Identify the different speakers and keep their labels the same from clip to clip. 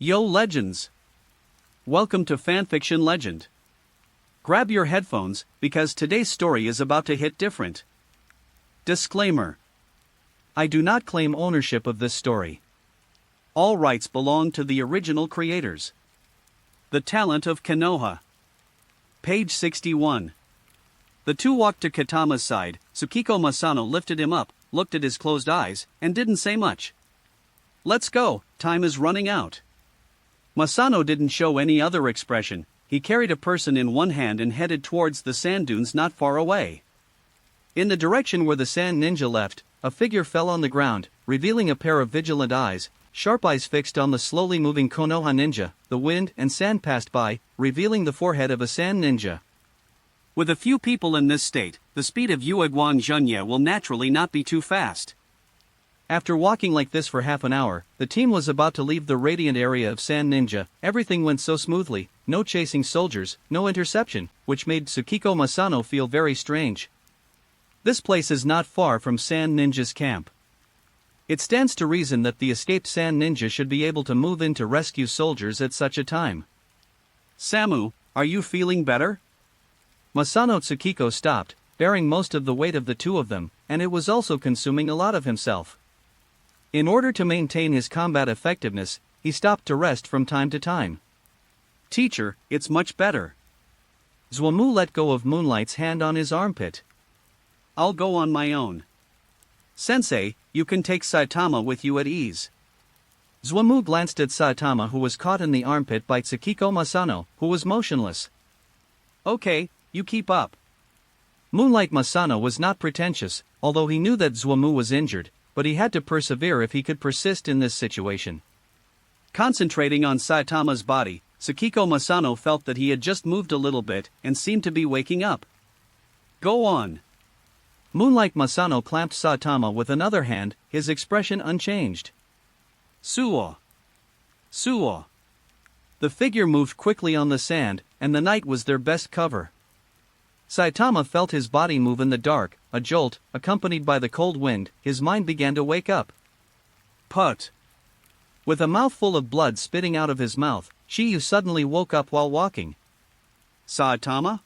Speaker 1: Yo legends! Welcome to Fanfiction Legend. Grab your headphones, because today's story is about to hit different. Disclaimer. I do not claim ownership of this story. All rights belong to the original creators. The Talent of Konoha. Page 61. The two walked to Katama's side. Tsukiko Masano lifted him up, looked at his closed eyes, and didn't say much. Let's go, time is running out. Masano didn't show any other expression. He carried a person in one hand and headed towards the sand dunes not far away. In the direction where the sand ninja left, a figure fell on the ground, revealing a pair of vigilant eyes, sharp eyes fixed on the slowly moving Konoha ninja. The wind and sand passed by, revealing the forehead of a sand ninja. With a few people in this state, the speed of Yueguan Zhenya will naturally not be too fast. After walking like this for half an hour, the team was about to leave the radiant area of Sand Ninja. Everything went so smoothly, no chasing soldiers, no interception, which made Tsukiko Masano feel very strange. This place is not far from Sand Ninja's camp. It stands to reason that the escaped Sand Ninja should be able to move in to rescue soldiers at such a time. Samu, are you feeling better? Masano Tsukiko stopped, bearing most of the weight of the two of them, and it was also consuming a lot of himself. In order to maintain his combat effectiveness, he stopped to rest from time to time. Teacher, it's much better. Zuamu let go of Moonlight's hand on his armpit. I'll go on my own. Sensei, you can take Saitama with you at ease. Zuamu glanced at Saitama, who was caught in the armpit by Tsukiko Masano, who was motionless. Okay, you keep up. Moonlight Masano was not pretentious, although he knew that Zuamu was injured, but he had to persevere if he could persist in this situation. Concentrating on Saitama's body, Tsukiko Masano felt that he had just moved a little bit and seemed to be waking up. Go on. Moonlight Masano clamped Saitama with another hand, his expression unchanged. Suo. Suo. The figure moved quickly on the sand, and the night was their best cover. Saitama felt his body move in the dark, a jolt, accompanied by the cold wind. His mind began to wake up. Put. With a mouthful of blood spitting out of his mouth, Shiyu suddenly woke up while walking. Saitama?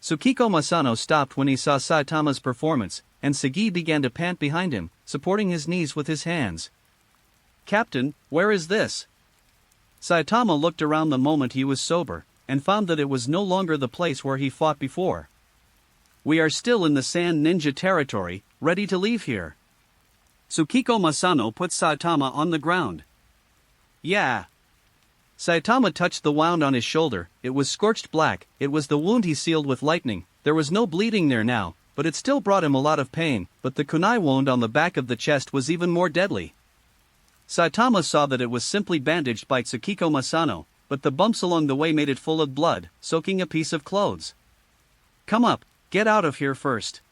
Speaker 1: Tsukiko Masano stopped when he saw Saitama's performance, and Sagi began to pant behind him, supporting his knees with his hands. Captain, where is this? Saitama looked around the moment he was sober, and found that it was no longer the place where he fought before. We are still in the Sand Ninja territory, ready to leave here. Tsukiko Masano put Saitama on the ground. Yeah. Saitama touched the wound on his shoulder. It was scorched black. It was the wound he sealed with lightning. There was no bleeding there now, but it still brought him a lot of pain. But the kunai wound on the back of the chest was even more deadly. Saitama saw that it was simply bandaged by Tsukiko Masano, but the bumps along the way made it full of blood, soaking a piece of clothes. Come up, get out of here first.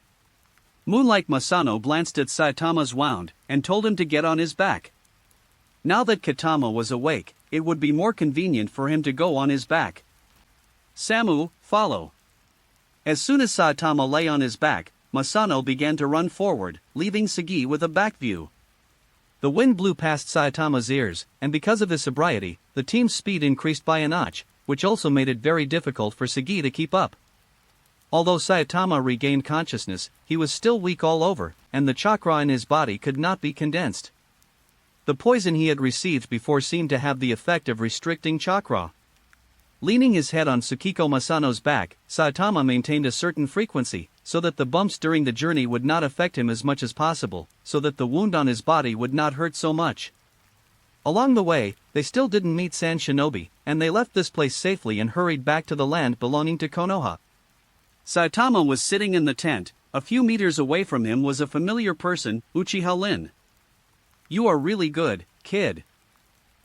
Speaker 1: Moonlight Masano glanced at Saitama's wound, and told him to get on his back. Now that Katama was awake, it would be more convenient for him to go on his back. Samu, follow. As soon as Saitama lay on his back, Masano began to run forward, leaving Sagi with a back view. The wind blew past Saitama's ears, and because of his sobriety, the team's speed increased by a notch, which also made it very difficult for Sagi to keep up. Although Saitama regained consciousness, he was still weak all over, and the chakra in his body could not be condensed. The poison he had received before seemed to have the effect of restricting chakra. Leaning his head on Tsukiko Masano's back, Saitama maintained a certain frequency, so that the bumps during the journey would not affect him as much as possible, so that the wound on his body would not hurt so much. Along the way, they still didn't meet Sand Shinobi, and they left this place safely and hurried back to the land belonging to Konoha. Saitama was sitting in the tent. A few meters away from him was a familiar person, Uchiha Lin. You are really good, kid.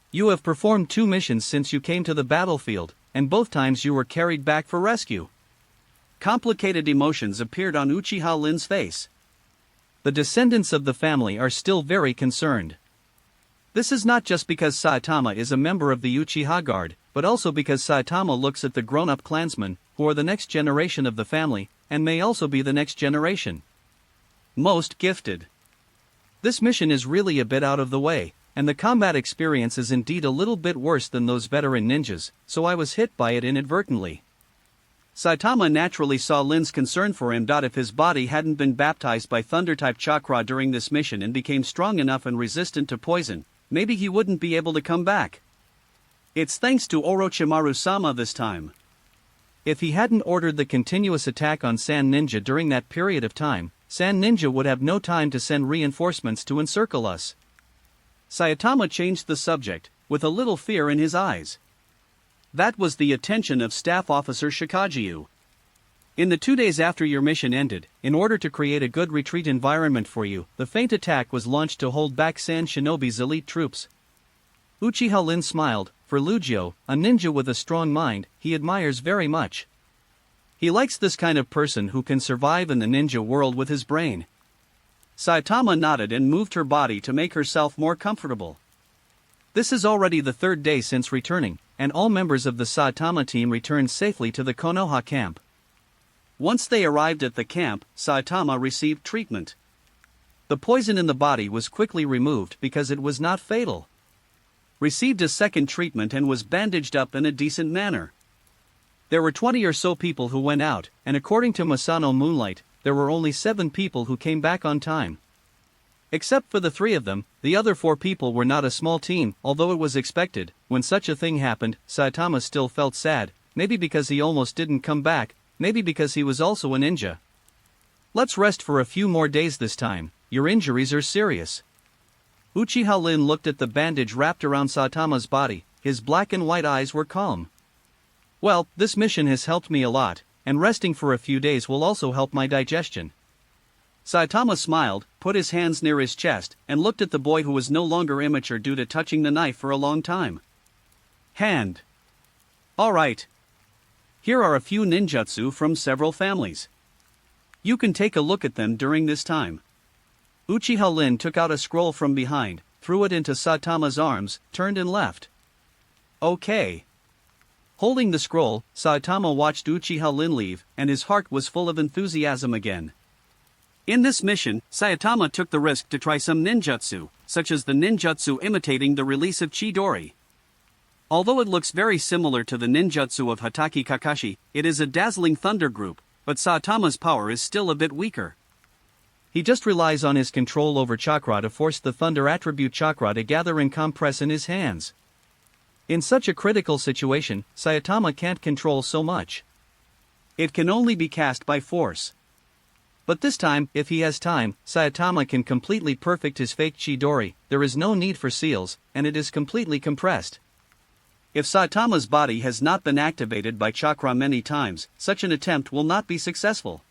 Speaker 1: You have performed 2 missions since you came to the battlefield, and both times you were carried back for rescue. Complicated emotions appeared on Uchiha Lin's face. The descendants of the family are still very concerned. This is not just because Saitama is a member of the Uchiha Guard, but also because Saitama looks at the grown-up clansmen, who are the next generation of the family, and may also be the next generation. Most gifted. This mission is really a bit out of the way, and the combat experience is indeed a little bit worse than those veteran ninjas, so I was hit by it inadvertently. Saitama naturally saw Lin's concern for him. If his body hadn't been baptized by thunder-type chakra during this mission and became strong enough and resistant to poison, maybe he wouldn't be able to come back. It's thanks to Orochimaru-sama this time. If he hadn't ordered the continuous attack on Sand Ninja during that period of time, Sand Ninja would have no time to send reinforcements to encircle us. Saitama changed the subject, with a little fear in his eyes. That was the attention of Staff Officer Shikajiu. In the 2 days after your mission ended, in order to create a good retreat environment for you, the feint attack was launched to hold back Sand Shinobi's elite troops. Uchiha Lin smiled. For Lugio, a ninja with a strong mind, he admires very much. He likes this kind of person who can survive in the ninja world with his brain. Saitama nodded and moved her body to make herself more comfortable. This is already the 3rd day since returning, and all members of the Saitama team returned safely to the Konoha camp. Once they arrived at the camp, Saitama received treatment. The poison in the body was quickly removed because it was not fatal. Received a second treatment and was bandaged up in a decent manner. There were 20 or so people who went out, and according to Masano Moonlight, there were only 7 people who came back on time. Except for the 3 of them, the other 4 people were not a small team, although it was expected. When such a thing happened, Saitama still felt sad, maybe because he almost didn't come back, maybe because he was also a ninja. Let's rest for a few more days this time, your injuries are serious. Uchiha Lin looked at the bandage wrapped around Saitama's body, his black and white eyes were calm. Well, this mission has helped me a lot, and resting for a few days will also help my digestion. Saitama smiled, put his hands near his chest, and looked at the boy who was no longer immature due to touching the knife for a long time. Hand. Alright. Here are a few ninjutsu from several families. You can take a look at them during this time. Uchiha Lin took out a scroll from behind, threw it into Saitama's arms, turned and left. Okay. Holding the scroll, Saitama watched Uchiha Lin leave, and his heart was full of enthusiasm again. In this mission, Saitama took the risk to try some ninjutsu, such as the ninjutsu imitating the release of Chidori. Although it looks very similar to the ninjutsu of Hatake Kakashi, it is a dazzling thunder group, but Saitama's power is still a bit weaker. He just relies on his control over chakra to force the thunder attribute chakra to gather and compress in his hands. In such a critical situation, Saitama can't control so much. It can only be cast by force. But this time, if he has time, Saitama can completely perfect his fake Chidori. There is no need for seals, and it is completely compressed. If Saitama's body has not been activated by chakra many times, such an attempt will not be successful.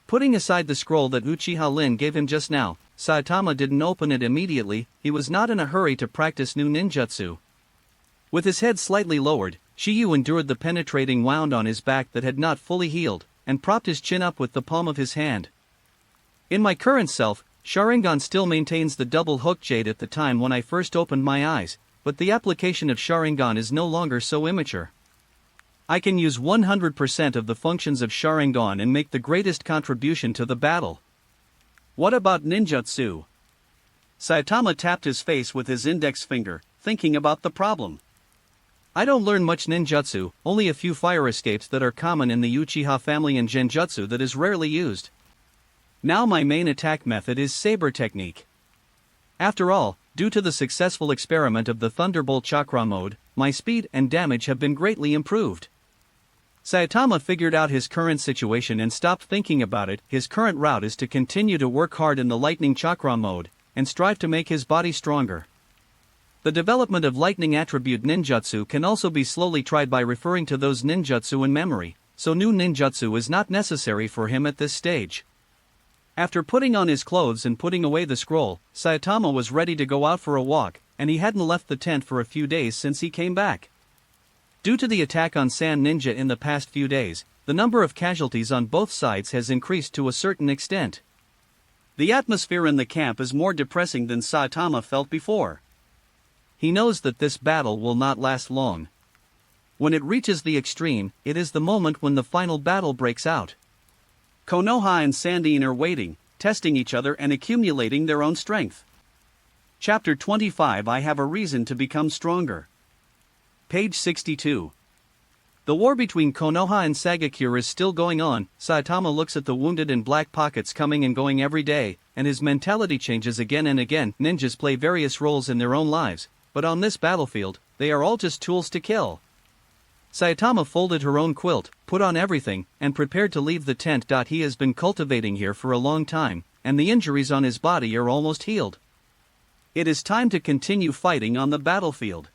Speaker 1: Putting aside the scroll that Uchiha Lin gave him just now, Saitama didn't open it immediately. He was not in a hurry to practice new ninjutsu. With his head slightly lowered, Shiyu endured the penetrating wound on his back that had not fully healed, and propped his chin up with the palm of his hand. In my current self, Sharingan still maintains the double hook jade at the time when I first opened my eyes, but the application of Sharingan is no longer so immature. I can use 100% of the functions of Sharingan and make the greatest contribution to the battle. What about ninjutsu? Saitama tapped his face with his index finger, thinking about the problem. I don't learn much ninjutsu, only a few fire escapes that are common in the Uchiha family and genjutsu that is rarely used. Now my main attack method is saber technique. After all, due to the successful experiment of the Thunderbolt Chakra mode, my speed and damage have been greatly improved. Saitama figured out his current situation and stopped thinking about it. His current route is to continue to work hard in the Lightning Chakra mode, and strive to make his body stronger. The development of lightning attribute ninjutsu can also be slowly tried by referring to those ninjutsu in memory, so new ninjutsu is not necessary for him at this stage. After putting on his clothes and putting away the scroll, Saitama was ready to go out for a walk, and he hadn't left the tent for a few days since he came back. Due to the attack on Sand Ninja in the past few days, the number of casualties on both sides has increased to a certain extent. The atmosphere in the camp is more depressing than Saitama felt before. He knows that this battle will not last long. When it reaches the extreme, it is the moment when the final battle breaks out. Konoha and Sandine are waiting, testing each other and accumulating their own strength. Chapter 25 I Have a Reason to Become Stronger. Page 62. The war between Konoha and Sagakure is still going on. Saitama looks at the wounded and black pockets coming and going every day, and his mentality changes again and again. Ninjas play various roles in their own lives, but on this battlefield, they are all just tools to kill. Saitama folded her own quilt, put on everything, and prepared to leave the tent. He has been cultivating here for a long time, and the injuries on his body are almost healed. It is time to continue fighting on the battlefield.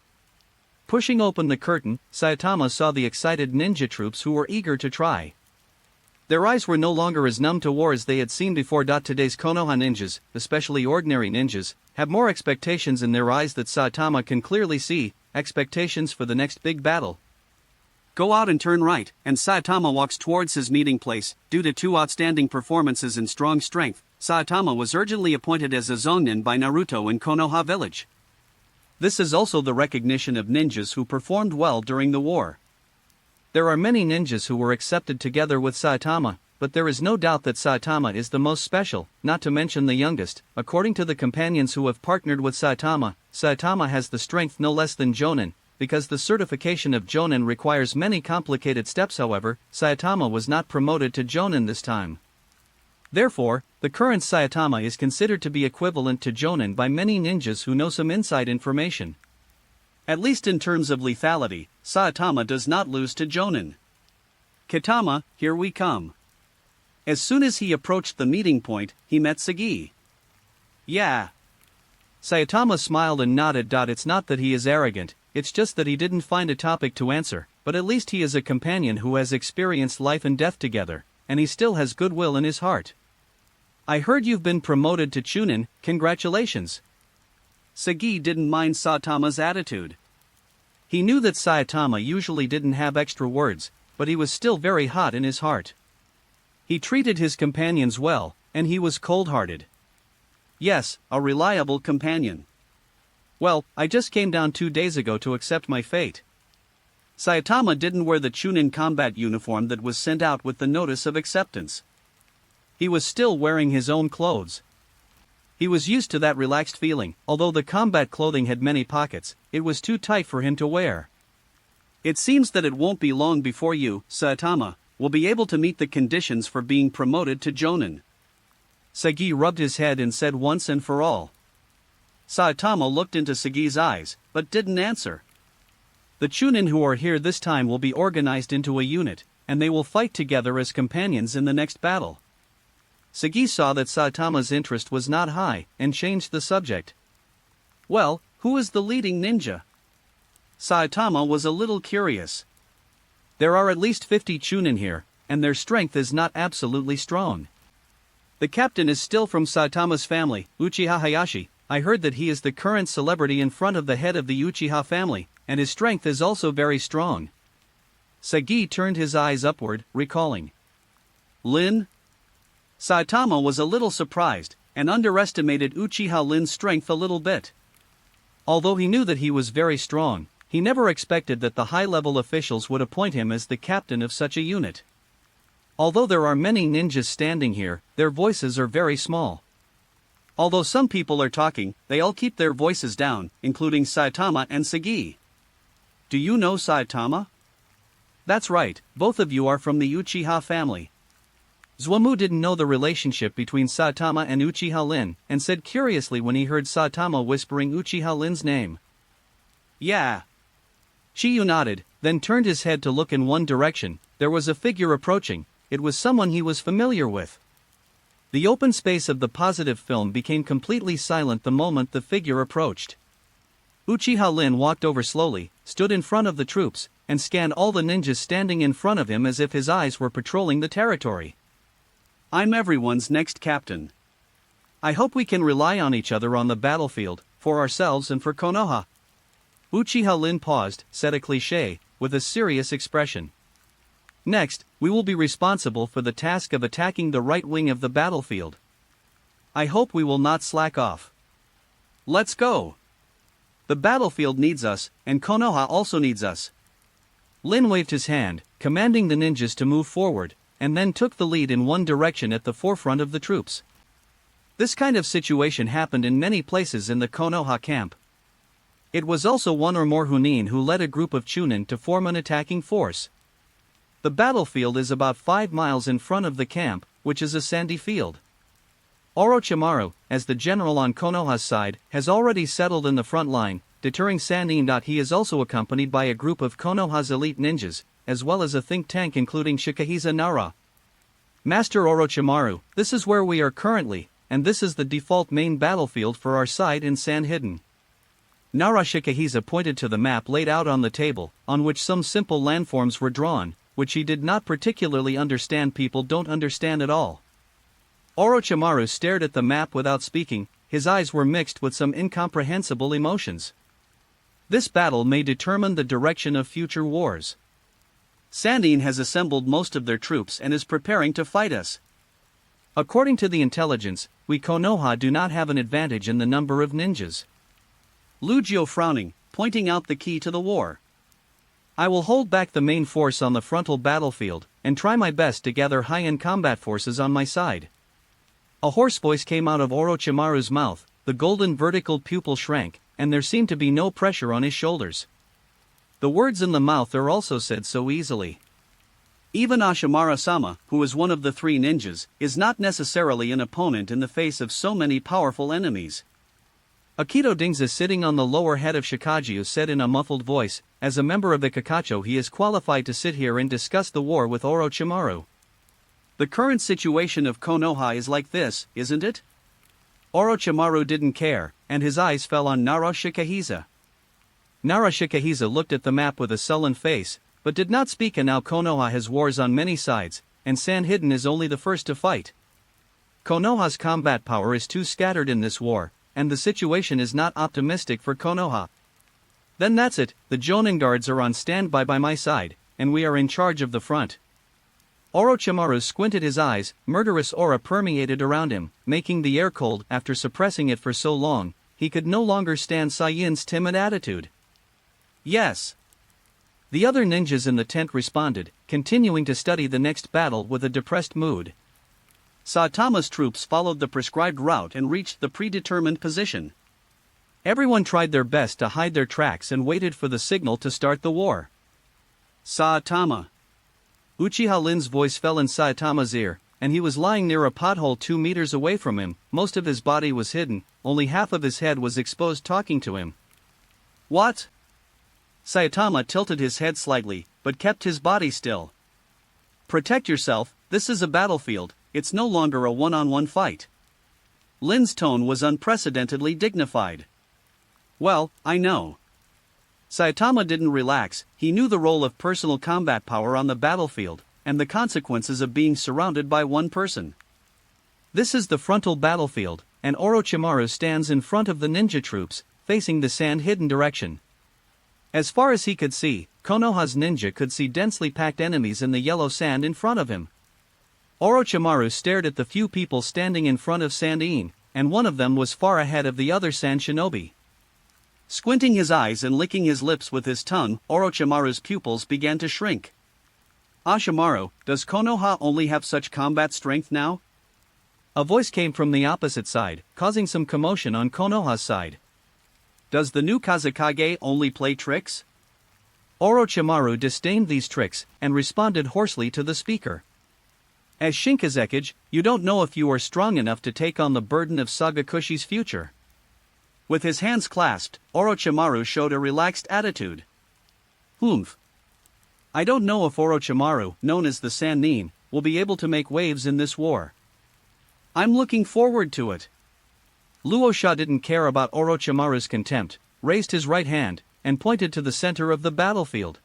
Speaker 1: Pushing open the curtain, Saitama saw the excited ninja troops who were eager to try. Their eyes were no longer as numb to war as they had seen before. Today's Konoha ninjas, especially ordinary ninjas, have more expectations in their eyes that Saitama can clearly see, expectations for the next big battle. Go out and turn right, and Saitama walks towards his meeting place. Due to two outstanding performances and strong strength, Saitama was urgently appointed as a zonin by Naruto in Konoha village. This is also the recognition of ninjas who performed well during the war. There are many ninjas who were accepted together with Saitama, but there is no doubt that Saitama is the most special, not to mention the youngest. According to the companions who have partnered with Saitama, Saitama has the strength no less than Jonin, because the certification of Jonin requires many complicated steps. However, Saitama was not promoted to Jonin this time. Therefore, the current Saitama is considered to be equivalent to Jonin by many ninjas who know some inside information. At least in terms of lethality, Saitama does not lose to Jonin. Kitama, here we come. As soon as he approached the meeting point, he met Sagi. Yeah. Saitama smiled and nodded. It's not that he is arrogant, it's just that he didn't find a topic to answer, but at least he is a companion who has experienced life and death together, and he still has goodwill in his heart. I heard you've been promoted to Chunin, congratulations. Sagi didn't mind Saitama's attitude. He knew that Saitama usually didn't have extra words, but he was still very hot in his heart. He treated his companions well, and he was cold-hearted. Yes, a reliable companion. Well, I just came down 2 days ago to accept my fate. Saitama didn't wear the Chunin combat uniform that was sent out with the notice of acceptance. He was still wearing his own clothes. He was used to that relaxed feeling. Although the combat clothing had many pockets, it was too tight for him to wear. It seems that it won't be long before you, Saitama, will be able to meet the conditions for being promoted to Jonin. Sagi rubbed his head and said once and for all. Saitama looked into Sagi's eyes, but didn't answer. The Chunin who are here this time will be organized into a unit, and they will fight together as companions in the next battle. Sagi saw that Saitama's interest was not high, and changed the subject. Well, who is the leading ninja? Saitama was a little curious. There are at least 50 Chunin here, and their strength is not absolutely strong. The captain is still from Saitama's family, Uchiha Hayashi. I heard that he is the current celebrity in front of the head of the Uchiha family, and his strength is also very strong. Sagi turned his eyes upward, recalling. Lin? Saitama was a little surprised, and underestimated Uchiha Lin's strength a little bit. Although he knew that he was very strong, he never expected that the high-level officials would appoint him as the captain of such a unit. Although there are many ninjas standing here, their voices are very small. Although some people are talking, they all keep their voices down, including Saitama and Sagi. Do you know Saitama? That's right, both of you are from the Uchiha family. Zuamu didn't know the relationship between Saitama and Uchiha Lin, and said curiously when he heard Saitama whispering Uchiha Lin's name. Yeah. Chiyu nodded, then turned his head to look in one direction. There was a figure approaching. It was someone he was familiar with. The open space of the positive film became completely silent the moment the figure approached. Uchiha Lin walked over slowly, stood in front of the troops, and scanned all the ninjas standing in front of him as if his eyes were patrolling the territory. I'm everyone's next captain. I hope we can rely on each other on the battlefield, for ourselves and for Konoha. Uchiha Lin paused, said a cliché, with a serious expression. Next, we will be responsible for the task of attacking the right wing of the battlefield. I hope we will not slack off. Let's go! The battlefield needs us, and Konoha also needs us. Lin waved his hand, commanding the ninjas to move forward, and then took the lead in one direction at the forefront of the troops. This kind of situation happened in many places in the Konoha camp. It was also one or more Chunin who led a group of Chunin to form an attacking force. The battlefield is about 5 miles in front of the camp, which is a sandy field. Orochimaru, as the general on Konoha's side, has already settled in the front line, deterring Sannin. He is also accompanied by a group of Konoha's elite ninjas, as well as a think tank including Shikahisa Nara. Master Orochimaru, this is where we are currently, and this is the default main battlefield for our side in Sand Hidden. Nara Shikahisa pointed to the map laid out on the table, on which some simple landforms were drawn, which he did not particularly understand. People don't understand at all. Orochimaru stared at the map without speaking, his eyes were mixed with some incomprehensible emotions. This battle may determine the direction of future wars. Sannin has assembled most of their troops and is preparing to fight us. According to the intelligence, we Konoha do not have an advantage in the number of ninjas. Lugio frowning, pointing out the key to the war. I will hold back the main force on the frontal battlefield, and try my best to gather high-end combat forces on my side. A hoarse voice came out of Orochimaru's mouth, the golden vertical pupil shrank, and there seemed to be no pressure on his shoulders. The words in the mouth are also said so easily. Even Ashimara-sama, who is one of the 3 ninjas, is not necessarily an opponent in the face of so many powerful enemies. Akito Dingza sitting on the lower head of Shikaju said in a muffled voice, as a member of the Kakacho he is qualified to sit here and discuss the war with Orochimaru. The current situation of Konoha is like this, isn't it? Orochimaru didn't care, and his eyes fell on Nara Shikahisa. Nara Shikahisa looked at the map with a sullen face, but did not speak. And now Konoha has wars on many sides, and Sand Hidden is only the first to fight. Konoha's combat power is too scattered in this war, and the situation is not optimistic for Konoha. Then that's it, the Jonin guards are on standby by my side, and we are in charge of the front. Orochimaru squinted his eyes, murderous aura permeated around him, making the air cold. After suppressing it for so long, he could no longer stand Saiyin's timid attitude. Yes. The other ninjas in the tent responded, continuing to study the next battle with a depressed mood. Saitama's troops followed the prescribed route and reached the predetermined position. Everyone tried their best to hide their tracks and waited for the signal to start the war. Saitama. Uchiha Lin's voice fell in Saitama's ear, and he was lying near a pothole 2 meters away from him. Most of his body was hidden, only half of his head was exposed talking to him. What? Saitama tilted his head slightly, but kept his body still. Protect yourself, this is a battlefield, it's no longer a one-on-one fight. Lin's tone was unprecedentedly dignified. Well, I know. Saitama didn't relax, he knew the role of personal combat power on the battlefield, and the consequences of being surrounded by one person. This is the frontal battlefield, and Orochimaru stands in front of the ninja troops, facing the Sand Hidden direction. As far as he could see, Konoha's ninja could see densely packed enemies in the yellow sand in front of him. Orochimaru stared at the few people standing in front of Sannin, and one of them was far ahead of the other Sand Shinobi. Squinting his eyes and licking his lips with his tongue, Orochimaru's pupils began to shrink. Ashimaru, does Konoha only have such combat strength now? A voice came from the opposite side, causing some commotion on Konoha's side. Does the new Kazekage only play tricks? Orochimaru disdained these tricks, and responded hoarsely to the speaker. As Shinkazekage, you don't know if you are strong enough to take on the burden of Sagakushi's future. With his hands clasped, Orochimaru showed a relaxed attitude. Humph. I don't know if Orochimaru, known as the Sannin, will be able to make waves in this war. I'm looking forward to it. Luosha didn't care about Orochimaru's contempt, raised his right hand, and pointed to the center of the battlefield.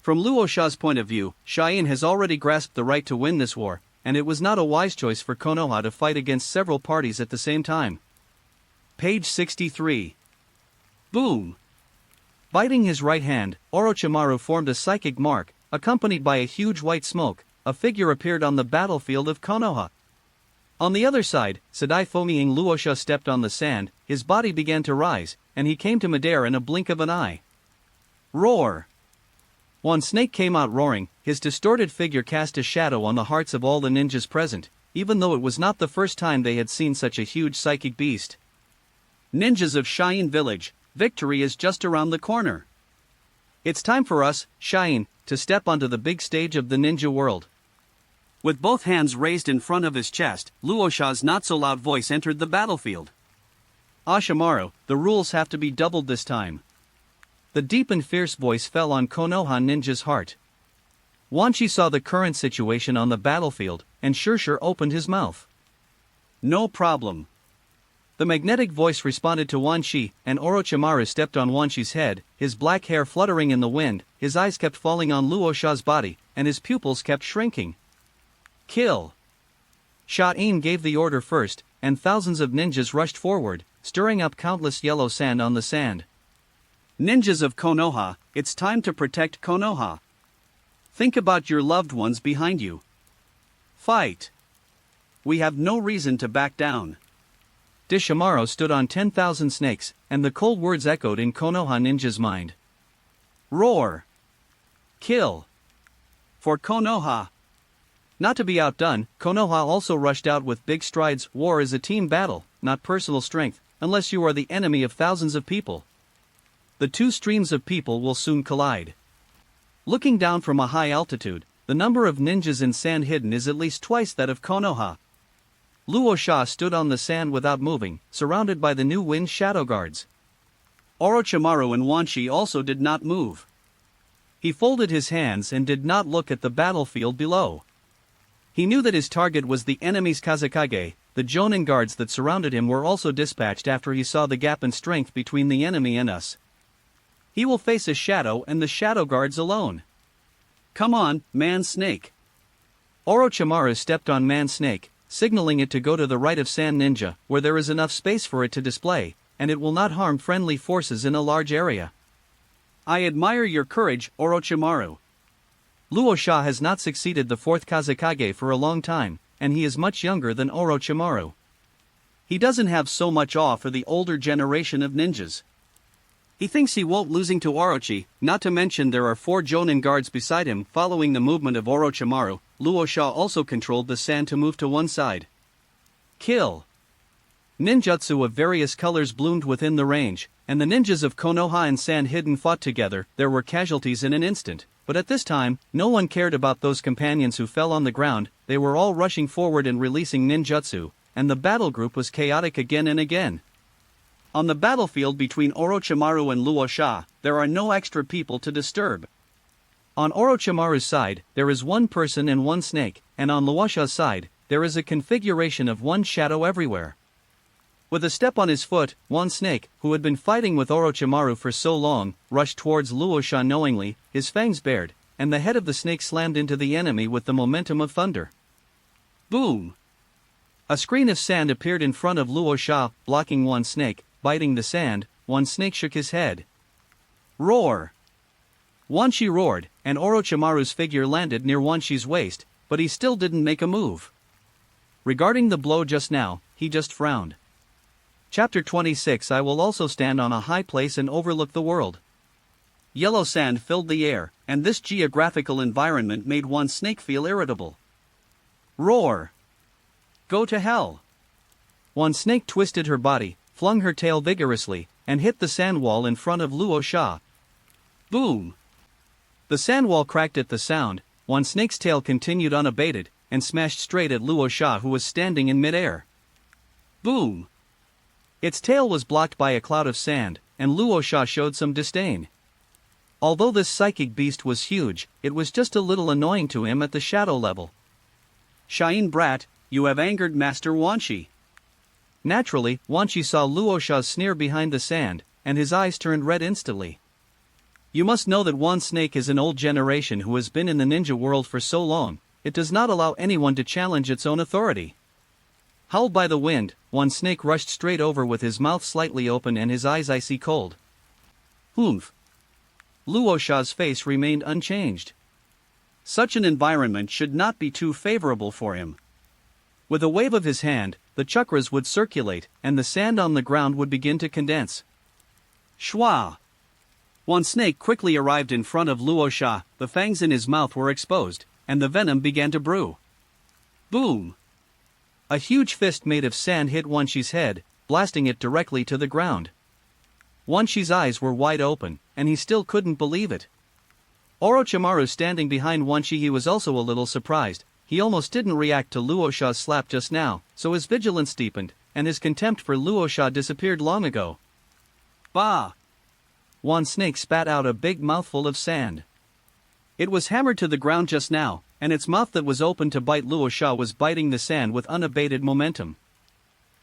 Speaker 1: From Luosha's point of view, Cheyenne has already grasped the right to win this war, and it was not a wise choice for Konoha to fight against several parties at the same time. Page 63. Boom! Biting his right hand, Orochimaru formed a psychic mark, accompanied by a huge white smoke. A figure appeared on the battlefield of Konoha. On the other side, Sadai Fomiing Luosha stepped on the sand, his body began to rise, and he came to midair in a blink of an eye. Roar! One snake came out roaring, his distorted figure cast a shadow on the hearts of all the ninjas present. even though it was not the first time they had seen such a huge psychic beast. Ninjas of Cheyenne Village, victory is just around the corner. It's time for us, Cheyenne, to step onto the big stage of the ninja world. With both hands raised in front of his chest, Luosha's not-so-loud voice entered the battlefield. Ashimaru, the rules have to be doubled this time. The deep and fierce voice fell on Konoha Ninja's heart. Wan Shi saw the current situation on the battlefield, and Sure opened his mouth. No problem. The magnetic voice responded to Wan Shi, and Orochimaru stepped on Wan Shi's head, his black hair fluttering in the wind, his eyes kept falling on Luosha's body, and his pupils kept shrinking. Kill! Sha-in gave the order first, and thousands of ninjas rushed forward, stirring up countless yellow sand on the sand. Ninjas of Konoha, it's time to protect Konoha. Think about your loved ones behind you. Fight! We have no reason to back down. Dishimaru stood on 10,000 snakes, and the cold words echoed in Konoha Ninja's mind. Roar! Kill! For Konoha! Not to be outdone, Konoha also rushed out with big strides. War is a team battle, not personal strength, unless you are the enemy of thousands of people. The two streams of people will soon collide. Looking down from a high altitude, the number of ninjas in sand hidden is at least twice that of Konoha. Luosha stood on the sand without moving, surrounded by the new wind shadow guards. Orochimaru and Wan Shi also did not move. He folded his hands and did not look at the battlefield below. He knew that his target was the enemy's Kazekage. The Jonin guards that surrounded him were also dispatched after he saw the gap in strength between the enemy and us. He will face a shadow and the shadow guards alone. Come on, Man Snake. Orochimaru stepped on Man Snake, signaling it to go to the right of Sand Ninja, where there is enough space for it to display, and it will not harm friendly forces in a large area. I admire your courage, Orochimaru. Luosha has not succeeded the fourth Kazekage for a long time, and he is much younger than Orochimaru. He doesn't have so much awe for the older generation of ninjas. He thinks he won't losing to Orochi, not to mention there are 4 Jonin guards beside him. Following the movement of Orochimaru, Luosha also controlled the sand to move to one side. Kill! Ninjutsu of various colors bloomed within the range, and the ninjas of Konoha and Sand Hidden fought together. There were casualties in an instant, but at this time, no one cared about those companions who fell on the ground. They were all rushing forward and releasing ninjutsu, and the battle group was chaotic again and again. On the battlefield between Orochimaru and Luosha, there are no extra people to disturb. On Orochimaru's side, there is 1 person and 1 snake, and on Luosha's side, there is a configuration of 1 shadow everywhere. With a step on his foot, 1 snake, who had been fighting with Orochimaru for so long, rushed towards Luosha knowingly, his fangs bared, and the head of the snake slammed into the enemy with the momentum of thunder. Boom! A screen of sand appeared in front of Luosha, blocking 1 snake. Biting the sand, 1 snake shook his head. Roar! Wan Shi roared, and Orochimaru's figure landed near Wan Shi's waist, but he still didn't make a move. Regarding the blow just now, he just frowned. Chapter 26. I will also stand on a high place and overlook the world. Yellow sand filled the air, and this geographical environment made 1 snake feel irritable. Roar! Go to hell! 1 snake twisted her body, flung her tail vigorously, and hit the sand wall in front of Luosha. Boom! The sand wall cracked at the sound. 1 snake's tail continued unabated, and smashed straight at Luosha, who was standing in midair. Boom! Its tail was blocked by a cloud of sand, and Luosha showed some disdain. Although this psychic beast was huge, it was just a little annoying to him at the shadow level. Cheyenne brat, you have angered Master Wan Shi. Naturally, Wan Shi saw Luosha's sneer behind the sand, and his eyes turned red instantly. You must know that 1 snake is an old generation who has been in the ninja world for so long, it does not allow anyone to challenge its own authority. Howled by the wind, 1 snake rushed straight over with his mouth slightly open and his eyes icy cold. Humph! Luosha's face remained unchanged. Such an environment should not be too favorable for him. With a wave of his hand, the chakras would circulate, and the sand on the ground would begin to condense. Shwa! 1 snake quickly arrived in front of Luosha. The fangs in his mouth were exposed, and the venom began to brew. Boom! A huge fist made of sand hit Wan Shi's head, blasting it directly to the ground. Wan Shi's eyes were wide open, and he still couldn't believe it. Orochimaru standing behind Wan Shi, he was also a little surprised. He almost didn't react to Luo Sha's slap just now, so his vigilance deepened, and his contempt for Luo Sha disappeared long ago. Bah! Wan Snake spat out a big mouthful of sand. It was hammered to the ground just now, and its mouth that was open to bite Luo Sha was biting the sand with unabated momentum.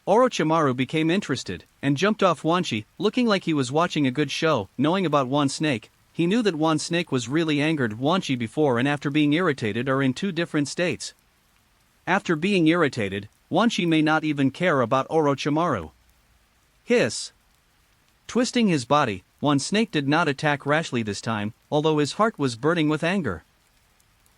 Speaker 1: Orochimaru became interested, and jumped off Wan Shi, looking like he was watching a good show. Knowing about Wan Snake, he knew that Wan Snake was really angered. Wan Shi before and after being irritated are in two different states. After being irritated, Wan Shi may not even care about Orochimaru. Hiss! Twisting his body, Wan Snake did not attack rashly this time, although his heart was burning with anger.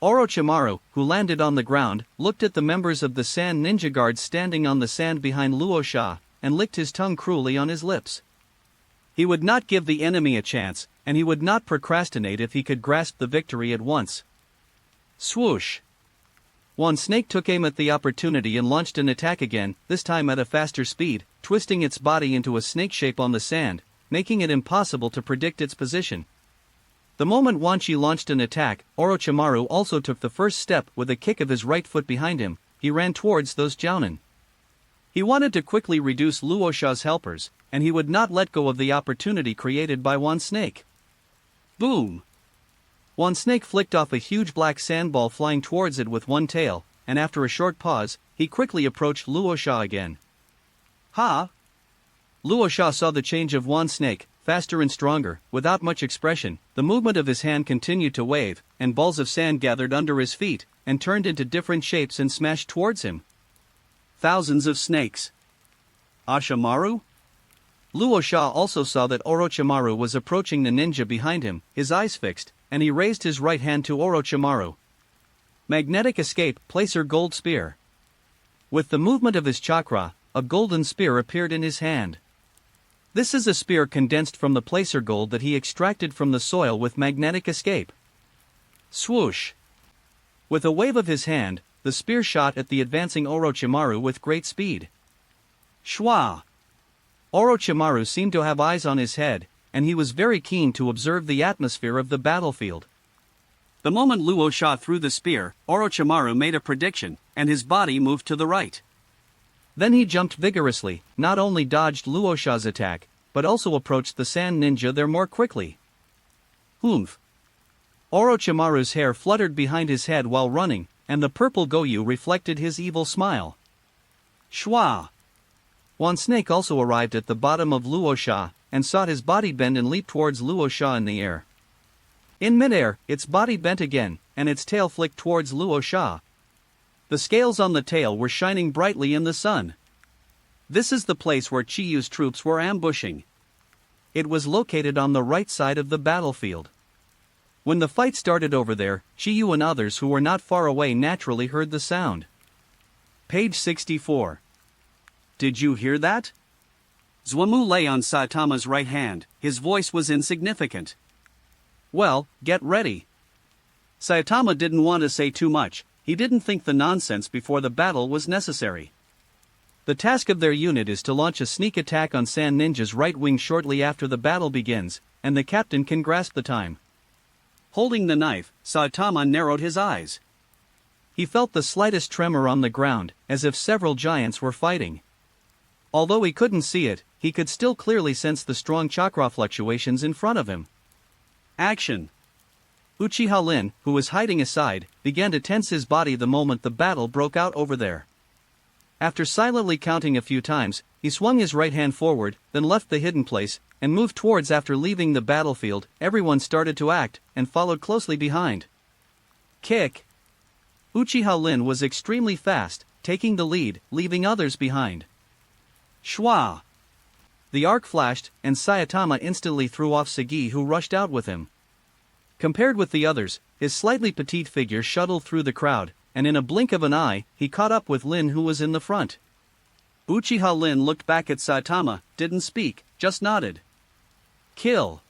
Speaker 1: Orochimaru, who landed on the ground, looked at the members of the Sand Ninja Guard standing on the sand behind Luo Sha, and licked his tongue cruelly on his lips. He would not give the enemy a chance, and he would not procrastinate if he could grasp the victory at once. Swoosh! Wan Snake took aim at the opportunity and launched an attack again, this time at a faster speed, twisting its body into a snake shape on the sand, making it impossible to predict its position. The moment Wan Shi launched an attack, Orochimaru also took the first step with a kick of his right foot behind him. He ran towards those jounin. He wanted to quickly reduce Luo Sha's helpers, and he would not let go of the opportunity created by Wan Snake. Boom! Wan Snake flicked off a huge black sandball flying towards it with one tail, and after a short pause, he quickly approached Luo Sha again. Ha! Luo Sha saw the change of Wan Snake, faster and stronger, without much expression. The movement of his hand continued to wave, and balls of sand gathered under his feet, and turned into different shapes and smashed towards him. Thousands of snakes. Ashimaru? Luo Sha also saw that Orochimaru was approaching the ninja behind him, his eyes fixed, and he raised his right hand to Orochimaru. Magnetic escape, placer gold spear. With the movement of his chakra, a golden spear appeared in his hand. This is a spear condensed from the placer gold that he extracted from the soil with magnetic escape. Swoosh! With a wave of his hand, the spear shot at the advancing Orochimaru with great speed. Shwa! Orochimaru seemed to have eyes on his head, and he was very keen to observe the atmosphere of the battlefield. The moment Luo Sha threw the spear, Orochimaru made a prediction, and his body moved to the right. Then he jumped vigorously, not only dodged Luo Sha's attack, but also approached the sand ninja there more quickly. Oomph! Orochimaru's hair fluttered behind his head while running, and the purple Goyu reflected his evil smile. Shwa! Wan Snake also arrived at the bottom of Luo Sha, and saw his body bend and leap towards Luo Sha in the air. In midair, its body bent again, and its tail flicked towards Luo Sha. The scales on the tail were shining brightly in the sun. This is the place where Chiyu's troops were ambushing. It was located on the right side of the battlefield. When the fight started over there, Chiyu and others who were not far away naturally heard the sound. Page 64. Did you hear that? Zuamu lay on Saitama's right hand. His voice was insignificant. Well, get ready. Saitama didn't want to say too much. He didn't think the nonsense before the battle was necessary. The task of their unit is to launch a sneak attack on Sand Ninja's right wing shortly after the battle begins, and the captain can grasp the time. Holding the knife, Saitama narrowed his eyes. He felt the slightest tremor on the ground, as if several giants were fighting. Although he couldn't see it, he could still clearly sense the strong chakra fluctuations in front of him. Action! Uchiha Lin, who was hiding aside, began to tense his body the moment the battle broke out over there. After silently counting a few times, he swung his right hand forward, then left the hidden place, and moved towards. After leaving the battlefield, everyone started to act, and followed closely behind. Kick! Uchiha Lin was extremely fast, taking the lead, leaving others behind. Shwa! The arc flashed, and Saitama instantly threw off Sagi, who rushed out with him. Compared with the others, his slightly petite figure shuttled through the crowd, and in a blink of an eye, he caught up with Lin, who was in the front. Uchiha Lin looked back at Saitama, didn't speak, just nodded. Kill!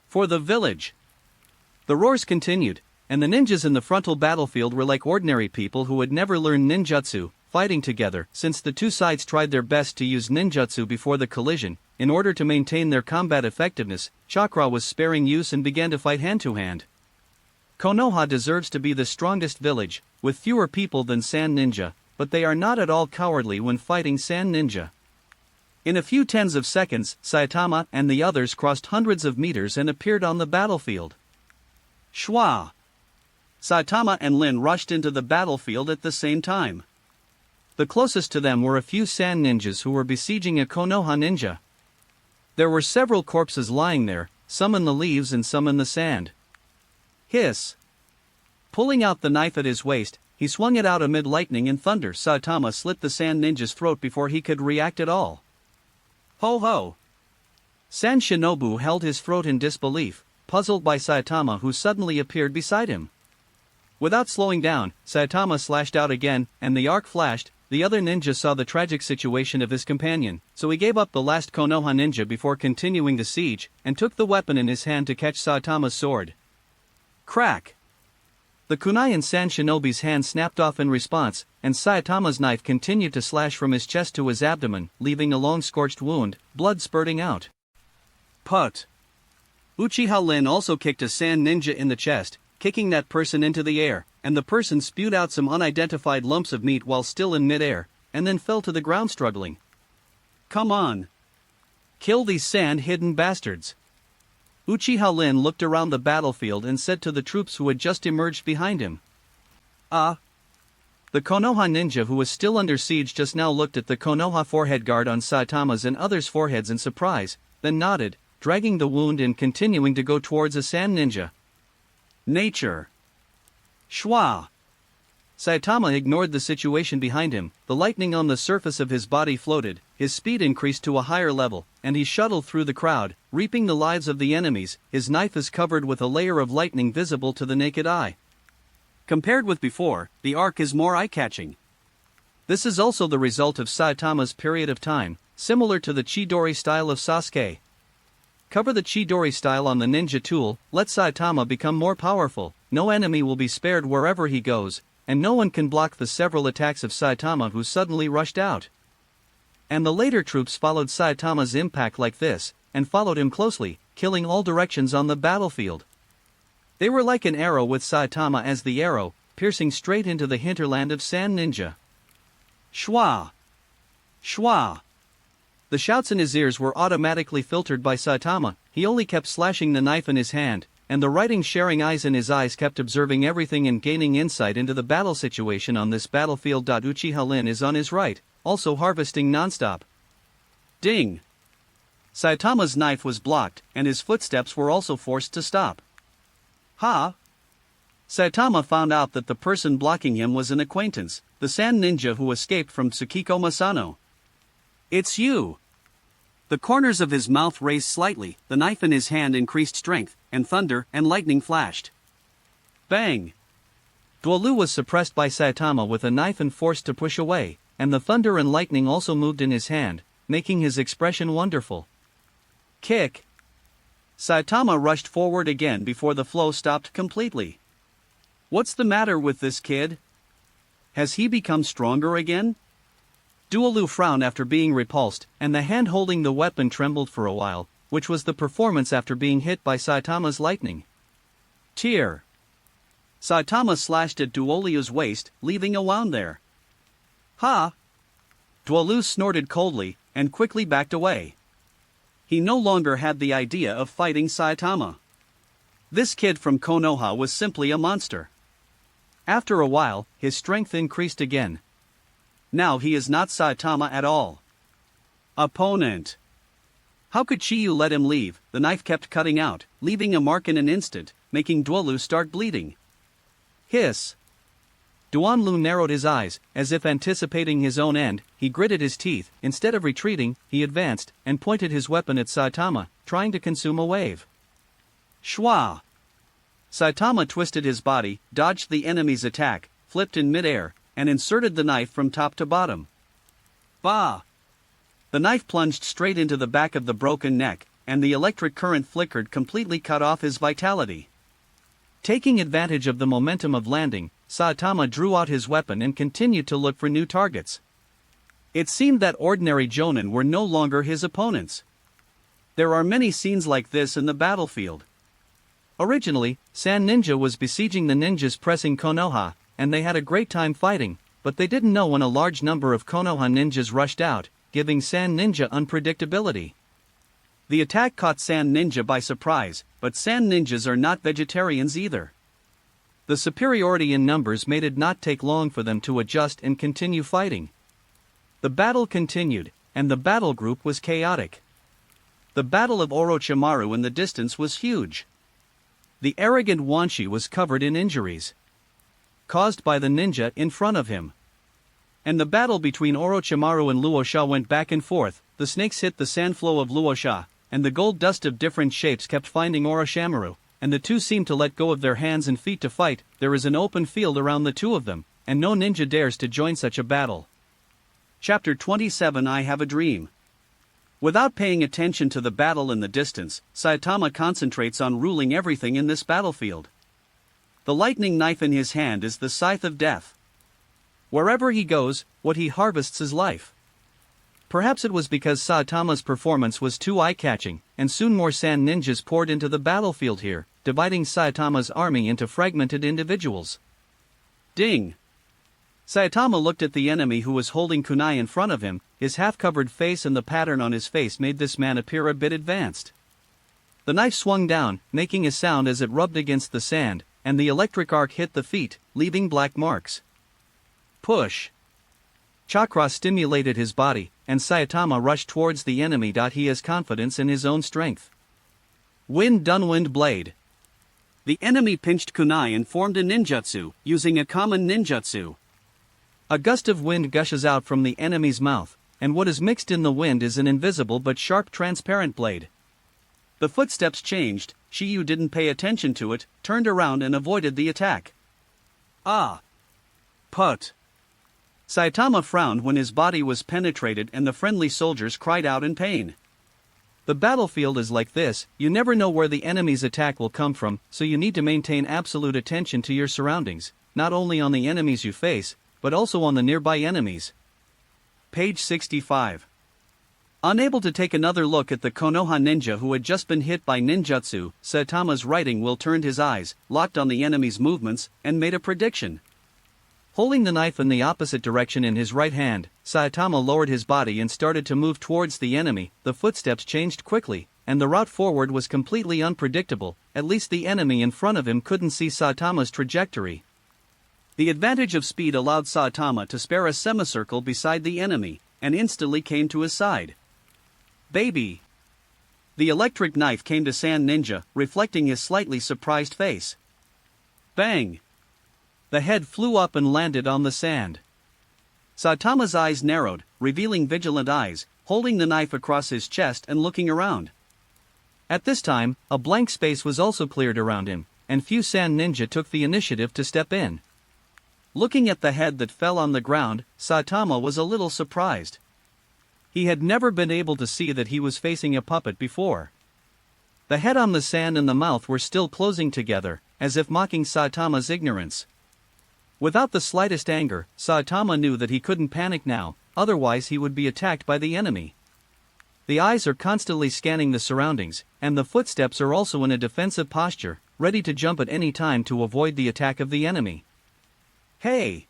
Speaker 1: For the village! The roars continued, and the ninjas in the frontal battlefield were like ordinary people who had never learned ninjutsu, fighting together. Since the two sides tried their best to use ninjutsu before the collision, in order to maintain their combat effectiveness, chakra was sparing use and began to fight hand-to-hand. Konoha deserves to be the strongest village, with fewer people than Sand Ninja, but they are not at all cowardly when fighting Sand Ninja. In a few tens of seconds, Saitama and the others crossed hundreds of meters and appeared on the battlefield. Shwa! Saitama and Lin rushed into the battlefield at the same time. The closest to them were a few Sand Ninjas who were besieging a Konoha ninja. There were several corpses lying there, some in the leaves and some in the sand. Hiss! Pulling out the knife at his waist, he swung it out amid lightning and thunder. Saitama slit the Sand Ninja's throat before he could react at all. Ho ho! San Shinobu held his throat in disbelief, puzzled by Saitama who suddenly appeared beside him. Without slowing down, Saitama slashed out again, and the arc flashed. The other ninja saw the tragic situation of his companion, so he gave up the last Konoha ninja before continuing the siege, and took the weapon in his hand to catch Saitama's sword. Crack! The kunai in San Shinobi's hand snapped off in response, and Saitama's knife continued to slash from his chest to his abdomen, leaving a long scorched wound, blood spurting out. Put! Uchiha Lin also kicked a Sand Ninja in the chest, kicking that person into the air, and the person spewed out some unidentified lumps of meat while still in mid-air, and then fell to the ground struggling. Come on! Kill these sand-hidden bastards! Uchiha Lin looked around the battlefield and said to the troops who had just emerged behind him. Ah! The Konoha ninja who was still under siege just now looked at the Konoha forehead guard on Saitama's and others' foreheads in surprise, then nodded, dragging the wound and continuing to go towards a Sand Ninja. Nature! Shwa! Saitama ignored the situation behind him. The lightning on the surface of his body floated, his speed increased to a higher level, and he shuttled through the crowd, reaping the lives of the enemies. His knife is covered with a layer of lightning visible to the naked eye. Compared with before, the arc is more eye-catching. This is also the result of Saitama's period of time, similar to the Chidori style of Sasuke. Cover the Chidori style on the ninja tool, let Saitama become more powerful, no enemy will be spared wherever he goes, and no one can block the several attacks of Saitama who suddenly rushed out. And the later troops followed Saitama's impact like this, and followed him closely, killing all directions on the battlefield. They were like an arrow with Saitama as the arrow, piercing straight into the hinterland of Sand Ninja. Shwa! Shwa! The shouts in his ears were automatically filtered by Saitama. He only kept slashing the knife in his hand, and the writing-sharing eyes in his eyes kept observing everything and gaining insight into the battle situation on this battlefield. Uchiha Lin is on his right, also harvesting nonstop. Ding! Saitama's knife was blocked, and his footsteps were also forced to stop. Ha! Saitama found out that the person blocking him was an acquaintance, the Sand Ninja who escaped from Tsukiko Masano. It's you! The corners of his mouth raised slightly, the knife in his hand increased strength, and thunder and lightning flashed. Bang! Duolu was suppressed by Saitama with a knife and forced to push away, and the thunder and lightning also moved in his hand, making his expression wonderful. Kick! Saitama rushed forward again before the flow stopped completely. What's the matter with this kid? Has he become stronger again? Duolu frowned after being repulsed, and the hand holding the weapon trembled for a while, which was the performance after being hit by Saitama's lightning. Tear! Saitama slashed at Duolu's waist, leaving a wound there. Ha! Duolu snorted coldly, and quickly backed away. He no longer had the idea of fighting Saitama. This kid from Konoha was simply a monster. After a while, his strength increased again. Now he is not Saitama at all. Opponent! How could Chiyu let him leave? The knife kept cutting out, leaving a mark in an instant, making Duolu start bleeding. Hiss! Duanlu narrowed his eyes, as if anticipating his own end. He gritted his teeth. Instead of retreating, he advanced, and pointed his weapon at Saitama, trying to consume a wave. Shwa! Saitama twisted his body, dodged the enemy's attack, flipped in midair, and inserted the knife from top to bottom. Bah! The knife plunged straight into the back of the broken neck, and the electric current flickered completely cut off his vitality. Taking advantage of the momentum of landing, Saitama drew out his weapon and continued to look for new targets. It seemed that ordinary jonin were no longer his opponents. There are many scenes like this in the battlefield. Originally, Sand Ninja was besieging the ninjas pressing Konoha, and they had a great time fighting, but they didn't know when a large number of Konoha ninjas rushed out, giving Sand Ninja unpredictability. The attack caught Sand Ninja by surprise, but Sand Ninjas are not vegetarians either. The superiority in numbers made it not take long for them to adjust and continue fighting. The battle continued, and the battle group was chaotic. The Battle of Orochimaru in the distance was huge. The arrogant Wanshi was covered in injuries caused by the ninja in front of him. And the battle between Orochimaru and Luosha went back and forth. The snakes hit the sand flow of Luosha, and the gold dust of different shapes kept finding Orochimaru, and the two seemed to let go of their hands and feet to fight. There is an open field around the two of them, and no ninja dares to join such a battle. Chapter 27 I Have a Dream. Without paying attention to the battle in the distance, Saitama concentrates on ruling everything in this battlefield. The lightning knife in his hand is the scythe of death. Wherever he goes, what he harvests is life. Perhaps it was because Saitama's performance was too eye-catching, and soon more sand ninjas poured into the battlefield here, dividing Saitama's army into fragmented individuals. Ding! Saitama looked at the enemy who was holding kunai in front of him. His half-covered face and the pattern on his face made this man appear a bit advanced. The knife swung down, making a sound as it rubbed against the sand, and the electric arc hit the feet, leaving black marks. Push! Chakra stimulated his body, and Saitama rushed towards the enemy. He has confidence in his own strength. Wind blade. The enemy pinched kunai and formed a ninjutsu, using a common ninjutsu. A gust of wind gushes out from the enemy's mouth, and what is mixed in the wind is an invisible but sharp transparent blade. The footsteps changed. Shiyu didn't pay attention to it, turned around and avoided the attack. Ah! Put! Saitama frowned when his body was penetrated and the friendly soldiers cried out in pain. The battlefield is like this, you never know where the enemy's attack will come from, so you need to maintain absolute attention to your surroundings, not only on the enemies you face, but also on the nearby enemies. Page 65. Unable to take another look at the Konoha ninja who had just been hit by ninjutsu, Saitama's writing will turned his eyes, locked on the enemy's movements, and made a prediction. Holding the knife in the opposite direction in his right hand, Saitama lowered his body and started to move towards the enemy. The footsteps changed quickly, and the route forward was completely unpredictable. At least the enemy in front of him couldn't see Saitama's trajectory. The advantage of speed allowed Saitama to spare a semicircle beside the enemy, and instantly came to his side. Baby! The electric knife came to Sand Ninja, reflecting his slightly surprised face. Bang! The head flew up and landed on the sand. Saitama's eyes narrowed, revealing vigilant eyes, holding the knife across his chest and looking around. At this time, a blank space was also cleared around him, and few Sand Ninja took the initiative to step in. Looking at the head that fell on the ground, Saitama was a little surprised. He had never been able to see that he was facing a puppet before. The head on the sand and the mouth were still closing together, as if mocking Saitama's ignorance. Without the slightest anger, Saitama knew that he couldn't panic now, otherwise he would be attacked by the enemy. The eyes are constantly scanning the surroundings, and the footsteps are also in a defensive posture, ready to jump at any time to avoid the attack of the enemy. Hey!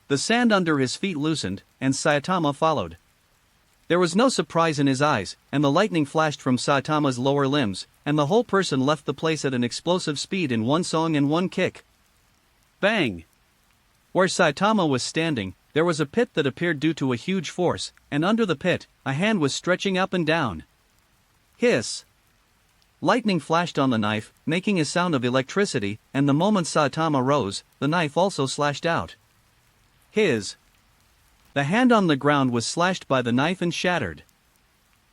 Speaker 1: The sand under his feet loosened, and Saitama followed. There was no surprise in his eyes, and the lightning flashed from Saitama's lower limbs, and the whole person left the place at an explosive speed in one song and one kick. Bang! Where Saitama was standing, there was a pit that appeared due to a huge force, and under the pit, a hand was stretching up and down. Hiss! Lightning flashed on the knife, making a sound of electricity, and the moment Saitama rose, the knife also slashed out. The hand on the ground was slashed by the knife and shattered.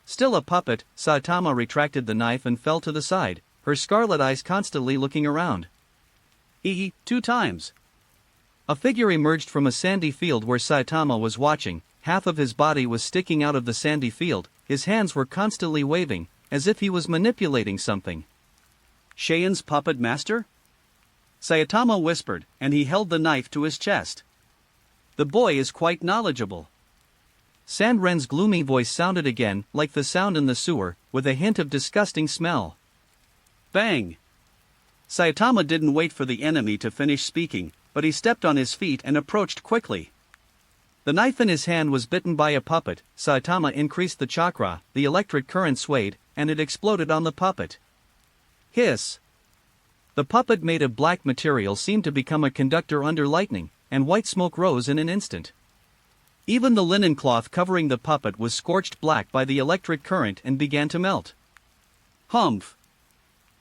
Speaker 1: Still a puppet, Saitama retracted the knife and fell to the side, her scarlet eyes constantly looking around. 2 times. A figure emerged from a sandy field where Saitama was watching. Half of his body was sticking out of the sandy field, his hands were constantly waving, as if he was manipulating something. Cheyon's puppet master? Saitama whispered, and he held the knife to his chest. The boy is quite knowledgeable.
Speaker 2: Sandren's gloomy voice sounded again, like the sound in the sewer, with a hint of disgusting smell.
Speaker 1: Bang! Saitama didn't wait for the enemy to finish speaking, but he stepped on his feet and approached quickly. The knife in his hand was bitten by a puppet. Saitama increased the chakra, the electric current swayed, and it exploded on the puppet. Hiss! The puppet made of black material seemed to become a conductor under lightning, and white smoke rose in an instant. Even the linen cloth covering the puppet was scorched black by the electric current and began to melt. Humph!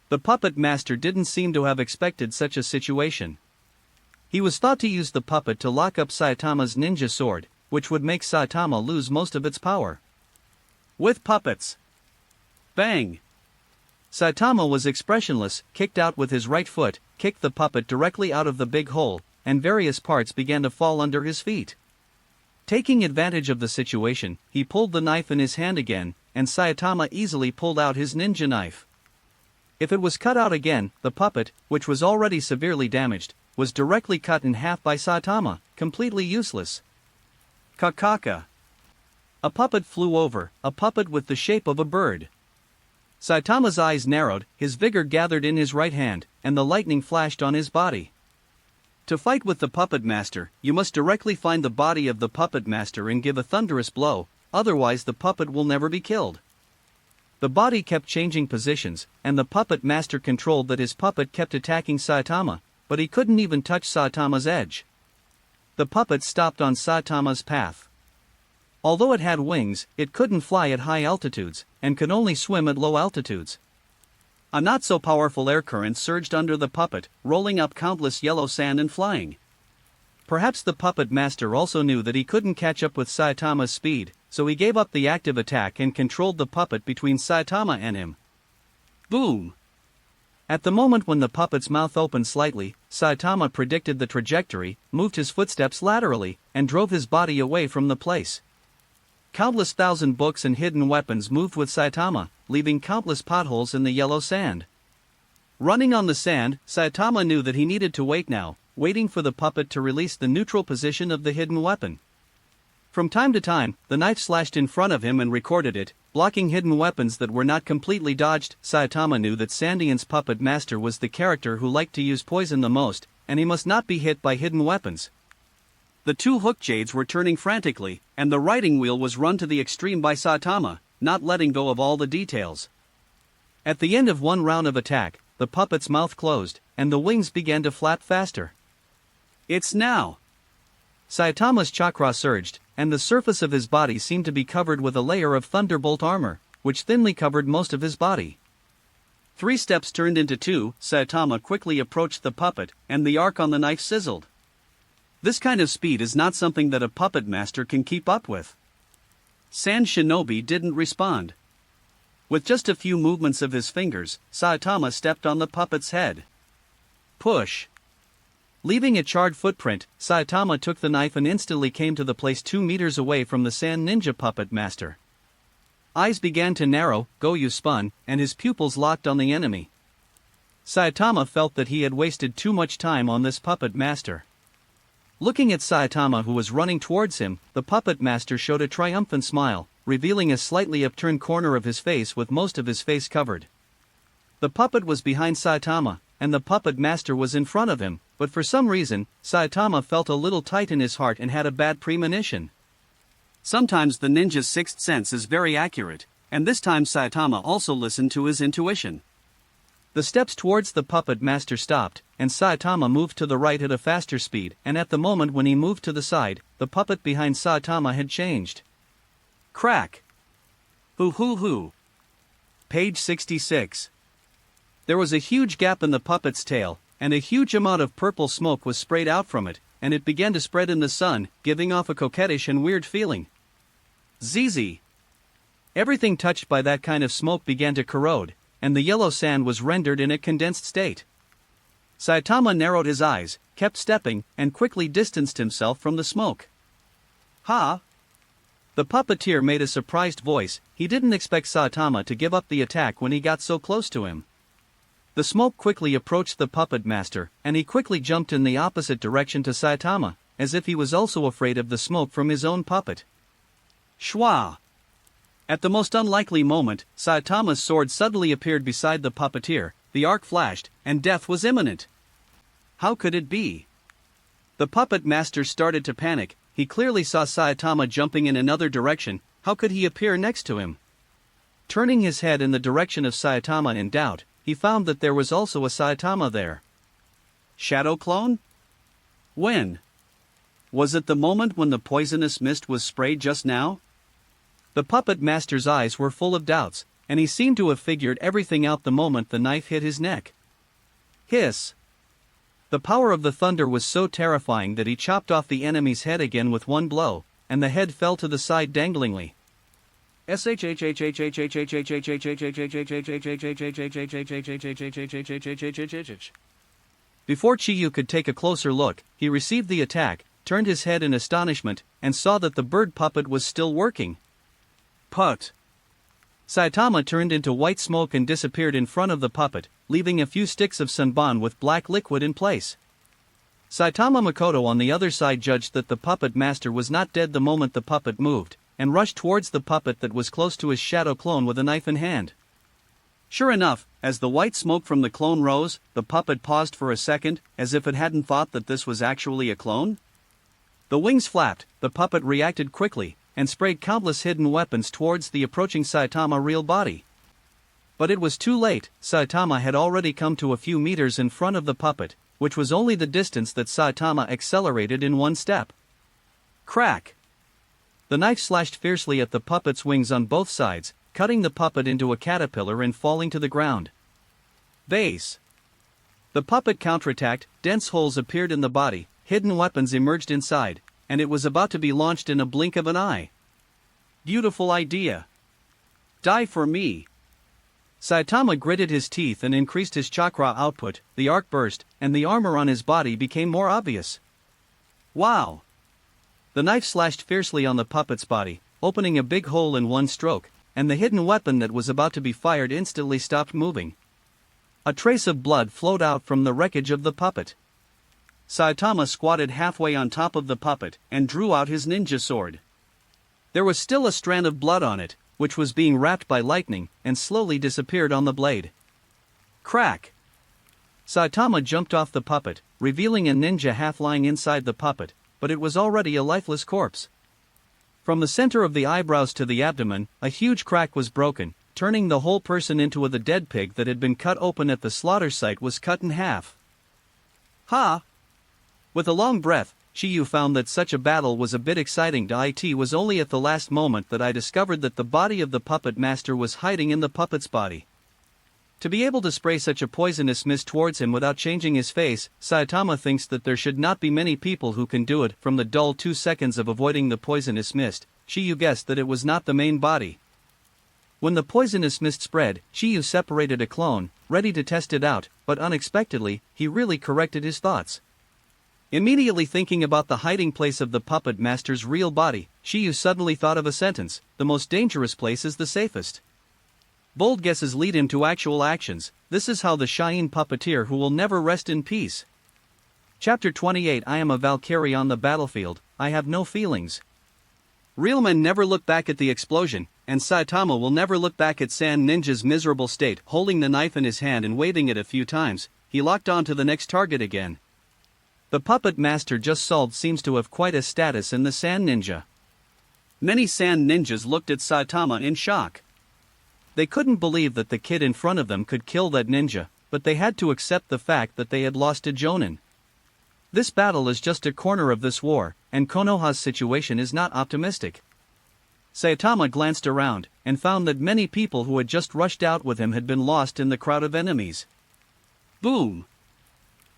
Speaker 1: The puppet master didn't seem to have expected such a situation. He was thought to use the puppet to lock up Saitama's ninja sword, which would make Saitama lose most of its power. With puppets! Bang! Saitama was expressionless, kicked out with his right foot, kicked the puppet directly out of the big hole, and various parts began to fall under his feet. Taking advantage of the situation, he pulled the knife in his hand again, and Saitama easily pulled out his ninja knife. If it was cut out again, the puppet, which was already severely damaged, was directly cut in half by Saitama, completely useless. Kakaka! A puppet flew over, a puppet with the shape of a bird. Saitama's eyes narrowed, his vigor gathered in his right hand, and the lightning flashed on his body. To fight with the puppet master, you must directly find the body of the puppet master and give a thunderous blow, otherwise the puppet will never be killed. The body kept changing positions, and the puppet master controlled that his puppet kept attacking Saitama, but he couldn't even touch Saitama's edge. The puppet stopped on Saitama's path. Although it had wings, it couldn't fly at high altitudes, and could only swim at low altitudes. A not-so-powerful air current surged under the puppet, rolling up countless yellow sand and flying. Perhaps the puppet master also knew that he couldn't catch up with Saitama's speed, so he gave up the active attack and controlled the puppet between Saitama and him. Boom! At the moment when the puppet's mouth opened slightly, Saitama predicted the trajectory, moved his footsteps laterally, and drove his body away from the place. Countless thousand books and hidden weapons moved with Saitama, leaving countless potholes in the yellow sand. Running on the sand, Saitama knew that he needed to wait now, waiting for the puppet to release the neutral position of the hidden weapon. From time to time, the knife slashed in front of him and recorded it, blocking hidden weapons that were not completely dodged. Saitama knew that Sandian's puppet master was the character who liked to use poison the most, and he must not be hit by hidden weapons. The two hook jades were turning frantically, and the riding wheel was run to the extreme by Saitama, not letting go of all the details. At the end of one round of attack, the puppet's mouth closed, and the wings began to flap faster. It's now! Saitama's chakra surged, and the surface of his body seemed to be covered with a layer of thunderbolt armor, which thinly covered most of his body. 3 steps turned into 2, Saitama quickly approached the puppet, and the arc on the knife sizzled. This kind of speed is not something that a puppet master can keep up with. Sand Shinobi didn't respond. With just a few movements of his fingers, Saitama stepped on the puppet's head. Push! Leaving a charred footprint, Saitama took the knife and instantly came to the place 2 meters away from the sand ninja puppet master. Eyes began to narrow, Goyu spun, and his pupils locked on the enemy. Saitama felt that he had wasted too much time on this puppet master. Looking at Saitama, who was running towards him, the puppet master showed a triumphant smile, revealing a slightly upturned corner of his face with most of his face covered. The puppet was behind Saitama, and the puppet master was in front of him, but for some reason, Saitama felt a little tight in his heart and had a bad premonition. Sometimes the ninja's sixth sense is very accurate, and this time Saitama also listened to his intuition. The steps towards the puppet master stopped, and Saitama moved to the right at a faster speed, and at the moment when he moved to the side, the puppet behind Saitama had changed. Crack! Hoo hoo hoo! Page 66. There was a huge gap in the puppet's tail, and a huge amount of purple smoke was sprayed out from it, and it began to spread in the sun, giving off a coquettish and weird feeling. ZZ! Everything touched by that kind of smoke began to corrode, and the yellow sand was rendered in a condensed state. Saitama narrowed his eyes, kept stepping, and quickly distanced himself from the smoke. Ha! The puppeteer made a surprised voice. He didn't expect Saitama to give up the attack when he got so close to him. The
Speaker 2: The smoke quickly approached the puppet master, and he quickly jumped in the opposite direction to Saitama, as if he was also afraid of the smoke from his own puppet.
Speaker 1: Schwa! At the most unlikely moment, Saitama's sword suddenly appeared beside the puppeteer, the arc flashed, and death was imminent. How could it be? The puppet master started to panic. He clearly saw Saitama jumping in another direction. How could he appear next to him? Turning his head in the direction of Saitama in doubt, he found that there was also a Saitama there. Shadow clone? When? Was it the moment when the poisonous mist was sprayed just now? The puppet master's eyes were full of doubts, and he seemed to have figured everything out the moment the knife hit his neck. Hiss! The power of the thunder was so terrifying that he chopped off the enemy's head again with one blow, and the head fell to the side danglingly. Before Chiyu could take a closer look, he received the attack, turned his head in astonishment, and saw that the bird puppet was still working. Put! Saitama turned into white smoke and disappeared in front of the puppet, leaving a few sticks of sanban with black liquid in place. Saitama Makoto on the other side judged that the puppet master was not dead the moment the puppet moved, and rushed towards the puppet that was close to his shadow clone with a knife in hand. Sure enough, as the white smoke from the clone rose, the puppet paused for a second, as if it hadn't thought that this was actually a clone. The wings flapped, the puppet reacted quickly, and sprayed countless hidden weapons towards the approaching Saitama real body. But it was too late. Saitama had already come to a few meters in front of the puppet, which was only the distance that Saitama accelerated in one step. Crack! The knife slashed fiercely at the puppet's wings on both sides, cutting the puppet into a caterpillar and falling to the ground. Base! The puppet counterattacked, dense holes appeared in the body, hidden weapons emerged inside, and it was about to be launched in a blink of an eye. Beautiful idea. Die for me. Saitama gritted his teeth and increased his chakra output, the arc burst, and the armor on his body became more obvious. Wow! The knife slashed fiercely on the puppet's body, opening a big hole in one stroke, and the hidden weapon that was about to be fired instantly stopped moving. A trace of blood flowed out from the wreckage of the puppet. Saitama squatted halfway on top of the puppet and drew out his ninja sword. There was still a strand of blood on it, which was being wrapped by lightning and slowly disappeared on the blade. Crack! Saitama jumped off the puppet, revealing a ninja half lying inside the puppet, but it was already a lifeless corpse. From the center of the eyebrows to the abdomen, a huge crack was broken, turning the whole person into the dead pig that had been cut open at the slaughter site was cut in half. Ha! With a long breath, Chiyu found that such a battle was a bit exciting. It was only at the last moment that I discovered that the body of the puppet master was hiding in the puppet's body. To be able to spray such a poisonous mist towards him without changing his face, Saitama thinks that there should not be many people who can do it. From the dull 2 seconds of avoiding the poisonous mist, Chiyu guessed that it was not the main body. When the poisonous mist spread, Chiyu separated a clone, ready to test it out, but unexpectedly, he really corrected his thoughts. Immediately thinking about the hiding place of the puppet master's real body, Chiyu suddenly thought of a sentence: the most dangerous place is the safest. Bold guesses lead him to actual actions. This is how the Shine puppeteer who will never rest in peace. Chapter 28. I am a Valkyrie on the battlefield, I have no feelings. Real men never look back at the explosion, and Saitama will never look back at Sand Ninja's miserable state. Holding the knife in his hand and waving it a few times, he locked on to the next target again. The puppet master just solved seems to have quite a status in the Sand Ninja. Many Sand Ninjas looked at Saitama in shock. They couldn't believe that the kid in front of them could kill that ninja, but they had to accept the fact that they had lost to Jonin. This battle is just a corner of this war, and Konoha's situation is not optimistic. Saitama glanced around, and found that many people who had just rushed out with him had been lost in the crowd of enemies. Boom!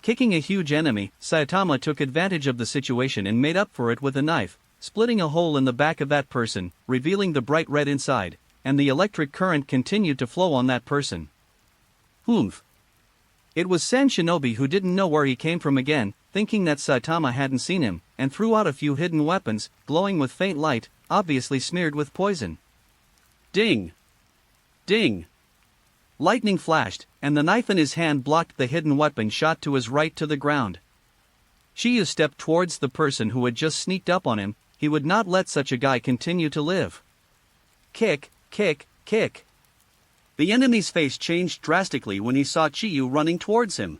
Speaker 1: Kicking a huge enemy, Saitama took advantage of the situation and made up for it with a knife, splitting a hole in the back of that person, revealing the bright red inside, and the electric current continued to flow on that person. Humph! It was San Shinobi who didn't know where he came from again, thinking that Saitama hadn't seen him, and threw out a few hidden weapons, glowing with faint light, obviously smeared with poison. Ding! Ding!
Speaker 2: Lightning flashed, and the knife in his hand blocked the hidden weapon shot to his right to the ground. Shiyu stepped towards the person who had just sneaked up on him. He would not let such a guy continue to live. Kick, kick, kick.
Speaker 1: The enemy's face changed drastically when he saw Shiyu running towards him.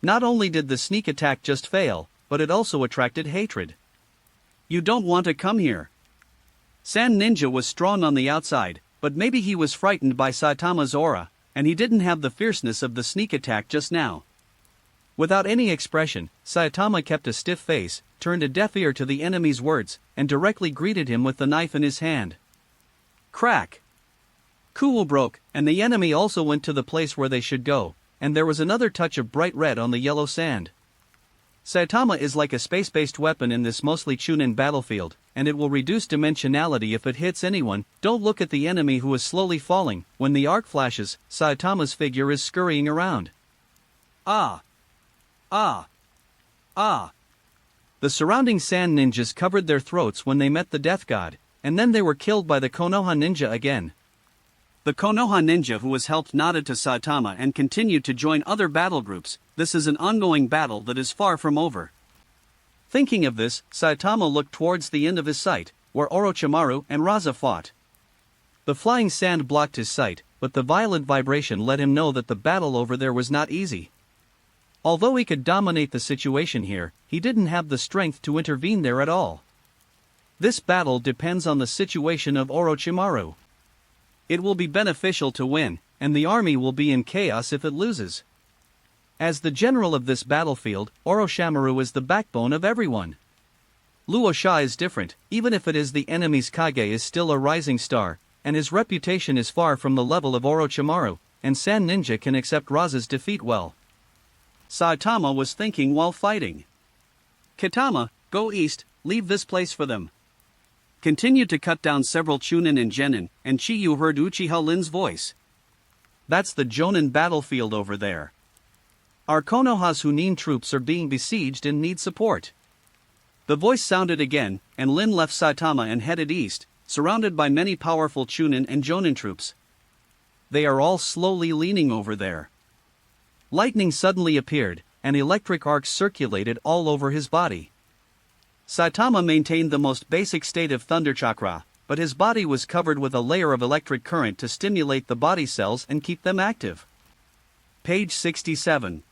Speaker 2: Not only did the sneak attack just fail, but it also attracted hatred.
Speaker 1: You don't want to come here. Sand Ninja was strong on the outside, but maybe he was frightened by Saitama's aura, and he didn't have the fierceness of the sneak attack just now.
Speaker 2: Without any expression, Saitama kept a stiff face, turned a deaf ear to the enemy's words, and directly greeted him with the knife in his hand.
Speaker 1: Crack!
Speaker 2: Kuo broke, and the enemy also went to the place where they should go, and there was another touch of bright red on the yellow sand. Saitama is like a space-based weapon in this mostly Chunin battlefield, and it will reduce dimensionality if it hits anyone. Don't look at the enemy who is slowly falling. When the arc flashes, Saitama's figure is scurrying around.
Speaker 1: Ah! Ah! Ah!
Speaker 2: The surrounding sand ninjas covered their throats when they met the death god, and then they were killed by the Konoha ninja again.
Speaker 1: The Konoha ninja who has helped nodded to Saitama and continued to join other battle groups. This is an ongoing battle that is far from over. Thinking of this, Saitama looked towards the end of his sight, where Orochimaru and Raza fought.
Speaker 2: The flying sand blocked his sight, but the violent vibration let him know that the battle over there was not easy. Although he could dominate the situation here, he didn't have the strength to intervene there at all. This battle depends on the situation of Orochimaru. It will be beneficial to win, and the army will be in chaos if it loses. As the general of this battlefield, Orochimaru is the backbone of everyone. Luo Sha is different. Even if it is the enemy's Kage is still a rising star, and his reputation is far from the level of Orochimaru, and Sand Ninja can accept Raza's defeat well.
Speaker 1: Saitama was thinking while fighting. Kitama, go east, leave this place for them. Continued to cut down several Chunin and Genin, and Chiyu heard Uchiha Lin's voice. That's the Jonin battlefield over there. Our Konoha's Hunin troops are being besieged and need support. The voice sounded again, and Lin left Saitama and headed east, surrounded by many powerful Chunin and Jonin troops. They are all slowly leaning over there. Lightning suddenly appeared, and electric arcs circulated all over his body. Saitama maintained the most basic state of Thunder Chakra, but his body was covered with a layer of electric current to stimulate the body cells and keep them active. Page 67.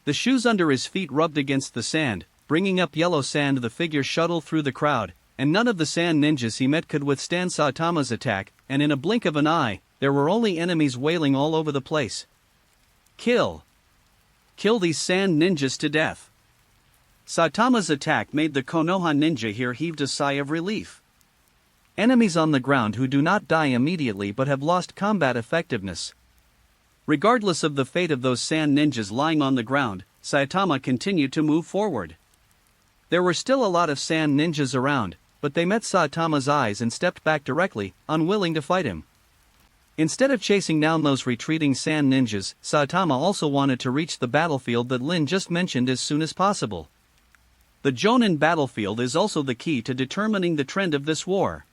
Speaker 1: The shoes under his feet rubbed against the sand, bringing up yellow sand. The figure shuttled through the crowd, and none of the sand ninjas he met could withstand Saitama's attack, and in a blink of an eye, there were only enemies wailing all over the place. Kill! Kill these sand ninjas to death! Saitama's attack made the Konoha ninja here heaved a sigh of relief. Enemies on the ground who do not die immediately but have lost combat effectiveness. Regardless of the fate of those sand ninjas lying on the ground, Saitama continued to move forward. There were still a lot of sand ninjas around, but they met Saitama's eyes and stepped back directly, unwilling to fight him. Instead of chasing down those retreating sand ninjas, Saitama also wanted to reach the battlefield that Lin just mentioned as soon as possible. The Jonin battlefield is also the key to determining the trend of this war.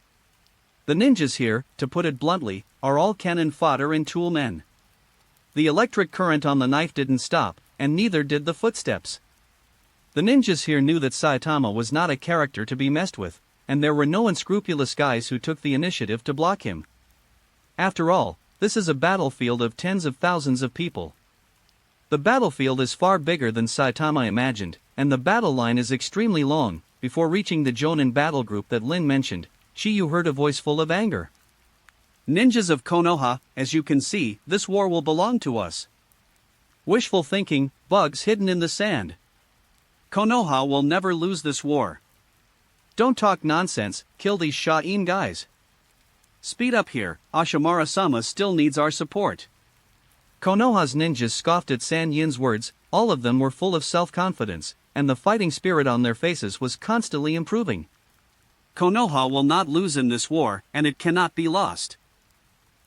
Speaker 1: The ninjas here, to put it bluntly, are all cannon fodder and tool men. The electric current on the knife didn't stop, and neither did the footsteps. The ninjas here knew that Saitama was not a character to be messed with, and there were no unscrupulous guys who took the initiative to block him. After all, this is a battlefield of tens of thousands of people. The battlefield is far bigger than Saitama imagined, and the battle line is extremely long. Before reaching the Jonin battle group that Lin mentioned, Shiyu heard a voice full of anger. Ninjas of Konoha, as you can see, this war will belong to us. Wishful thinking, bugs hidden in the sand. Konoha will never lose this war. Don't talk nonsense, kill these Sha'in guys. Speed up here, Ashimara-sama still needs our support. Konoha's ninjas scoffed at San Yin's words. All of them were full of self-confidence, and the fighting spirit on their faces was constantly improving. Konoha will not lose in this war, and it cannot be lost.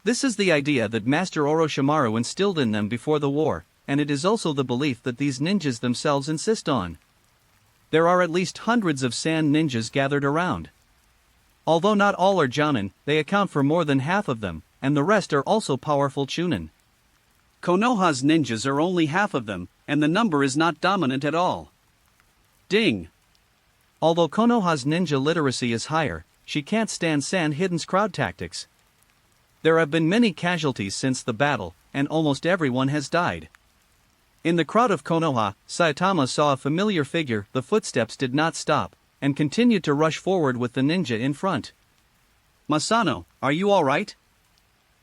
Speaker 1: This is the idea that Master Orochimaru instilled in them before the war, and it is also the belief that these ninjas themselves insist on. There are at least hundreds of sand ninjas gathered around. Although not all are Jonin, they account for more than half of them,
Speaker 2: and the rest are also powerful chunin.
Speaker 1: Konoha's ninjas are only half of them, and the number is not dominant at all. Ding!
Speaker 2: Although Konoha's ninja literacy is higher, she can't stand Sand Hidden's crowd tactics. There have been many casualties since the battle, and almost everyone has died. In the crowd of Konoha, Saitama saw a familiar figure. The footsteps did not stop, and continued to rush forward with the ninja in front.
Speaker 1: Masano, are you alright?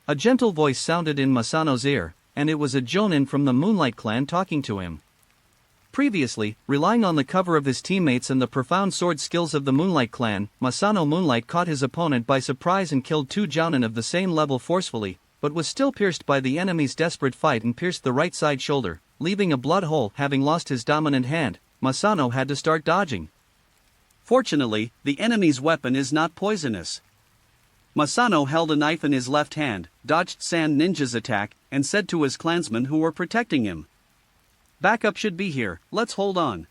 Speaker 2: A gentle voice sounded in Masano's ear, and it was a jonin from the Moonlight Clan talking to him. Previously, relying on the cover of his teammates and the profound sword skills of the Moonlight Clan, Masano Moonlight caught his opponent by surprise and killed two jounin of the same level forcefully, but was still pierced by the enemy's desperate fight and pierced the right side shoulder, leaving a blood hole. Having lost his dominant hand, Masano had to start dodging.
Speaker 1: Fortunately, the enemy's weapon is not poisonous. Masano held a knife in his left hand, dodged Sand Ninja's attack, and said to his clansmen who were protecting him, "Backup should be here, let's hold on."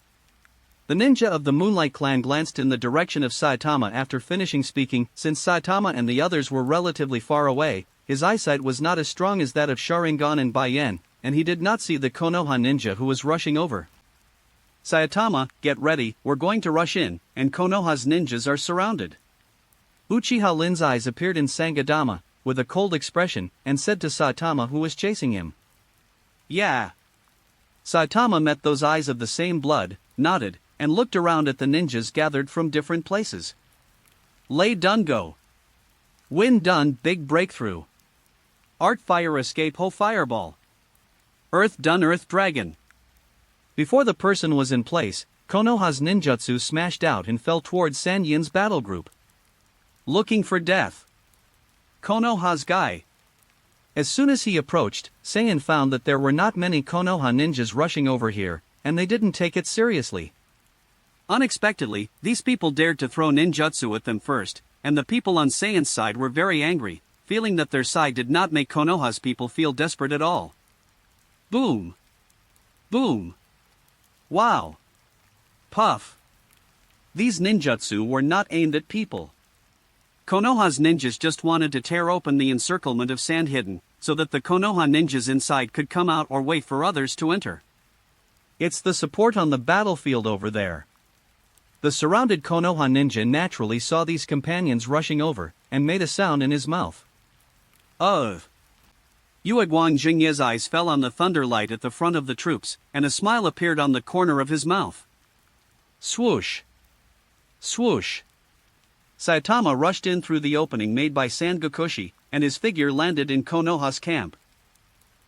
Speaker 2: The ninja of the Moonlight Clan glanced in the direction of Saitama after finishing speaking. Since Saitama and the others were relatively far away, his eyesight was not as strong as that of Sharingan and Baiyen, and he did not see the Konoha ninja who was rushing over.
Speaker 1: "Saitama, get ready, we're going to rush in, and Konoha's ninjas are surrounded."
Speaker 2: Uchiha Lin's eyes appeared in Sangadama, with a cold expression, and said to Saitama who was chasing him,
Speaker 1: "Yeah." Saitama met those eyes of the same blood, nodded, and looked around at the ninjas gathered from different places. Lei Dun Go. Win Dun Big Breakthrough. Art Fire Escape Ho Fireball. Earth Dun Earth Dragon.
Speaker 2: Before the person was in place, Konoha's ninjutsu smashed out and fell towards Sanyin's battle group.
Speaker 1: Looking for death. Konoha's guy.
Speaker 2: As soon as he approached, Saiyan found that there were not many Konoha ninjas rushing over here, and they didn't take it seriously.
Speaker 1: Unexpectedly, these people dared to throw ninjutsu at them first, and the people on Saiyan's side were very angry, feeling that their side did not make Konoha's people feel desperate at all. Boom. Boom. Wow. Puff. These ninjutsu were not aimed at people. Konoha's ninjas just wanted to tear open the encirclement of Sand Hidden, so that the Konoha ninjas inside could come out or wait for others to enter.
Speaker 2: It's the support on the battlefield over there. The surrounded Konoha ninja naturally saw these companions rushing over, and made a sound in his mouth.
Speaker 1: Yue Guang Jingye's eyes fell on the thunderlight at the front of the troops, and a smile appeared on the corner of his mouth. Swoosh. Swoosh. Saitama rushed in through the opening made by Sangokushi, and his figure landed in Konoha's camp.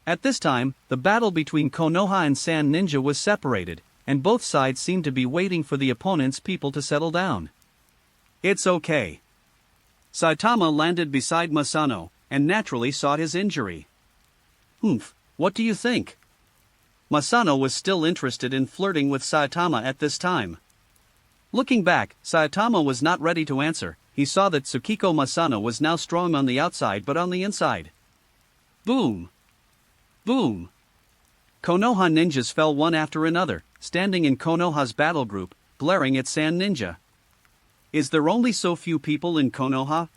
Speaker 1: At this time, the battle between Konoha and Sand Ninja was separated, and both sides seemed to be waiting for the opponent's people to settle down. It's okay. Saitama landed beside Masano, and naturally sought his injury. "Humph, what do you think?" Masano was still interested in flirting with Saitama at this time. Looking back, Saitama was not ready to answer. He saw that Tsukiko Masano was now strong on the outside but on the inside. Boom! Boom! Konoha ninjas fell one after another, standing in Konoha's battle group, glaring at Sand Ninja. Is there only so few people in Konoha?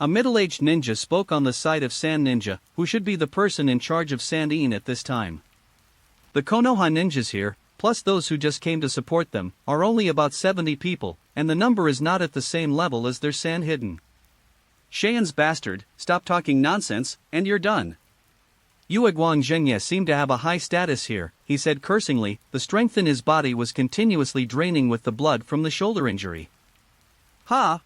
Speaker 2: A middle-aged ninja spoke on the side of Sand Ninja, who should be the person in charge of Sand In at this time. The Konoha ninjas here, plus those who just came to support them, are only about 70 people, and the number is not at the same level as their Sand Hidden.
Speaker 1: Cheyenne bastard, stop talking nonsense, and you're done.
Speaker 2: Yue Guang Zhengye seemed to have a high status here, he said cursingly. The strength in his body was continuously draining with the blood from the shoulder injury.
Speaker 1: Ha!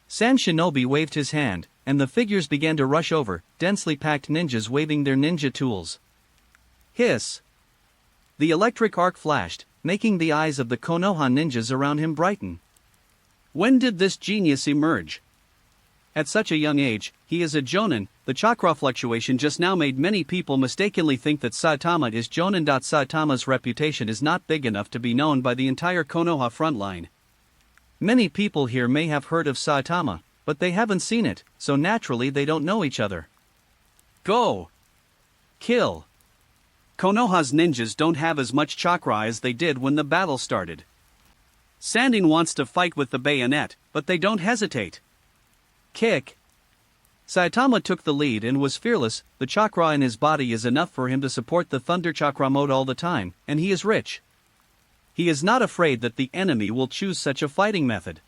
Speaker 2: Sand Shinobi waved his hand, and the figures began to rush over, densely packed ninjas waving their ninja tools.
Speaker 1: Hiss! The electric arc flashed, making the eyes of the Konoha ninjas around him brighten. When did this genius emerge? At such a young age, he is a jonin. The chakra fluctuation just now made many people mistakenly think that Saitama is jonin. Saitama's reputation is not big enough to be known by the entire Konoha frontline. Many people here may have heard of Saitama, but they haven't seen it, so naturally they don't know each other. Go! Kill! Konoha's ninjas don't have as much chakra as they did when the battle started. Sandin wants to fight with the bayonet, but they don't hesitate. Kick!
Speaker 2: Saitama took the lead and was fearless. The chakra in his body is enough for him to support the thunder chakra mode all the time, and he is rich. He is not afraid that the enemy will choose such a fighting method.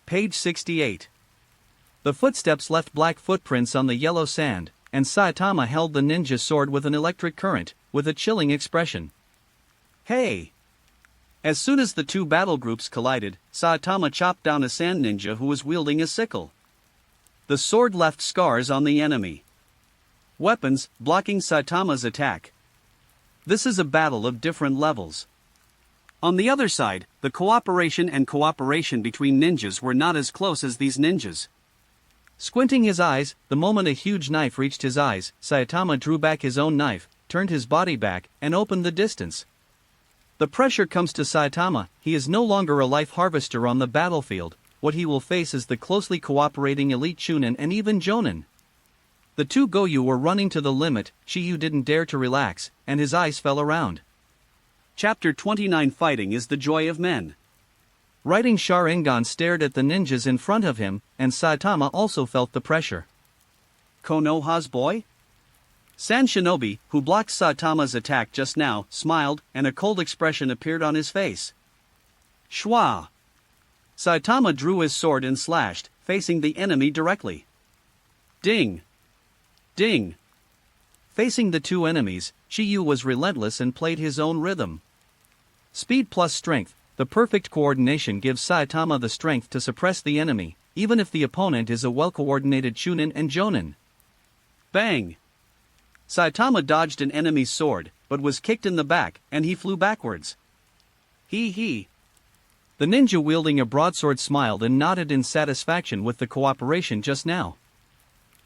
Speaker 2: Page 68. The footsteps left black footprints on the yellow sand, and Saitama held the ninja sword with an electric current, with a chilling expression. Hey! As soon as the two battle groups collided, Saitama chopped down a sand ninja who was wielding a sickle. The sword left scars on the enemy. Weapons, blocking Saitama's attack. This is a battle of different levels. On the other side, the cooperation between ninjas were not as close as these ninjas. Squinting his eyes, the moment a huge knife reached his eyes, Saitama drew back his own knife, turned his body back, and opened the distance. The pressure comes to Saitama. He is no longer a life harvester on the battlefield. What he will face is the closely cooperating elite Chunin and even Jonin. The two Goyu were running to the limit. Shiyu didn't dare to relax, and his eyes fell around. Chapter 29. Fighting is the joy of men. Riding Sharingan stared at the ninjas in front of him, and Saitama also felt the pressure. Konoha's boy? San Shinobi, who blocked Saitama's attack just now, smiled, and a cold expression appeared on his face. Shwa! Saitama drew his sword and slashed, facing the enemy directly. Ding! Ding! Facing the two enemies, Shiyu was relentless and played his own rhythm. Speed plus strength, the perfect coordination gives Saitama the strength to suppress the enemy, even if the opponent is a well-coordinated Chunin and Jonin. Bang! Saitama dodged an enemy's sword, but was kicked in the back, and he flew backwards. He. The ninja wielding a broadsword smiled and nodded in satisfaction with the cooperation just now.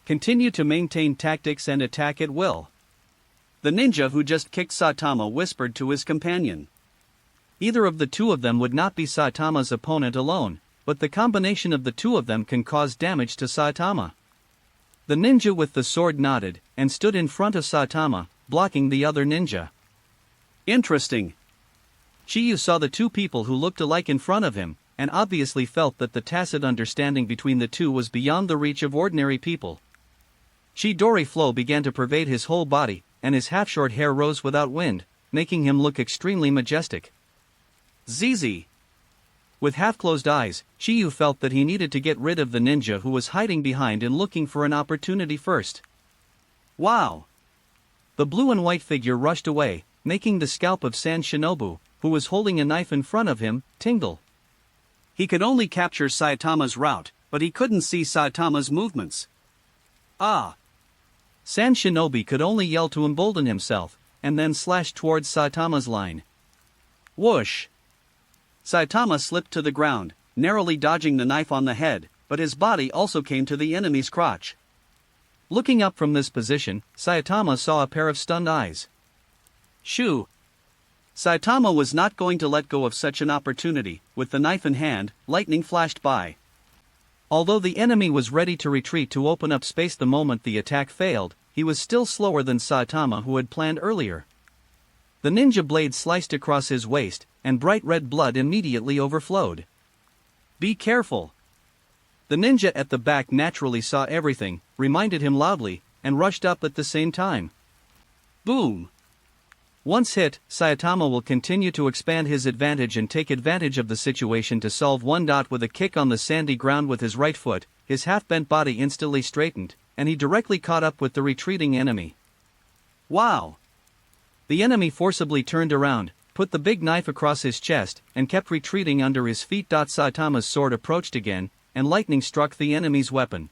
Speaker 2: Continue to maintain tactics and attack at will. The ninja who just kicked Saitama whispered to his companion. Either of the two of them would not be Saitama's opponent alone, but the combination of the two of them can cause damage to Saitama. The ninja with the sword nodded, and stood in front of Saitama, blocking the other ninja. Interesting. Shiyu saw the two people who looked alike in front of him, and obviously felt that the tacit understanding between the two was beyond the reach of ordinary people. Chidori flow began to pervade his whole body, and his half-short hair rose without wind, making him look extremely majestic. ZZ. With half-closed eyes, Shiyu felt that he needed to get rid of the ninja who was hiding behind and looking for an opportunity first. Wow! The blue and white figure rushed away, making the scalp of San Shinobu, who was holding a knife in front of him, tingle. He could only capture Saitama's route, but he couldn't see Saitama's movements. Ah! San Shinobi could only yell to embolden himself, and then slashed towards Saitama's line. Whoosh! Saitama slipped to the ground, narrowly dodging the knife on the head, but his body also came to the enemy's crotch. Looking up from this position, Saitama saw a pair of stunned eyes. Shoo! Saitama was not going to let go of such an opportunity. With the knife in hand, lightning flashed by. Although the enemy was ready to retreat to open up space the moment the attack failed, he was still slower than Saitama who had planned earlier. The ninja blade sliced across his waist, and bright red blood immediately overflowed. Be careful! The ninja at the back naturally saw everything, reminded him loudly, and rushed up at the same time. Boom! Once hit, Saitama will continue to expand his advantage and take advantage of the situation to solve one dot with a kick on the sandy ground with his right foot. His half-bent body instantly straightened, and he directly caught up with the retreating enemy. Wow! The enemy forcibly turned around, put the big knife across his chest, and kept retreating under his feet. Saitama's sword approached again, and lightning struck the enemy's weapon.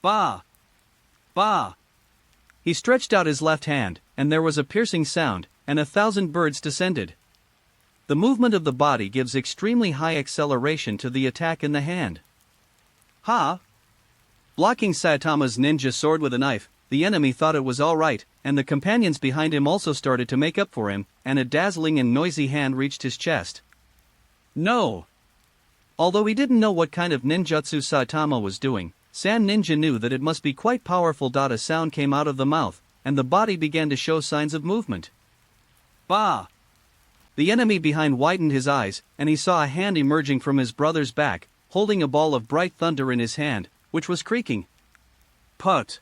Speaker 2: Bah! Bah! He stretched out his left hand, and there was a piercing sound, and 1,000 birds descended. The movement of the body gives extremely high acceleration to the attack in the hand. Ha! Blocking Saitama's ninja sword with a knife, the enemy thought it was alright, and the companions behind him also started to make up for him, and a dazzling and noisy hand reached his chest. No! Although he didn't know what kind of ninjutsu Saitama was doing, San Ninja knew that it must be quite powerful. A sound came out of the mouth, and the body began to show signs of movement. Bah! The enemy behind widened his eyes, and he saw a hand emerging from his brother's back, holding a ball of bright thunder in his hand, which was creaking.
Speaker 1: Put.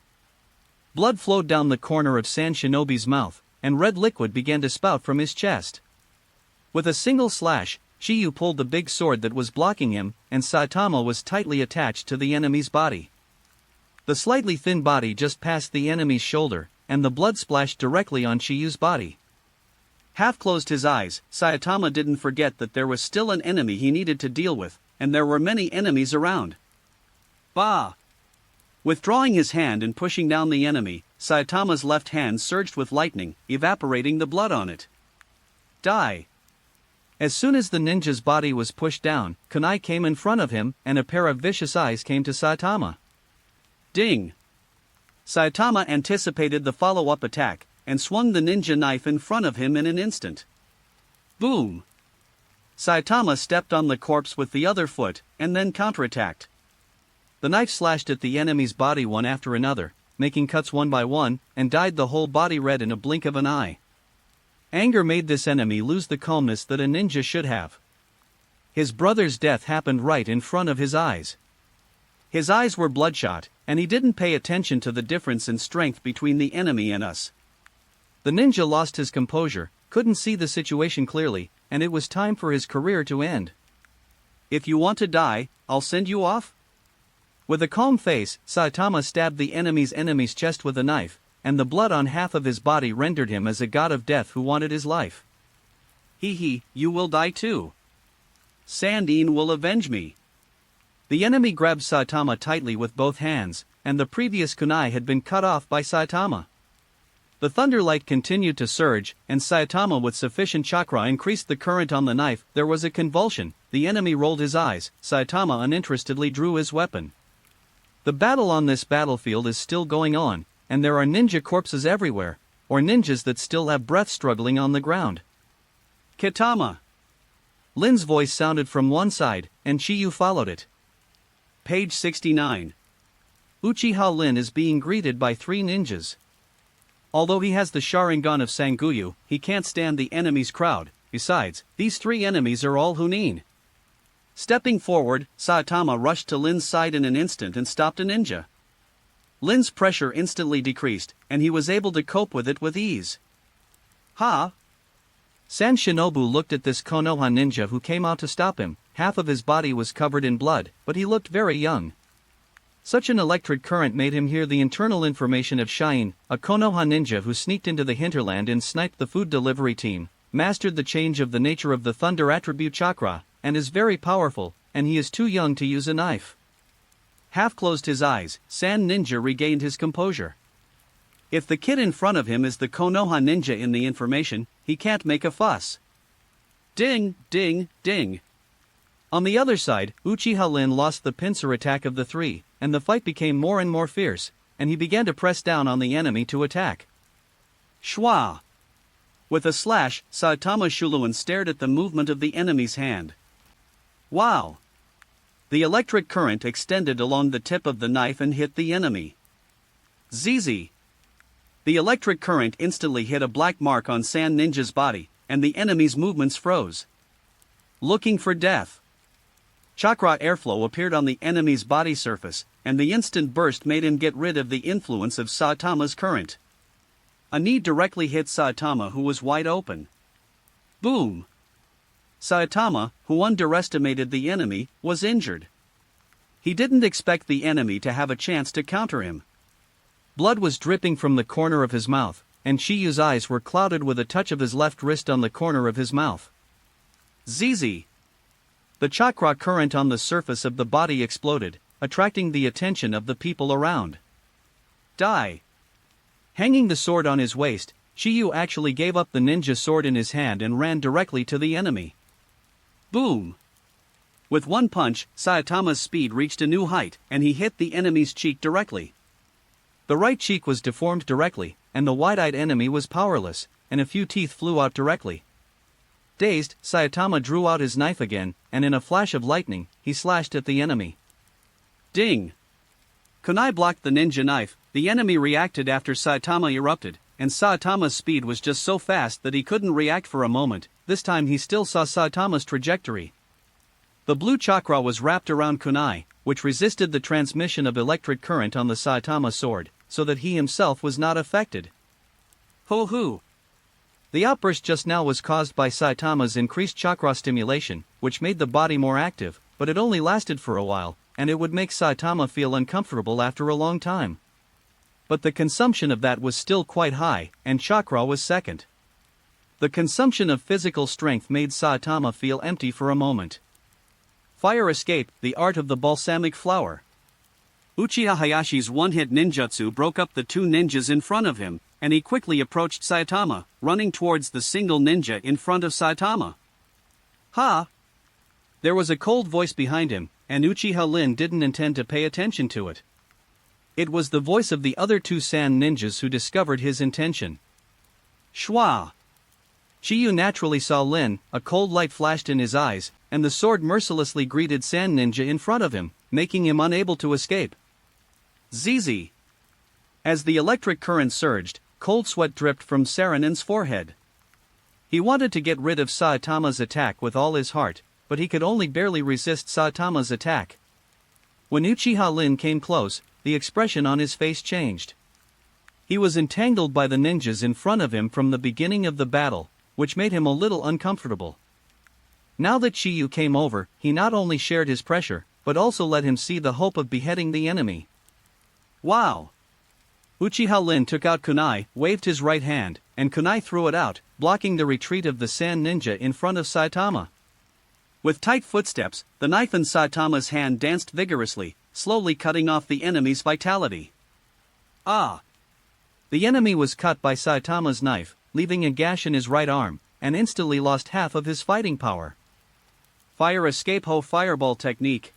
Speaker 2: Blood flowed down the corner of Sand Shinobi's mouth, and red liquid began to spout from his chest. With a single slash, Shiyu pulled the big sword that was blocking him, and Saitama was tightly attached to the enemy's body. The slightly thin body just passed the enemy's shoulder, and the blood splashed directly on Shiyu's body.
Speaker 1: Half closed his eyes, Saitama didn't forget that there was still an enemy he needed to deal with, and there were many enemies around. Bah! Withdrawing his hand and pushing down the enemy, Saitama's left hand surged with lightning, evaporating the blood on it. Die!
Speaker 2: As soon as the ninja's body was pushed down, Kunai came in front of him, and a pair of vicious eyes came to Saitama.
Speaker 1: Ding! Saitama anticipated the follow-up attack, and swung the ninja knife in front of him in an instant. Boom! Saitama stepped on the corpse with the other foot, and then counterattacked.
Speaker 2: The knife slashed at the enemy's body one after another, making cuts one by one, and dyed the whole body red in a blink of an eye. Anger made this enemy lose the calmness that a ninja should have. His brother's death happened right in front of his eyes. His eyes were bloodshot, and he didn't pay attention to the difference in strength between the enemy and us. The ninja lost his composure, couldn't see the situation clearly, and it was time for his career to end.
Speaker 1: If you want to die, I'll send you off?
Speaker 2: With a calm face, Saitama stabbed the enemy's chest with a knife, and the blood on half of his body rendered him as a god of death who wanted his life.
Speaker 1: Hee, you will die too. Sandine will avenge me.
Speaker 2: The enemy grabbed Saitama tightly with both hands, and the previous kunai had been cut off by Saitama. The thunderlight continued to surge, and Saitama with sufficient chakra increased the current on the knife. There was a convulsion, the enemy rolled his eyes, Saitama uninterestedly drew his weapon. The battle on this battlefield is still going on, and there are ninja corpses everywhere, or ninjas that still have breath struggling on the ground.
Speaker 1: Kitama!
Speaker 2: Lin's voice sounded from one side, and Shiyu followed it.
Speaker 1: Page 69.
Speaker 2: Uchiha Lin is being greeted by 3 ninjas. Although he has the Sharingan of Sanguyu, he can't stand the enemy's crowd. Besides, these 3 enemies are all Hunin. Stepping forward, Saitama rushed to Lin's side in an instant and stopped a ninja. Lin's pressure instantly decreased, and he was able to cope with it with ease. Ha! San Shinobu looked at this Konoha ninja who came out to stop him. Half of his body was covered in blood, but he looked very young. Such an electric current made him hear the internal information of Shine, a Konoha ninja who sneaked into the hinterland and sniped the food delivery team, mastered the change of the nature of the thunder attribute chakra, and is very powerful, and he is too young to use a knife. Half closed his eyes, San Ninja regained his composure. If the kid in front of him is the Konoha ninja in the information, he can't make a fuss. Ding, ding, ding. On the other side, Uchiha Lin lost the pincer attack of the 3, and the fight became more and more fierce, and he began to press down on the enemy to attack. Shwa! With a slash, Saitama Shuluin stared at the movement of the enemy's hand. Wow! The electric current extended along the tip of the knife and hit the enemy. ZZ! The electric current instantly hit a black mark on San Ninja's body, and the enemy's movements froze. Looking for death. Chakra airflow appeared on the enemy's body surface, and the instant burst made him get rid of the influence of Saitama's current. A knee directly hit Saitama, who was wide open. Boom! Saitama, who underestimated the enemy, was injured. He didn't expect the enemy to have a chance to counter him. Blood was dripping from the corner of his mouth, and Shiyu's eyes were clouded with a touch of his left wrist on the corner of his mouth. ZZ! The chakra current on the surface of the body exploded, attracting the attention of the people around. Die! Hanging the sword on his waist, Shiyu actually gave up the ninja sword in his hand and ran directly to the enemy. Boom! With one punch, Saitama's speed reached a new height, and he hit the enemy's cheek directly. The right cheek was deformed directly, and the wide-eyed enemy was powerless, and a few teeth flew out directly. Dazed, Saitama drew out his knife again, and in a flash of lightning, he slashed at the enemy. Ding! Kunai blocked the ninja knife. The enemy reacted after Saitama erupted, and Saitama's speed was just so fast that he couldn't react for a moment. This time he still saw Saitama's trajectory. The blue chakra was wrapped around Kunai, which resisted the transmission of electric current on the Saitama sword, so that he himself was not affected.
Speaker 1: Hoo-hoo!
Speaker 2: The outburst just now was caused by Saitama's increased chakra stimulation, which made the body more active, but it only lasted for a while, and it would make Saitama feel uncomfortable after a long time. But the consumption of that was still quite high, and chakra was second. The consumption of physical strength made Saitama feel empty for a moment. Fire escape, the art of the balsamic flower.
Speaker 1: Uchiha Hayashi's one-hit ninjutsu broke up the two ninjas in front of him, and he quickly approached Saitama, running towards the single ninja in front of Saitama.
Speaker 2: Ha! There was a cold voice behind him, and Uchiha Lin didn't intend to pay attention to it. It was the voice of the other two sand ninjas who discovered his intention.
Speaker 1: Schwa!
Speaker 2: Chiyu naturally saw Lin, a cold light flashed in his eyes, and the sword mercilessly greeted Sand Ninja in front of him, making him unable to escape.
Speaker 1: ZZ! As the electric current surged, cold sweat dripped from Saranin's forehead.
Speaker 2: He wanted to get rid of Saitama's attack with all his heart, but he could only barely resist Saitama's attack. When Uchiha Lin came close, the expression on his face changed. He was entangled by the ninjas in front of him from the beginning of the battle, which made him a little uncomfortable. Now that Chiyu came over, he not only shared his pressure, but also let him see the hope of beheading the enemy.
Speaker 1: Wow!
Speaker 2: Uchiha Lin took out kunai, waved his right hand, and kunai threw it out, blocking the retreat of the Sand Ninja in front of Saitama.
Speaker 1: With tight footsteps, the knife in Saitama's hand danced vigorously, slowly cutting off the enemy's vitality. Ah!
Speaker 2: The enemy was cut by Saitama's knife, leaving a gash in his right arm, and instantly lost half of his fighting power.
Speaker 1: Fire escape ho fireball technique.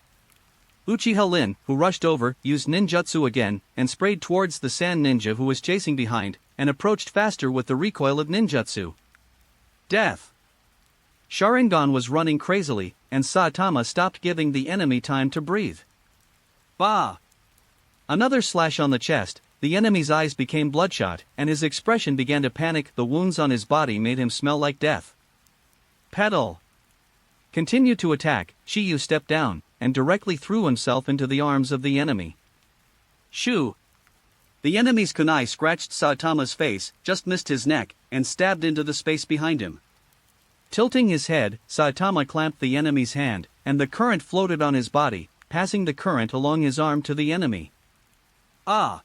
Speaker 2: Uchiha Lin, who rushed over, used ninjutsu again, and sprayed towards the Sand Ninja who was chasing behind, and approached faster with the recoil of ninjutsu.
Speaker 1: Death!
Speaker 2: Sharingan was running crazily, and Saitama stopped giving the enemy time to breathe.
Speaker 1: Bah!
Speaker 2: Another slash on the chest, the enemy's eyes became bloodshot, and his expression began to panic. The wounds on his body made him smell like death.
Speaker 1: Pedal!
Speaker 2: Continue to attack. Chiyu stepped down, and directly threw himself into the arms of the enemy.
Speaker 1: Shoo! The enemy's kunai scratched Saitama's face, just missed his neck, and stabbed into the space behind him.
Speaker 2: Tilting his head, Saitama clamped the enemy's hand, and the current floated on his body, passing the current along his arm to the enemy.
Speaker 1: Ah!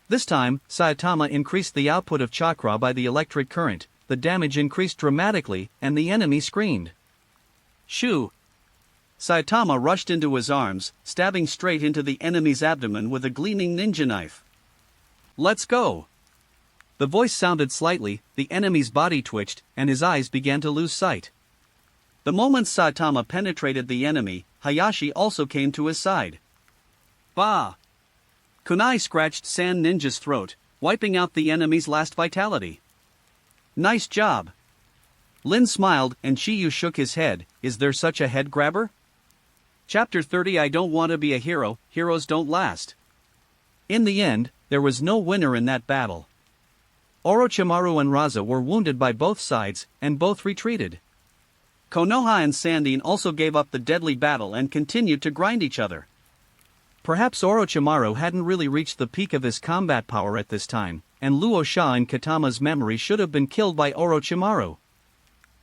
Speaker 2: This time, Saitama increased the output of chakra by the electric current, the damage increased dramatically, and the enemy screamed.
Speaker 1: Shoo! Saitama rushed into his arms, stabbing straight into the enemy's abdomen with a gleaming ninja knife. Let's go!
Speaker 2: The voice sounded slightly, the enemy's body twitched, and his eyes began to lose sight.
Speaker 1: The moment Saitama penetrated the enemy, Hayashi also came to his side. Bah! Kunai scratched Sand Ninja's throat, wiping out the enemy's last vitality. Nice job! Lin smiled and Chiyu shook his head. Is there such a head grabber? Chapter 30 I don't want to be a hero, heroes don't last.
Speaker 2: In the end, there was no winner in that battle. Orochimaru and Raza were wounded by both sides, and both retreated.
Speaker 1: Konoha and Sandine also gave up the deadly battle and continued to grind each other.
Speaker 2: Perhaps Orochimaru hadn't really reached the peak of his combat power at this time, and Luo Sha in Katama's memory should have been killed by Orochimaru.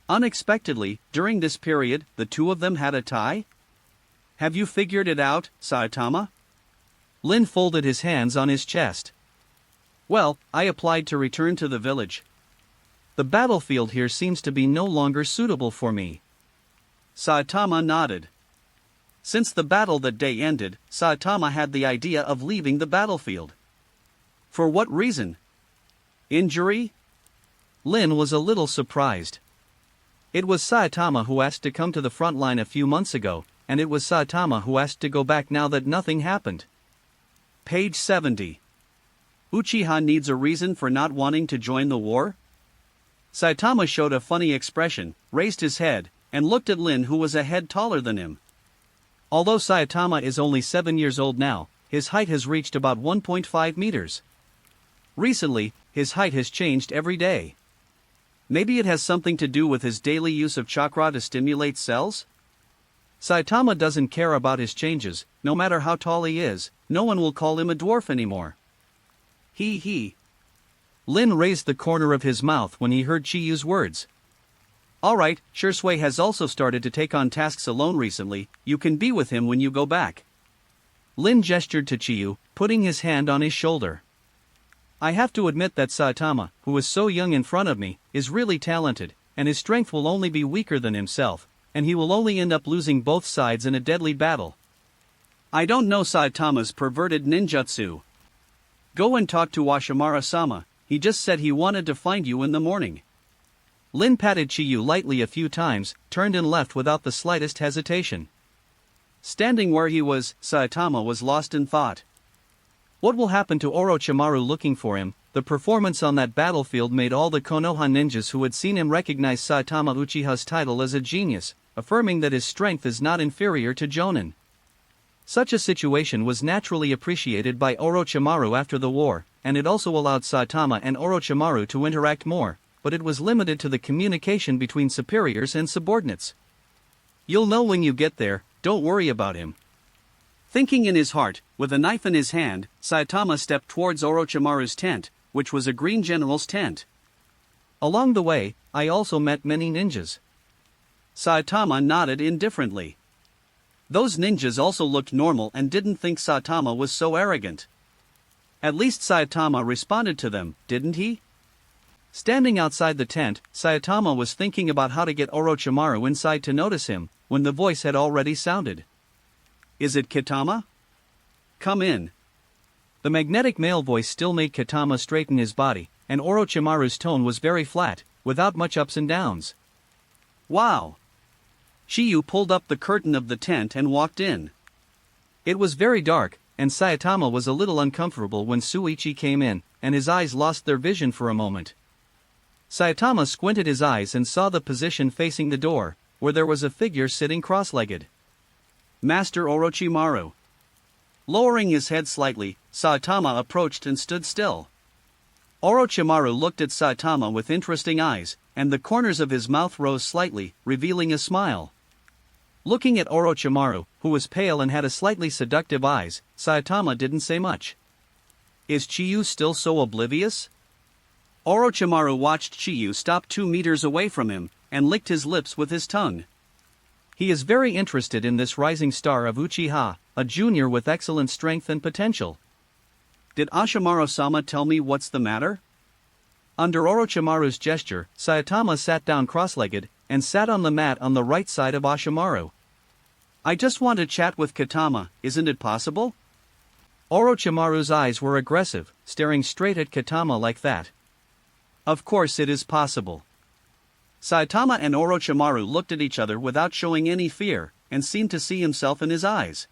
Speaker 1: Unexpectedly, during this period, the two of them had a tie? Have you figured it out, Saitama?
Speaker 2: Lin folded his hands on his chest.
Speaker 1: Well, I applied to return to the village.
Speaker 2: The battlefield here seems to be no longer suitable for me.
Speaker 1: Saitama nodded. Since the battle that day ended, Saitama had the idea of leaving the battlefield. For what reason? Injury?
Speaker 2: Lin was a little surprised. It was Saitama who asked to come to the front line a few months ago, and it was Saitama who asked to go back now that nothing happened.
Speaker 1: Page 70. Uchiha needs a reason for not wanting to join the war? Saitama showed a funny expression, raised his head, and looked at Lin, who was a head taller than him.
Speaker 2: Although Saitama is only 7 years old now, his height has reached about 1.5 meters. Recently, his height has changed every day. Maybe it has something to do with his daily use of chakra to stimulate cells? Saitama doesn't care about his changes, no matter how tall he is, no one will call him a dwarf anymore. He. Lin raised the corner of his mouth when he heard Chiyu's words. Alright, Shursui has also started to take on tasks alone recently, you can be with him when you go back. Lin gestured to Chiyu, putting his hand on his shoulder. I have to admit that Saitama, who is so young in front of me, is really talented, and his strength will only be weaker than himself, and he will only end up losing both sides in a deadly battle. I don't know Saitama's perverted ninjutsu. Go and talk to Washimara-sama, he just said he wanted to find you in the morning. Lin patted Chiyu lightly a few times, turned and left without the slightest hesitation. Standing where he was, Saitama was lost in thought. What will happen to Orochimaru looking for him? The performance on that battlefield made all the Konoha ninjas who had seen him recognize Saitama Uchiha's title as a genius, affirming that his strength is not inferior to Jonin. Such a situation was naturally appreciated by Orochimaru after the war, and it also allowed Saitama and Orochimaru to interact more, but it was limited to the communication between superiors and subordinates. You'll know when you get there, don't worry about him. Thinking in his heart, with a knife in his hand, Saitama stepped towards Orochimaru's tent, which was a green general's tent. Along the way, I also met many ninjas. Saitama nodded indifferently. Those ninjas also looked normal and didn't think Saitama was so arrogant. At least Saitama responded to them, didn't he? Standing outside the tent, Saitama was thinking about how to get Orochimaru inside to notice him, when the voice had already sounded. Is it Kitama? Come in. The magnetic male voice still made Kitama straighten his body, and Orochimaru's tone was very flat, without much ups and downs. Wow! Chiyu pulled up the curtain of the tent and walked in. It was very dark, and Saitama was a little uncomfortable when Suichi came in, and his eyes lost their vision for a moment. Saitama squinted his eyes and saw the position facing the door, where there was a figure sitting cross-legged. Master Orochimaru. Lowering his head slightly, Saitama approached and stood still. Orochimaru looked at Saitama with interesting eyes, and the corners of his mouth rose slightly, revealing a smile. Looking at Orochimaru, who was pale and had a slightly seductive eyes, Saitama didn't say much. Is Chiyu still so oblivious? Orochimaru watched Chiyu stop 2 meters away from him, and licked his lips with his tongue. He is very interested in this rising star of Uchiha, a junior with excellent strength and potential. Did Ashimaru-sama tell me what's the matter? Under Orochimaru's gesture, Saitama sat down cross-legged, and sat on the mat on the right side of Ashimaru. I just want to chat with Kitama, isn't it possible? Orochimaru's eyes were aggressive, staring straight at Kitama like that. Of course it is possible. Saitama and Orochimaru looked at each other without showing any fear, and seemed to see himself in his eyes.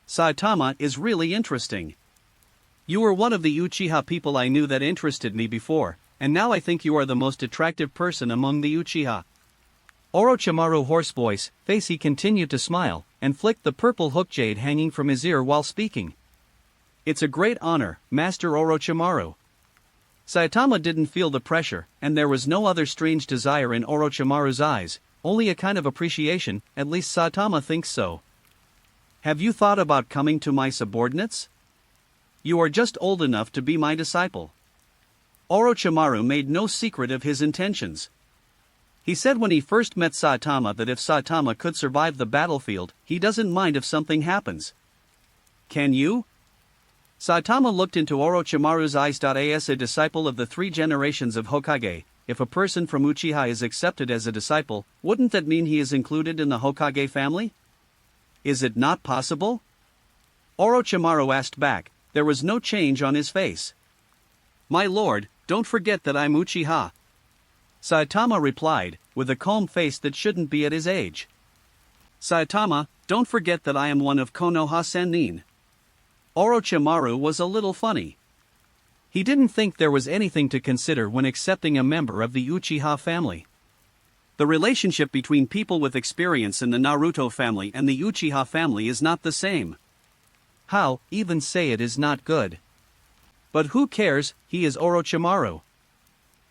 Speaker 2: Saitama is really interesting. You were one of the Uchiha people I knew that interested me before, and now I think you are the most attractive person among the Uchiha. Orochimaru hoarse voice, face he continued to smile, and flicked the purple hook jade hanging from his ear while speaking. It's a great honor, Master Orochimaru. Saitama didn't feel the pressure, and there was no other strange desire in Orochimaru's eyes, only a kind of appreciation, at least Saitama thinks so. Have you thought about coming to my subordinates? You are just old enough to be my disciple. Orochimaru made no secret of his intentions. He said when he first met Saitama that if Saitama could survive the battlefield, he doesn't mind if something happens. Can you? Saitama looked into Orochimaru's eyes. As a disciple of the 3 generations of Hokage, if a person from Uchiha is accepted as a disciple, wouldn't that mean he is included in the Hokage family? Is it not possible? Orochimaru asked back. There was no change on his face. My lord, don't forget that I'm Uchiha. Saitama replied, with a calm face that shouldn't be at his age. Saitama, don't forget that I am one of Konoha Sennin. Orochimaru was a little funny. He didn't think there was anything to consider when accepting a member of the Uchiha family. The relationship between people with experience in the Naruto family and the Uchiha family is not the same. How, even say it is not good. But who cares, he is Orochimaru.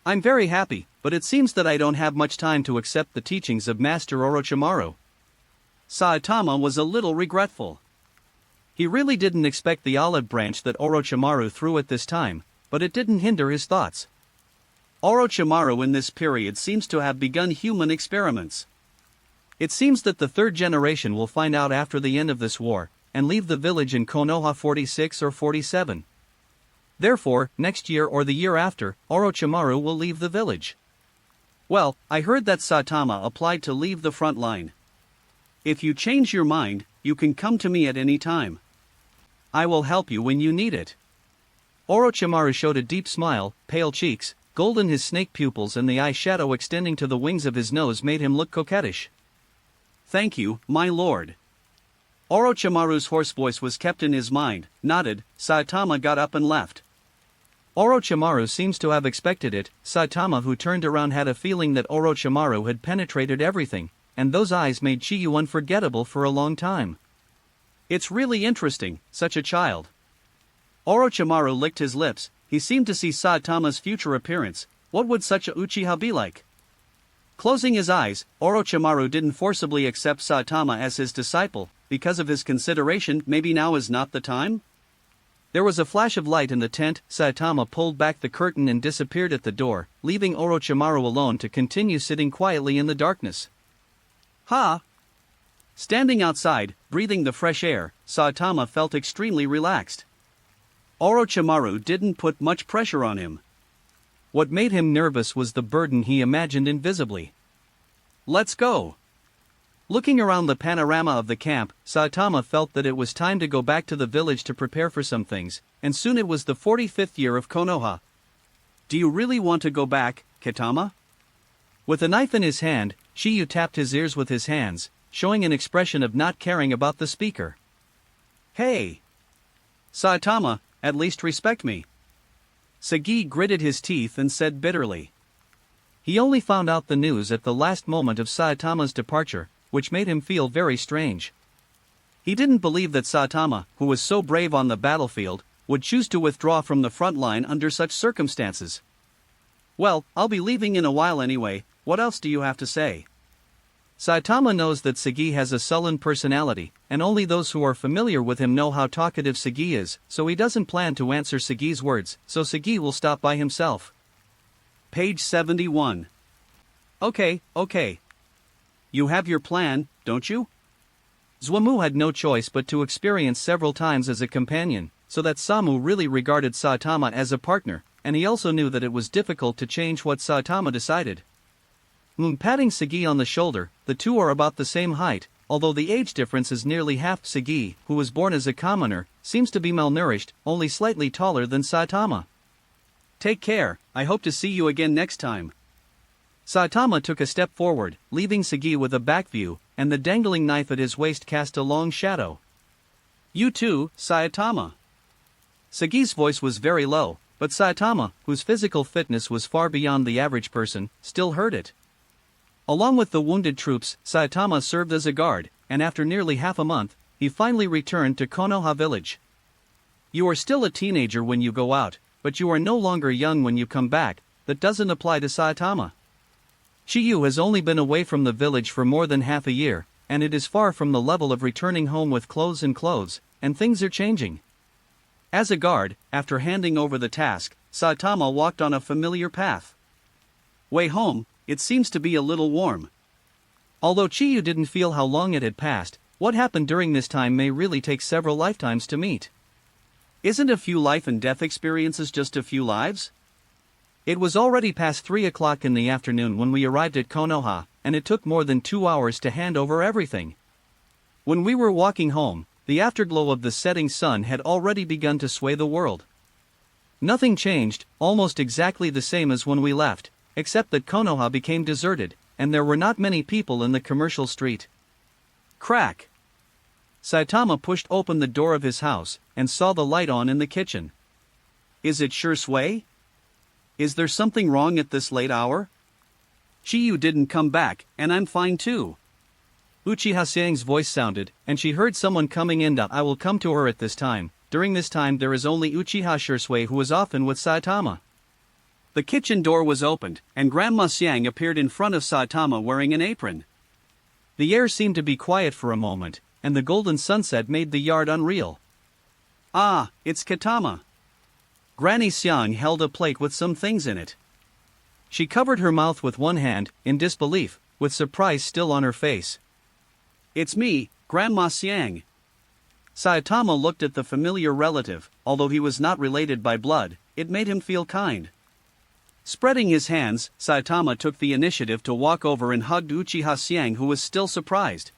Speaker 2: I'm very happy, but it seems that I don't have much time to accept the teachings of Master Orochimaru.
Speaker 1: Saitama was a little regretful.
Speaker 2: He really didn't expect the olive branch that Orochimaru threw at this time, but it didn't hinder his thoughts.
Speaker 1: Orochimaru in this period seems to have begun human experiments.
Speaker 2: It seems that the third generation will find out after the end of this war, and leave the village in Konoha 46 or 47. Therefore, next year or the year after, Orochimaru will leave the village.
Speaker 1: Well, I heard that Saitama applied to leave the front line. If you change your mind, you can come to me at any time. I will help you when you need it.
Speaker 2: Orochimaru showed a deep smile, pale cheeks, gold in his snake pupils, and the eye shadow extending to the wings of his nose made him look coquettish.
Speaker 1: Thank you, my lord. Orochimaru's hoarse voice was kept in his mind, nodded. Saitama got up and left.
Speaker 2: Orochimaru seems to have expected it. Saitama, who turned around, had a feeling that Orochimaru had penetrated everything, and those eyes made Chiyu unforgettable for a long time.
Speaker 1: It's really interesting, such a child. Orochimaru licked his lips. He seemed to see Saitama's future appearance. What would such a Uchiha be like? Closing his eyes, Orochimaru didn't forcibly accept Saitama as his disciple. Because of his consideration, maybe now is not the time?
Speaker 2: There was a flash of light in the tent. Saitama pulled back the curtain and disappeared at the door, leaving Orochimaru alone to continue sitting quietly in the darkness.
Speaker 1: Ha! Standing outside, breathing the fresh air, Saitama felt extremely relaxed. Orochimaru didn't put much pressure on him.
Speaker 2: What made him nervous was the burden he imagined invisibly.
Speaker 1: Let's go.
Speaker 2: Looking around the panorama of the camp, Saitama felt that it was time to go back to the village to prepare for some things, and soon it was the 45th year of Konoha.
Speaker 1: Do you really want to go back, Kitama?
Speaker 2: With a knife in his hand, Chiyu tapped his ears with his hands, showing an expression of not caring about the speaker.
Speaker 1: Hey! Saitama, at least respect me. Sagi gritted his teeth and said bitterly.
Speaker 2: He only found out the news at the last moment of Saitama's departure, which made him feel very strange.
Speaker 1: He didn't believe that Saitama, who was so brave on the battlefield, would choose to withdraw from the front line under such circumstances. Well, I'll be leaving in a while anyway. What else do you have to say?
Speaker 2: Saitama knows that Sagi has a sullen personality, and only those who are familiar with him know how talkative Sagi is, so he doesn't plan to answer Sagi's words, so Sagi will stop by himself.
Speaker 1: Page 71. Okay. You have your plan, don't you?
Speaker 2: Zuamu had no choice but to experience several times as a companion, so that Samu really regarded Saitama as a partner, and he also knew that it was difficult to change what Saitama decided. Patting Sagi on the shoulder, the two are about the same height, although the age difference is nearly half. Sagi, who was born as a commoner, seems to be malnourished, only slightly taller than Saitama.
Speaker 1: Take care, I hope to see you again next time.
Speaker 2: Saitama took a step forward, leaving Sagi with a back view, and the dangling knife at his waist cast a long shadow.
Speaker 1: You too, Saitama.
Speaker 2: Sagi's voice was very low, but Saitama, whose physical fitness was far beyond the average person, still heard it. Along with the wounded troops, Saitama served as a guard, and after nearly half a month, he finally returned to Konoha village.
Speaker 1: You are still a teenager when you go out, but you are no longer young when you come back. That doesn't apply to Saitama.
Speaker 2: Chiyu has only been away from the village for more than half a year, and it is far from the level of returning home with clothes, and things are changing.
Speaker 1: As a guard, after handing over the task, Saitama walked on a familiar path. Way home, it seems to be a little warm.
Speaker 2: Although Chiyu didn't feel how long it had passed, what happened during this time may really take several lifetimes to meet.
Speaker 1: Isn't a few life and death experiences just a few lives?
Speaker 2: It was already past 3 o'clock in the afternoon when we arrived at Konoha, and it took more than 2 hours to hand over everything. When we were walking home, the afterglow of the setting sun had already begun to sway the world. Nothing changed, almost exactly the same as when we left, except that Konoha became deserted, and there were not many people in the commercial street.
Speaker 1: Crack!
Speaker 2: Saitama pushed open the door of his house, and saw the light on in the kitchen.
Speaker 1: Is it sure sway? Is there something wrong at this late hour? Chiyu didn't come back, and I'm fine too.
Speaker 2: Uchiha Seing's voice sounded, and she heard someone coming in. I will come to her at this time. During this time there is only Uchiha Shursui, who is often with Saitama.
Speaker 1: The kitchen door was opened, and Grandma Xiang appeared in front of Saitama wearing an apron.
Speaker 2: The air seemed to be quiet for a moment, and the golden sunset made the yard unreal.
Speaker 1: Ah, it's Katama. Granny Xiang held a plate with some things in it.
Speaker 2: She covered her mouth with one hand, in disbelief, with surprise still on her face.
Speaker 1: It's me, Grandma Xiang. Saitama looked at the familiar relative. Although he was not related by blood, it made him feel kind. Spreading his hands, Saitama took the initiative to walk over and hugged Uchiha Xiang, who was still surprised.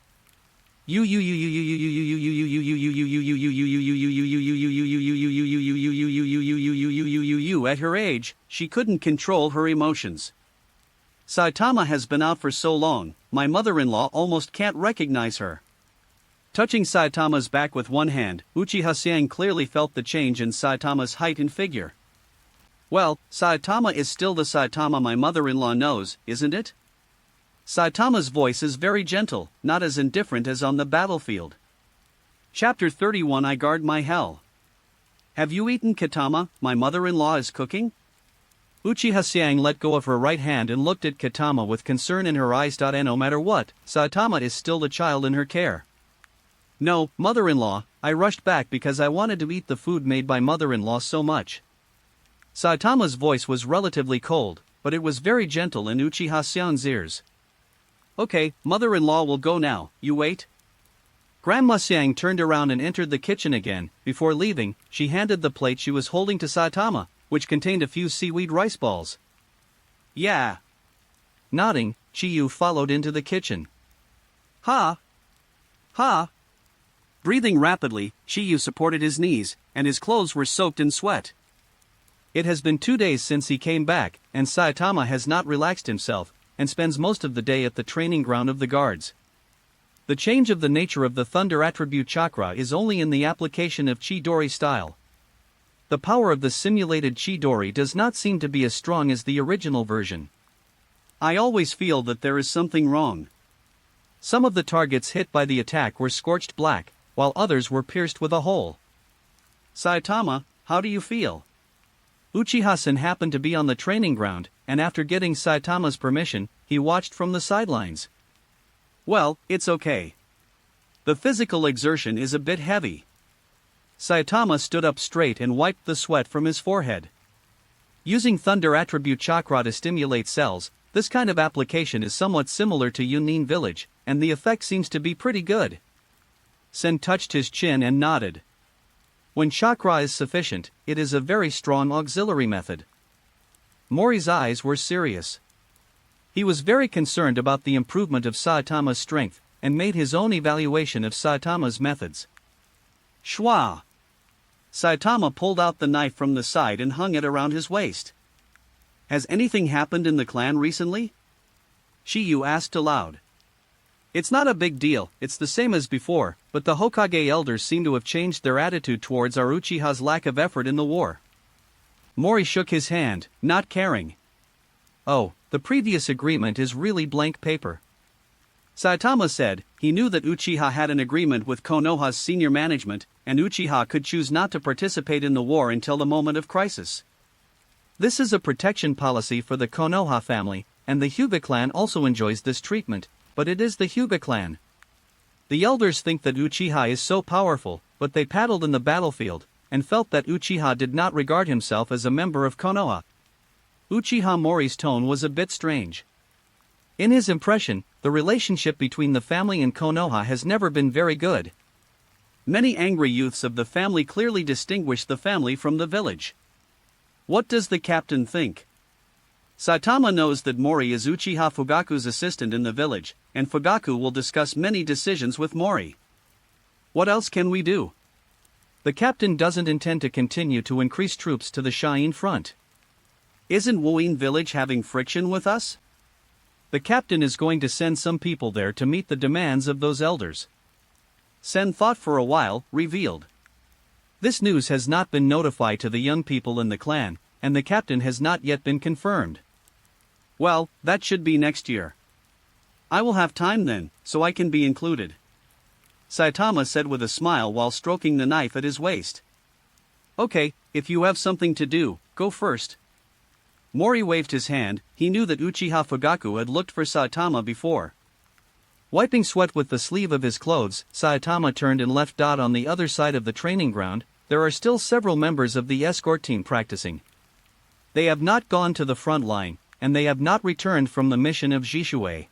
Speaker 1: At her age, she couldn't control her emotions. Saitama has been out for so long, my mother-in-law almost can't recognize her. Touching Saitama's back with one hand, Uchiha Xiang clearly felt the change in Saitama's height and figure. Well, Saitama is still the Saitama my mother-in-law knows, isn't it? Saitama's voice is very gentle, not as indifferent as on the battlefield. Chapter 31 I Guard My Hell. Have you eaten Katama, my mother-in-law is cooking?
Speaker 2: Uchiha Xiang let go of her right hand and looked at Katama with concern in her eyes. No matter what, Saitama is still the child in her care.
Speaker 1: No, mother-in-law, I rushed back because I wanted to eat the food made by mother-in-law so much.
Speaker 2: Saitama's voice was relatively cold, but it was very gentle in Uchiha Xiang's ears.
Speaker 1: Okay, mother-in-law will go now, you wait.
Speaker 2: Grandma Xiang turned around and entered the kitchen again. Before leaving, she handed the plate she was holding to Saitama, which contained a few seaweed rice balls.
Speaker 1: Yeah.
Speaker 2: Nodding, Chiyu followed into the kitchen.
Speaker 1: Ha! Ha! Breathing rapidly, Chiyu supported his knees, and his clothes were soaked in sweat.
Speaker 2: It has been 2 days since he came back, and Saitama has not relaxed himself, and spends most of the day at the training ground of the guards. The change of the nature of the Thunder Attribute Chakra is only in the application of Chidori style. The power of the simulated Chidori does not seem to be as strong as the original version.
Speaker 1: I always feel that there is something wrong.
Speaker 2: Some of the targets hit by the attack were scorched black, while others were pierced with a hole.
Speaker 1: Saitama, how do you feel?
Speaker 2: Uchiha-san happened to be on the training ground, and after getting Saitama's permission, he watched from the sidelines.
Speaker 1: Well, it's okay. The physical exertion is a bit heavy.
Speaker 2: Saitama stood up straight and wiped the sweat from his forehead. Using Thunder Attribute Chakra to stimulate cells, this kind of application is somewhat similar to Yunin Village, and the effect seems to be pretty good. Sen touched his chin and nodded. When chakra is sufficient, it is a very strong auxiliary method. Mori's eyes were serious. He was very concerned about the improvement of Saitama's strength, and made his own evaluation of Saitama's methods.
Speaker 1: Schwa! Saitama pulled out the knife from the side and hung it around his waist. Has anything happened in the clan recently? Shiyu asked aloud. It's not a big deal, it's the same as before, but the Hokage elders seem to have changed their attitude towards our Uchiha's lack of effort in the war. Mori shook his hand, not caring.
Speaker 2: Oh, the previous agreement is really blank paper.
Speaker 1: Saitama said he knew that Uchiha had an agreement with Konoha's senior management, and Uchiha could choose not to participate in the war until the moment of crisis.
Speaker 2: This is a protection policy for the Konoha family, and the Hyuga clan also enjoys this treatment, but it is the Hyuga clan. The elders think that Uchiha is so powerful, but they paddled in the battlefield, and felt that Uchiha did not regard himself as a member of Konoha. Uchiha Mori's tone was a bit strange. In his impression, the relationship between the family and Konoha has never been very good.
Speaker 1: Many angry youths of the family clearly distinguish the family from the village. What does the captain think? Saitama knows that Mori is Uchiha Fugaku's assistant in the village, and Fugaku will discuss many decisions with Mori. What else can we do?
Speaker 2: The captain doesn't intend to continue to increase troops to the Shine front.
Speaker 1: Isn't Wuin village having friction with us?
Speaker 2: The captain is going to send some people there to meet the demands of those elders.
Speaker 1: Sen thought for a while, revealed.
Speaker 2: This news has not been notified to the young people in the clan, and the captain has not yet been confirmed.
Speaker 1: Well, that should be next year. I will have time then, so I can be included. Saitama said with a smile while stroking the knife at his waist. Okay, if you have something to do, go first. Mori waved his hand. He knew that Uchiha Fugaku had looked for Saitama before.
Speaker 2: Wiping sweat with the sleeve of his clothes, Saitama turned and left. On the other side of the training ground, there are still several members of the escort team practicing. They have not gone to the front line, and they have not returned from the mission of Jishui.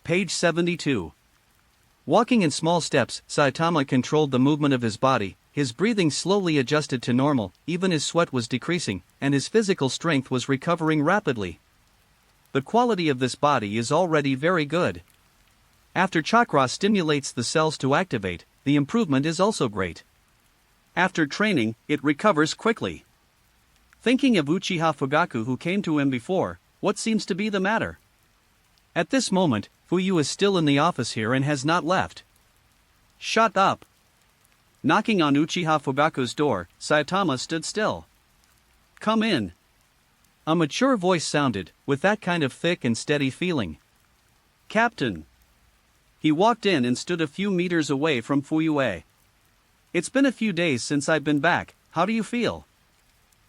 Speaker 1: Page 72.
Speaker 2: Walking in small steps, Saitama controlled the movement of his body, his breathing slowly adjusted to normal, even his sweat was decreasing, and his physical strength was recovering rapidly. The quality of this body is already very good. After chakra stimulates the cells to activate, the improvement is also great.
Speaker 1: After training, it recovers quickly. Thinking of Uchiha Fugaku who came to him before, what seems to be the matter?
Speaker 2: At this moment, Fuyu is still in the office here and has not left.
Speaker 1: Shut up! Knocking on Uchiha Fugaku's door, Saitama stood still. Come in.
Speaker 2: A mature voice sounded, with that kind of thick and steady feeling.
Speaker 1: Captain. He walked in and stood a few meters away from Fuyue. It's been a few days since I've been back, how do you feel?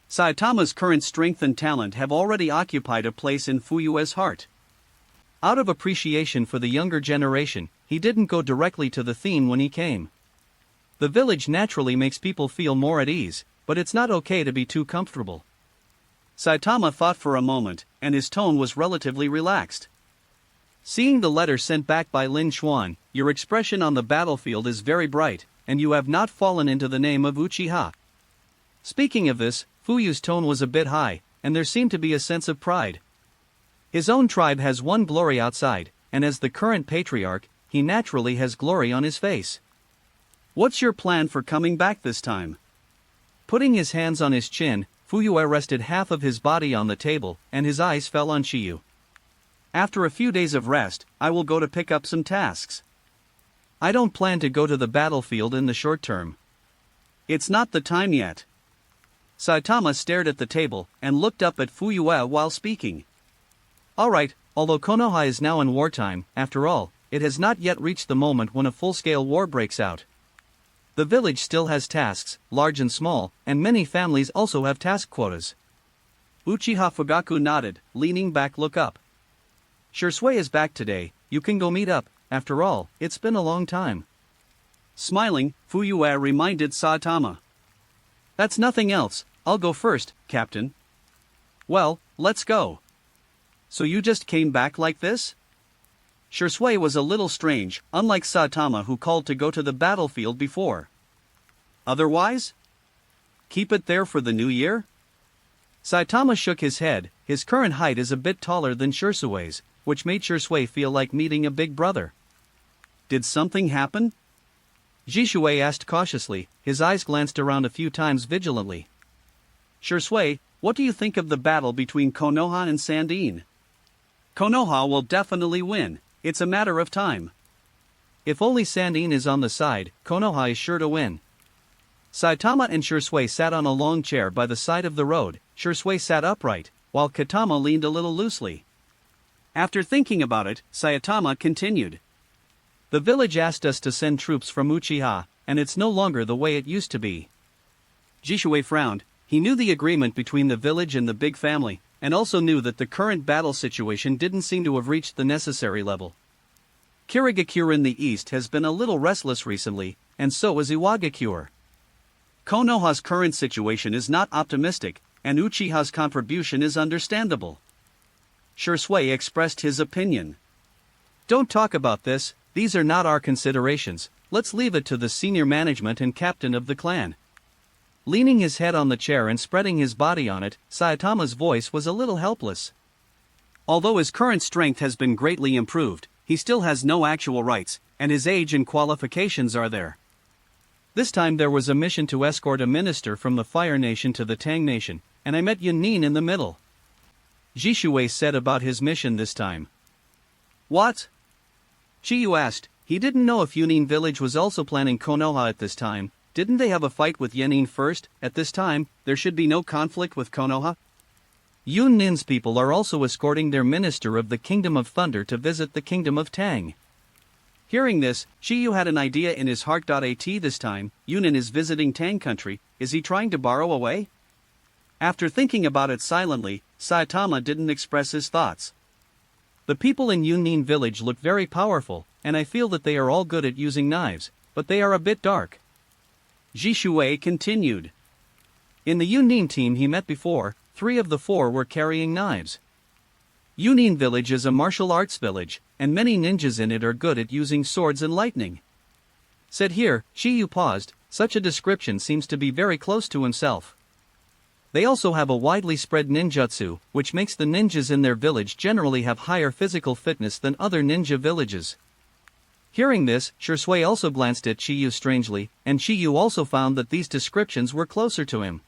Speaker 1: Saitama's current strength and talent have already occupied a place in Fuyue's heart.
Speaker 2: Out of appreciation for the younger generation, he didn't go directly to the theme when he came. The village naturally makes people feel more at ease, but it's not okay to be too comfortable.
Speaker 1: Saitama thought for a moment, and his tone was relatively relaxed.
Speaker 2: Seeing the letter sent back by Lin Xuan, your expression on the battlefield is very bright, and you have not fallen into the name of Uchiha. Speaking of this, Fuyu's tone was a bit high, and there seemed to be a sense of pride. His own tribe has one glory outside, and as the current patriarch, he naturally has glory on his face.
Speaker 1: What's your plan for coming back this time?
Speaker 2: Putting his hands on his chin, Fuyue rested half of his body on the table, and his eyes fell on Shiyu.
Speaker 1: After a few days of rest, I will go to pick up some tasks.
Speaker 2: I don't plan to go to the battlefield in the short term.
Speaker 1: It's not the time yet. Saitama stared at the table and looked up at Fuyue while speaking.
Speaker 2: Alright, although Konoha is now in wartime, after all, it has not yet reached the moment when a full-scale war breaks out. The village still has tasks, large and small, and many families also have task quotas.
Speaker 1: Uchiha Fugaku nodded, leaning back. Look up.
Speaker 2: Shursui is back today, you can go meet up, after all, it's been a long time.
Speaker 1: Smiling, Fuyue reminded Saitama.
Speaker 2: That's nothing else, I'll go first, Captain.
Speaker 1: Well, let's go. So you just came back like this? Shursui was a little strange, unlike Saitama who called to go to the battlefield before. Otherwise? Keep it there for the new year?
Speaker 2: Saitama shook his head, his current height is a bit taller than Shursui's, which made Shursui feel like meeting a big brother.
Speaker 1: Did something happen?
Speaker 2: Jishui asked cautiously, his eyes glanced around a few times vigilantly.
Speaker 1: Shursui, what do you think of the battle between Konoha and Sandine? Konoha will definitely win, it's a matter of time.
Speaker 2: If only Sandine is on the side, Konoha is sure to win. Saitama and Shursui sat on a long chair by the side of the road. Shursui sat upright, while Katama leaned a little loosely.
Speaker 1: After thinking about it, Saitama continued.
Speaker 2: The village asked us to send troops from Uchiha, and it's no longer the way it used to be.
Speaker 1: Jishui frowned. He knew the agreement between the village and the big family, and also knew that the current battle situation didn't seem to have reached the necessary level. Kirigakure in the east has been a little restless recently, and so is Iwagakure. Konoha's current situation is not optimistic, and Uchiha's contribution is understandable. Shursui expressed his opinion.
Speaker 2: Don't talk about this, these are not our considerations, let's leave it to the senior management and captain of the clan. Leaning his head on the chair and spreading his body on it, Saitama's voice was a little helpless.
Speaker 1: Although his current strength has been greatly improved, he still has no actual rights, and his age and qualifications are there.
Speaker 2: This time there was a mission to escort a minister from the Fire Nation to the Tang Nation, and I met Yunin in the middle. Jishui said about his mission this time.
Speaker 1: What?
Speaker 2: Chiyu asked, he didn't know if Yunin village was also planning Konoha at this time. Didn't they have a fight with Yenin first? At this time, there should be no conflict with Konoha. Yunin's people are also escorting their minister of the Kingdom of Thunder to visit the Kingdom of Tang.
Speaker 1: Hearing this, Chiyu had an idea in his heart. At this time, Yunin is visiting Tang country, is he trying to borrow away? After thinking about it silently, Saitama didn't express his thoughts.
Speaker 2: The people in Yunin village look very powerful, and I feel that they are all good at using knives, but they are a bit dark.
Speaker 1: Jishui continued.
Speaker 2: In the Yunin team he met before, 3 of the 4 were carrying knives. Yunin village is a martial arts village, and many ninjas in it are good at using swords and lightning. Said here, Shiyu paused, such a description seems to be very close to himself. They also have a widely spread ninjutsu, which makes the ninjas in their village generally have higher physical fitness than other ninja villages. Hearing this, Shisui also glanced at Shiyu strangely, and Shiyu also found that these descriptions were closer to him.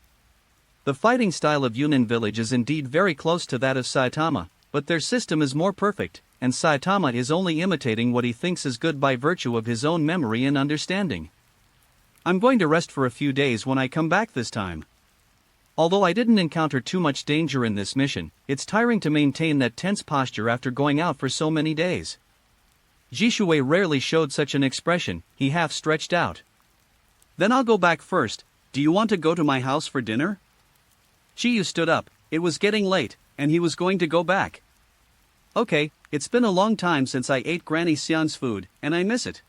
Speaker 2: The fighting style of Yunin village is indeed very close to that of Saitama, but their system is more perfect, and Saitama is only imitating what he thinks is good by virtue of his own memory and understanding. I'm going to rest for a few days when I come back this time. Although I didn't encounter too much danger in this mission, it's tiring to maintain that tense posture after going out for so many days. Jishui rarely showed such an expression, he half stretched out.
Speaker 1: Then I'll go back first. Do you want to go to my house for dinner? Shiyu stood up, it was getting late, and he was going to go back. Okay, it's been a long time since I ate Granny Xian's food, and I miss it.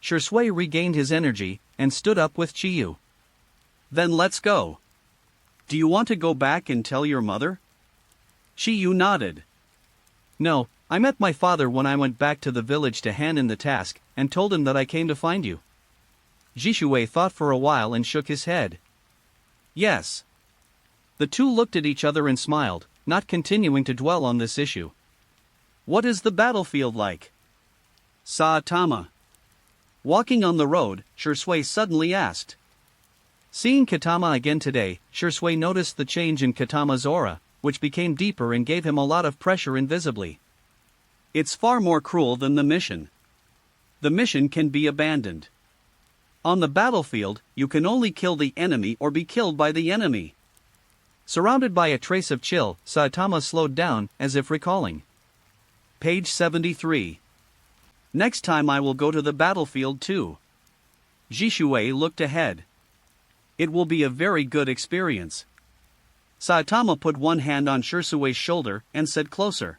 Speaker 2: Shisui regained his energy, and stood up with Shiyu.
Speaker 1: Then let's go. Do you want to go back and tell your mother? Shiyu nodded.
Speaker 2: No, I met my father when I went back to the village to hand in the task, and told him that I came to find you. Jishui thought for a while and shook his head.
Speaker 1: Yes.
Speaker 2: The two looked at each other and smiled, not continuing to dwell on this issue.
Speaker 1: What is the battlefield like? Saitama. Walking on the road, Shisui suddenly asked.
Speaker 2: Seeing Katama again today, Shisui noticed the change in Katama's aura, which became deeper and gave him a lot of pressure invisibly.
Speaker 1: It's far more cruel than the mission. The mission can be abandoned. On the battlefield, you can only kill the enemy or be killed by the enemy.
Speaker 2: Surrounded by a trace of chill, Saitama slowed down, as if recalling.
Speaker 1: Page 73. Next time I will go to the battlefield too. Jishui looked ahead. It will be a very good experience. Saitama put one hand on Shisui's shoulder and said closer.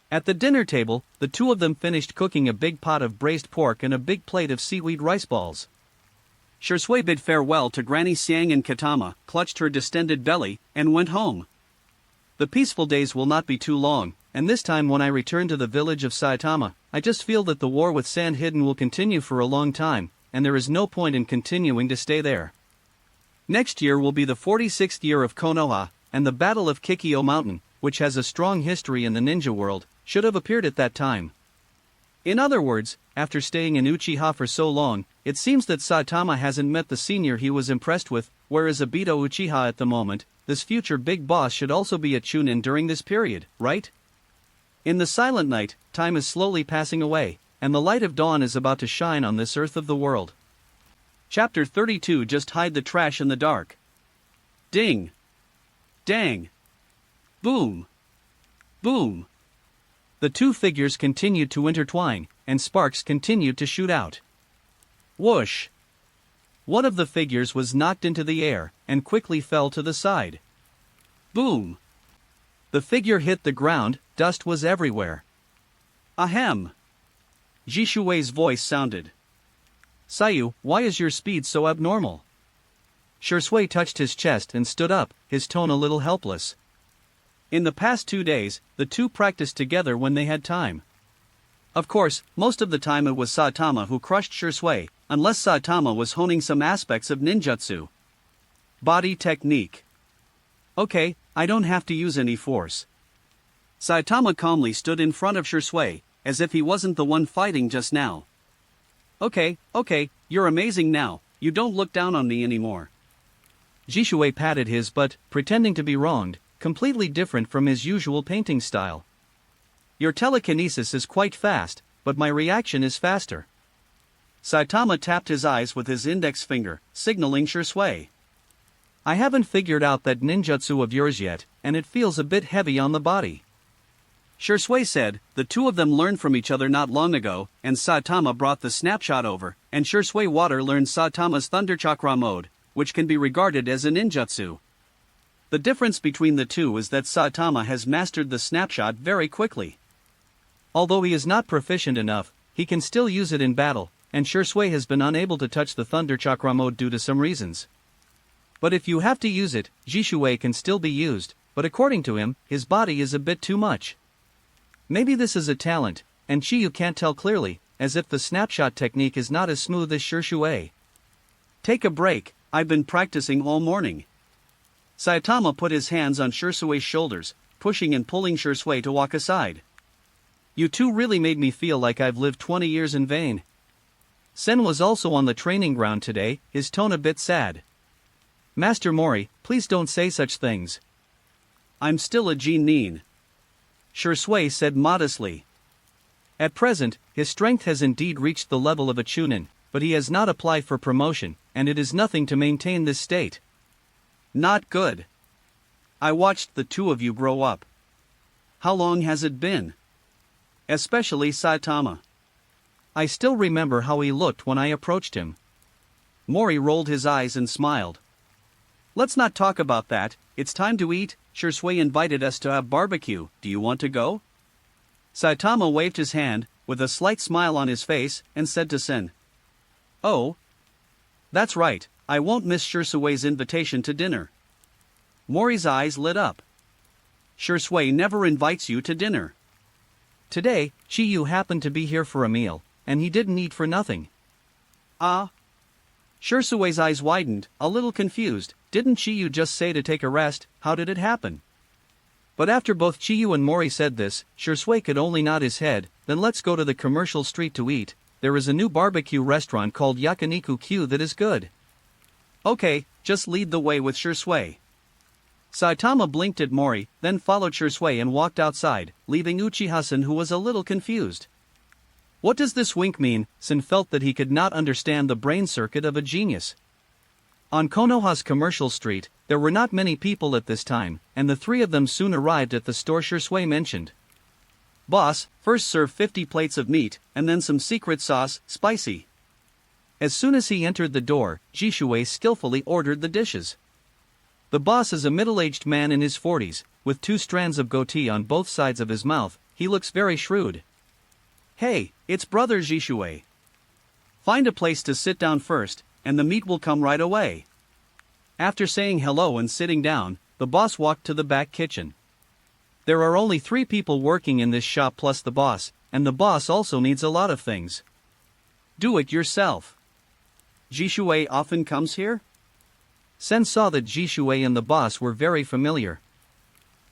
Speaker 2: At the dinner table, the two of them finished cooking a big pot of braised pork and a big plate of seaweed rice balls.
Speaker 1: Shisui bid farewell to Granny Xiang and Katama, clutched her distended belly, and went home.
Speaker 2: The peaceful days will not be too long, and this time when I return to the village of Saitama, I just feel that the war with Sand Hidden will continue for a long time, and there is no point in continuing to stay there. Next year will be the 46th year of Konoha, and the Battle of Kikyo Mountain, which has a strong history in the ninja world, should have appeared at that time. In other words, after staying in Uchiha for so long, it seems that Saitama hasn't met the senior he was impressed with, whereas Obito Uchiha at the moment, this future big boss should also be a Chunin during this period, right? In the silent night, time is slowly passing away, and the light of dawn is about to shine on this earth of the world.
Speaker 1: Chapter 32. Just hide the trash in the dark. Ding. Dang. Boom. Boom.
Speaker 2: The two figures continued to intertwine, and sparks continued to shoot out.
Speaker 1: Whoosh.
Speaker 2: One of the figures was knocked into the air, and quickly fell to the side.
Speaker 1: Boom.
Speaker 2: The figure hit the ground, dust was everywhere.
Speaker 1: Ahem. Jishui's voice sounded.
Speaker 2: Sayu, why is your speed so abnormal? Shisui touched his chest and stood up, his tone a little helpless.
Speaker 1: In the past 2 days, the two practiced together when they had time. Of course, most of the time it was Saitama who crushed Shisui, unless Saitama was honing some aspects of ninjutsu. Body technique. Okay, I don't have to use any force. Saitama calmly stood in front of Shisui, as if he wasn't the one fighting just now. Okay, you're amazing now, you don't look down on me anymore.
Speaker 2: Jishui patted his butt, pretending to be wronged, completely different from his usual painting style. Your telekinesis is quite fast, but my reaction is faster.
Speaker 1: Saitama tapped his eyes with his index finger, signaling Shisui.
Speaker 2: I haven't figured out that ninjutsu of yours yet, and it feels a bit heavy on the body.
Speaker 1: Shisui said. The two of them learned from each other not long ago, and Saitama brought the snapshot over, and Shisui Water learned Saitama's Thunder Chakra mode, which can be regarded as a ninjutsu. The difference between the two is that Saitama has mastered the snapshot very quickly.
Speaker 2: Although he is not proficient enough, he can still use it in battle, and Shui has been unable to touch the Thunder Chakra mode due to some reasons. But if you have to use it, Shui can still be used, but according to him, his body is a bit too much. Maybe this is a talent, and Chiyu can't tell clearly, as if the snapshot technique is not as smooth as Shui.
Speaker 1: Take a break, I've been practicing all morning. Saitama put his hands on Shui's shoulders, pushing and pulling Shui to walk aside.
Speaker 2: You two really made me feel like I've lived 20 years in vain. Sen was also on the training ground today, his tone a bit sad. Master Mori, please don't say such things.
Speaker 1: I'm still a Nin.
Speaker 2: Shui said modestly. At present, his strength has indeed reached the level of a Chunin, but he has not applied for promotion, and it is nothing to maintain this state.
Speaker 1: Not good. I watched the two of you grow up. How long has it been? Especially Saitama.
Speaker 2: I still remember how he looked when I approached him.
Speaker 1: Mori rolled his eyes and smiled. Let's not talk about that, it's time to eat. Shui invited us to have barbecue, do you want to go? Saitama waved his hand, with a slight smile on his face, and said to Sen. Oh. That's right, I won't miss Shui's invitation to dinner. Mori's eyes lit up. Shui never invites you to dinner.
Speaker 2: Today, Chiyu happened to be here for a meal, and he didn't eat for nothing.
Speaker 1: Ah. Shui's eyes widened, a little confused. Didn't Chiyu just say to take a rest? How did it happen? But after both Chiyu and Mori said this, Shui could only nod his head. Then let's go to the commercial street to eat. There is a new barbecue restaurant called Yakiniku Q that is good. Okay, just lead the way with Shui. Saitama blinked at Mori, then followed Shui and walked outside, leaving Uchiha-san, who was a little confused. What does this wink mean? Sen felt that he could not understand the brain circuit of a genius. On Konoha's commercial street, there were not many people at this time, and the three of them soon arrived at the store Shui mentioned. Boss, first serve 50 plates of meat, and then some secret sauce, spicy. As soon as he entered the door, Shui skillfully ordered the dishes. The boss is a middle-aged man in his 40s, with 2 strands of goatee on both sides of his mouth. He looks very shrewd. Hey, it's brother Shui. Find a place to sit down first, and the meat will come right away. After saying hello and sitting down, the boss walked to the back kitchen. There are only 3 people working in this shop plus the boss, and the boss also needs a lot of things. Do it yourself. Shui often comes here?
Speaker 2: Sen saw that Shui and the boss were very familiar.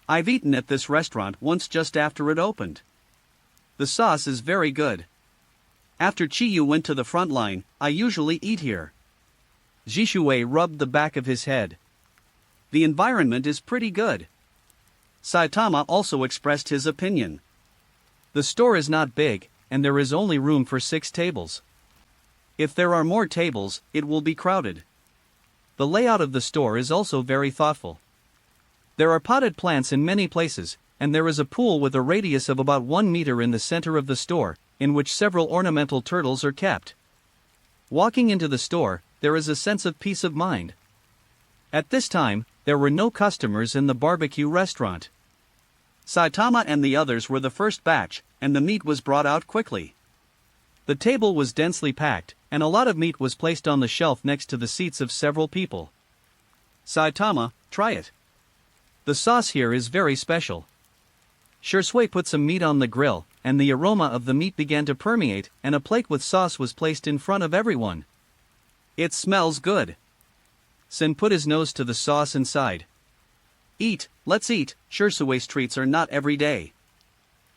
Speaker 1: I've eaten at this restaurant once just after it opened. The sauce is very good. After Chiyu went to the front line, I usually eat here. Shui rubbed the back of his head. The environment is pretty good. Saitama also expressed his opinion.
Speaker 2: The store is not big, and there is only room for 6 tables.
Speaker 1: If there are more tables, it will be crowded.
Speaker 2: The layout of the store is also very thoughtful. There are potted plants in many places, and there is a pool with a radius of about 1 meter in the center of the store, in which several ornamental turtles are kept. Walking into the store, there is a sense of peace of mind. At this time, there were no customers in the barbecue restaurant.
Speaker 1: Saitama and the others were the first batch, and the meat was brought out quickly.
Speaker 2: The table was densely packed, and a lot of meat was placed on the shelf next to the seats of several people.
Speaker 1: Saitama, try it.
Speaker 2: The sauce here is very special. Shui put some meat on the grill, and the aroma of the meat began to permeate, and a plate with sauce was placed in front of everyone.
Speaker 1: It smells good.
Speaker 2: Sen put his nose to the sauce and sighed.
Speaker 1: Eat, let's eat. Shui's treats are not every day.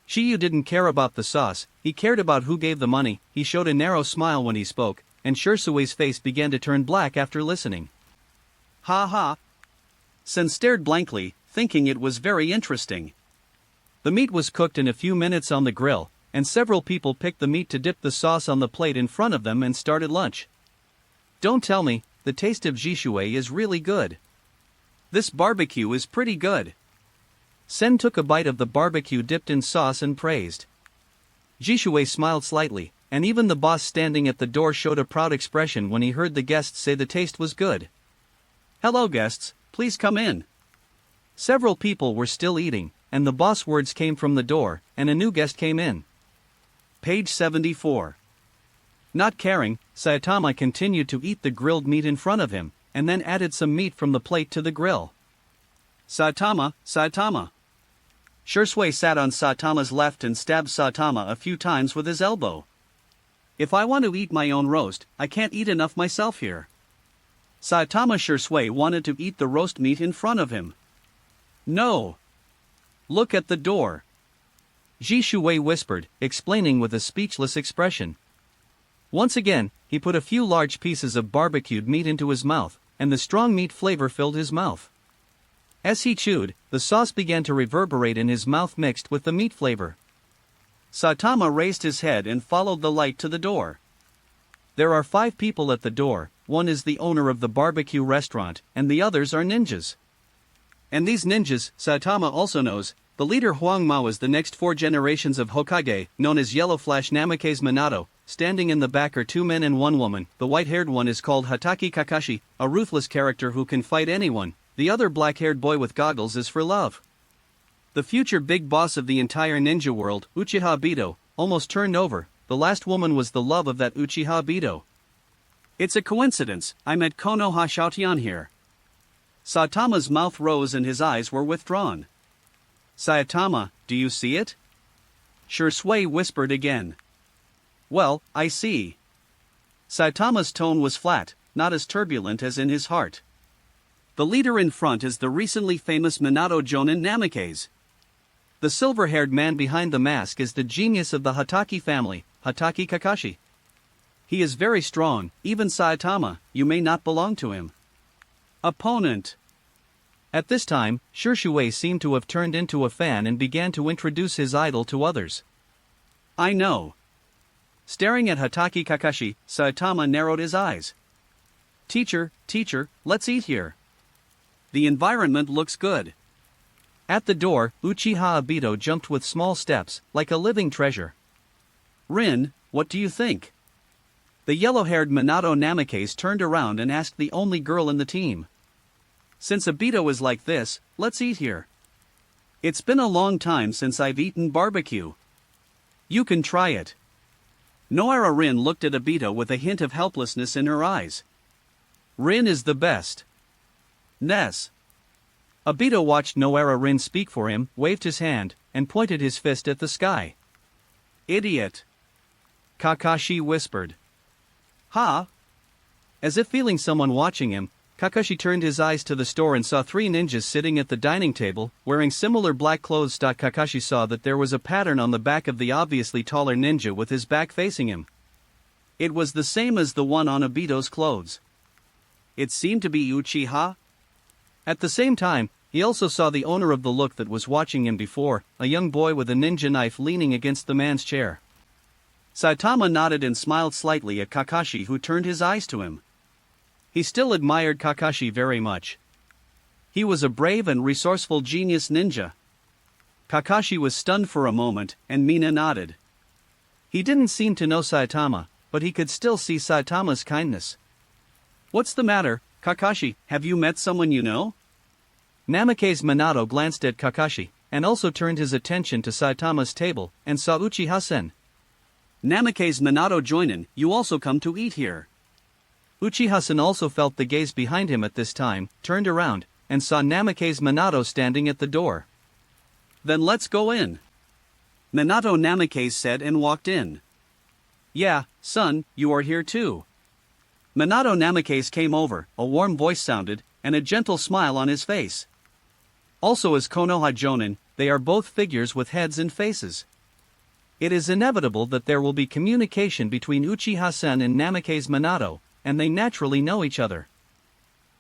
Speaker 2: Chiyu didn't care about the sauce, he cared about who gave the money. He showed a narrow smile when he spoke, and Shui's face began to turn black after listening.
Speaker 1: Ha ha. Sen stared blankly, thinking it was very interesting.
Speaker 2: The meat was cooked in a few minutes on the grill, and several people picked the meat to dip the sauce on the plate in front of them and started lunch. Don't tell me, the taste of Shui is really good.
Speaker 1: This barbecue is pretty good.
Speaker 2: Sen took a bite of the barbecue dipped in sauce and praised. Shui smiled slightly, and even the boss standing at the door showed a proud expression when he heard the guests say the taste was good.
Speaker 1: Hello guests, please come in.
Speaker 2: Several people were still eating, and the boss words came from the door, and a new guest came in.
Speaker 1: Page 74.
Speaker 2: Not caring, Saitama continued to eat the grilled meat in front of him, and then added some meat from the plate to the grill.
Speaker 1: Saitama, Saitama. Shursui sat on Saitama's left and stabbed Saitama a few times with his elbow. If I want to eat my own roast, I can't eat enough myself here. Saitama Shursui wanted to eat the roast meat in front of him. No. Look at the door.
Speaker 2: Ji Shuwei whispered, explaining with a speechless expression. Once again, he put a few large pieces of barbecued meat into his mouth, and the strong meat flavor filled his mouth. As he chewed, the sauce began to reverberate in his mouth mixed with the meat flavor.
Speaker 1: Saitama raised his head and followed the light to the door.
Speaker 2: There are 5 people at the door, one is the owner of the barbecue restaurant, and the others are ninjas.
Speaker 1: And these ninjas, Saitama also knows, the leader Huang Mao is the next 4 generations of Hokage, known as Yellow Flash Namikaze Minato. Standing in the back are 2 men and 1 woman. The white-haired one is called Hatake Kakashi, a ruthless character who can fight anyone. The other black-haired boy with goggles is for love. The future big boss of the entire ninja world, Uchiha Obito, almost turned over. The last woman was the love of that Uchiha Obito. It's a coincidence, I met Konoha Ch here. Saitama's mouth rose and his eyes were withdrawn. Saitama, do you see it? Shursui whispered again. Well, I see. Saitama's tone was flat, not as turbulent as in his heart. The leader in front is the recently famous Minato Jonin Namikaze. The silver-haired man behind the mask is the genius of the Hatake family, Hatake Kakashi. He is very strong, even Saitama, you may not belong to him. Opponent.
Speaker 2: At this time, Shursui seemed to have turned into a fan and began to introduce his idol to others.
Speaker 1: I know. Staring at Hatake Kakashi, Saitama narrowed his eyes. Teacher, let's eat here. The environment looks good.
Speaker 2: At the door, Uchiha Obito jumped with small steps, like a living treasure.
Speaker 1: Rin, what do you think? The yellow-haired Minato Namikaze turned around and asked the only girl in the team. Since Obito is like this, let's eat here. It's been a long time since I've eaten barbecue. You can try it. Noara Rin looked at Obito with a hint of helplessness in her eyes. Rin is the best. Ness.
Speaker 2: Obito watched Noara Rin speak for him, waved his hand, and pointed his fist at the sky.
Speaker 1: Idiot.
Speaker 2: Kakashi whispered.
Speaker 1: Ha?
Speaker 2: As if feeling someone watching him, Kakashi turned his eyes to the store and saw 3 ninjas sitting at the dining table, wearing similar black clothes. Kakashi saw that there was a pattern on the back of the obviously taller ninja with his back facing him. It was the same as the one on Obito's clothes.
Speaker 1: It seemed to be Uchiha.
Speaker 2: At the same time, he also saw the owner of the look that was watching him before, a young boy with a ninja knife leaning against the man's chair.
Speaker 1: Saitama nodded and smiled slightly at Kakashi, who turned his eyes to him. He still admired Kakashi very much. He was a brave and resourceful genius ninja. Kakashi was stunned for a moment, and Mina nodded.
Speaker 2: He didn't seem to know Saitama, but he could still see Saitama's kindness.
Speaker 1: What's the matter, Kakashi, have you met someone you know?
Speaker 2: Namikaze Minato glanced at Kakashi, and also turned his attention to Saitama's table, and saw Uchiha-sen.
Speaker 1: Namikaze Minato Joinin, you also come to eat here.
Speaker 2: Uchiha-sen also felt the gaze behind him at this time, turned around, and saw Namikaze Minato standing at the door.
Speaker 1: Then let's go in. Minato Namikaze said and walked in. Yeah, son, you are here too. Minato Namikaze came over, a warm voice sounded, and a gentle smile on his face. Also as Konoha Jonin, they are both figures with heads and faces. It is inevitable that there will be communication between Uchiha-sen and Namikaze Minato, and they naturally know each other.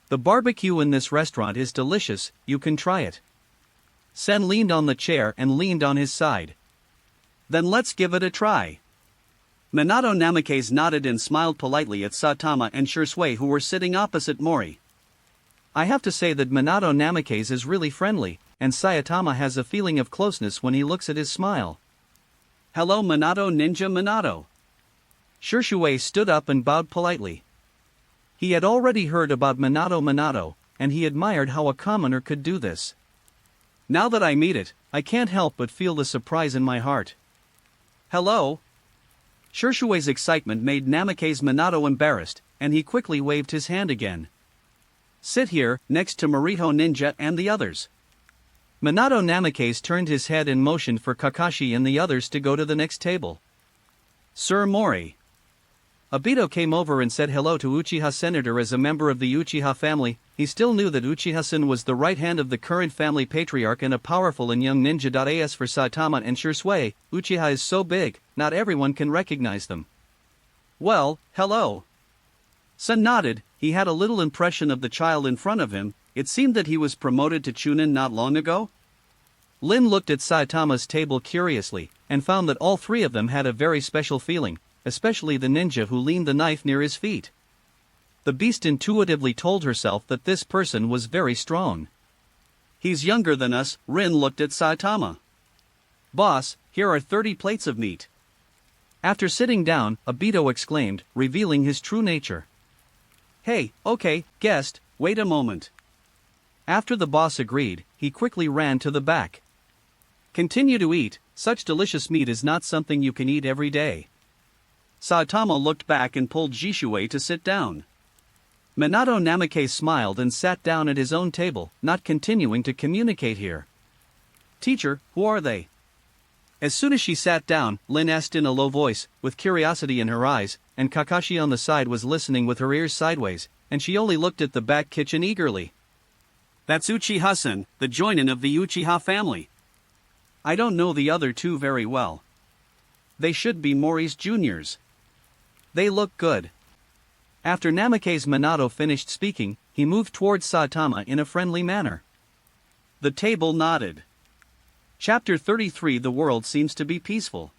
Speaker 1: The barbecue in this restaurant is delicious, you can try it. Sen leaned on the chair and leaned on his side. Then let's give it a try. Minato Namikaze nodded and smiled politely at Saitama and Shursui, who were sitting opposite Mori. I have to say that Minato Namikaze is really friendly, and Saitama has a feeling of closeness when he looks at his smile. Hello Minato Ninja Minato. Shursui stood up and bowed politely. He had already heard about Minato, and he admired how a commoner could do this. Now that I meet it, I can't help but feel the surprise in my heart. Hello? Shirshue's excitement made Namake's Minato embarrassed, and he quickly waved his hand again. Sit here, next to Morito Ninja and the others.
Speaker 2: Minato Namikaze turned his head and motioned for Kakashi and the others to go to the next table.
Speaker 1: Sir Mori.
Speaker 2: Obito came over and said hello to Uchiha Senator as a member of the Uchiha family. He still knew that Uchiha-san was the right hand of the current family patriarch and a powerful and young ninja. As for Saitama and Shirsue, Uchiha is so big, not everyone can recognize them.
Speaker 1: Well, hello. Sun nodded. He had a little impression of the child in front of him. It seemed that he was promoted to Chunin not long ago.
Speaker 2: Lin looked at Saitama's table curiously, and found that all three of them had a very special feeling, especially the ninja who leaned the knife near his feet. The beast intuitively told herself that this person was very strong.
Speaker 1: He's younger than us. Rin looked at Saitama. Boss, here are 30 plates of meat.
Speaker 2: After sitting down, Obito exclaimed, revealing his true nature.
Speaker 1: Hey, okay, guest, wait a moment.
Speaker 2: After the boss agreed, he quickly ran to the back.
Speaker 1: Continue to eat, such delicious meat is not something you can eat every day. Saitama looked back and pulled Jishue to sit down.
Speaker 2: Minato Namikaze smiled and sat down at his own table, not continuing to communicate here.
Speaker 1: Teacher, who are they?
Speaker 2: As soon as she sat down, Lin asked in a low voice, with curiosity in her eyes, and Kakashi on the side was listening with her ears sideways, and she only looked at the back kitchen eagerly.
Speaker 1: That's Uchiha-san, the joinin of the Uchiha family. I don't know the other two very well. They should be Mori's juniors.
Speaker 2: They look good. After Namikaze Minato finished speaking, he moved towards Saitama in a friendly manner.
Speaker 1: The table nodded. Chapter 33. The world seems to be peaceful.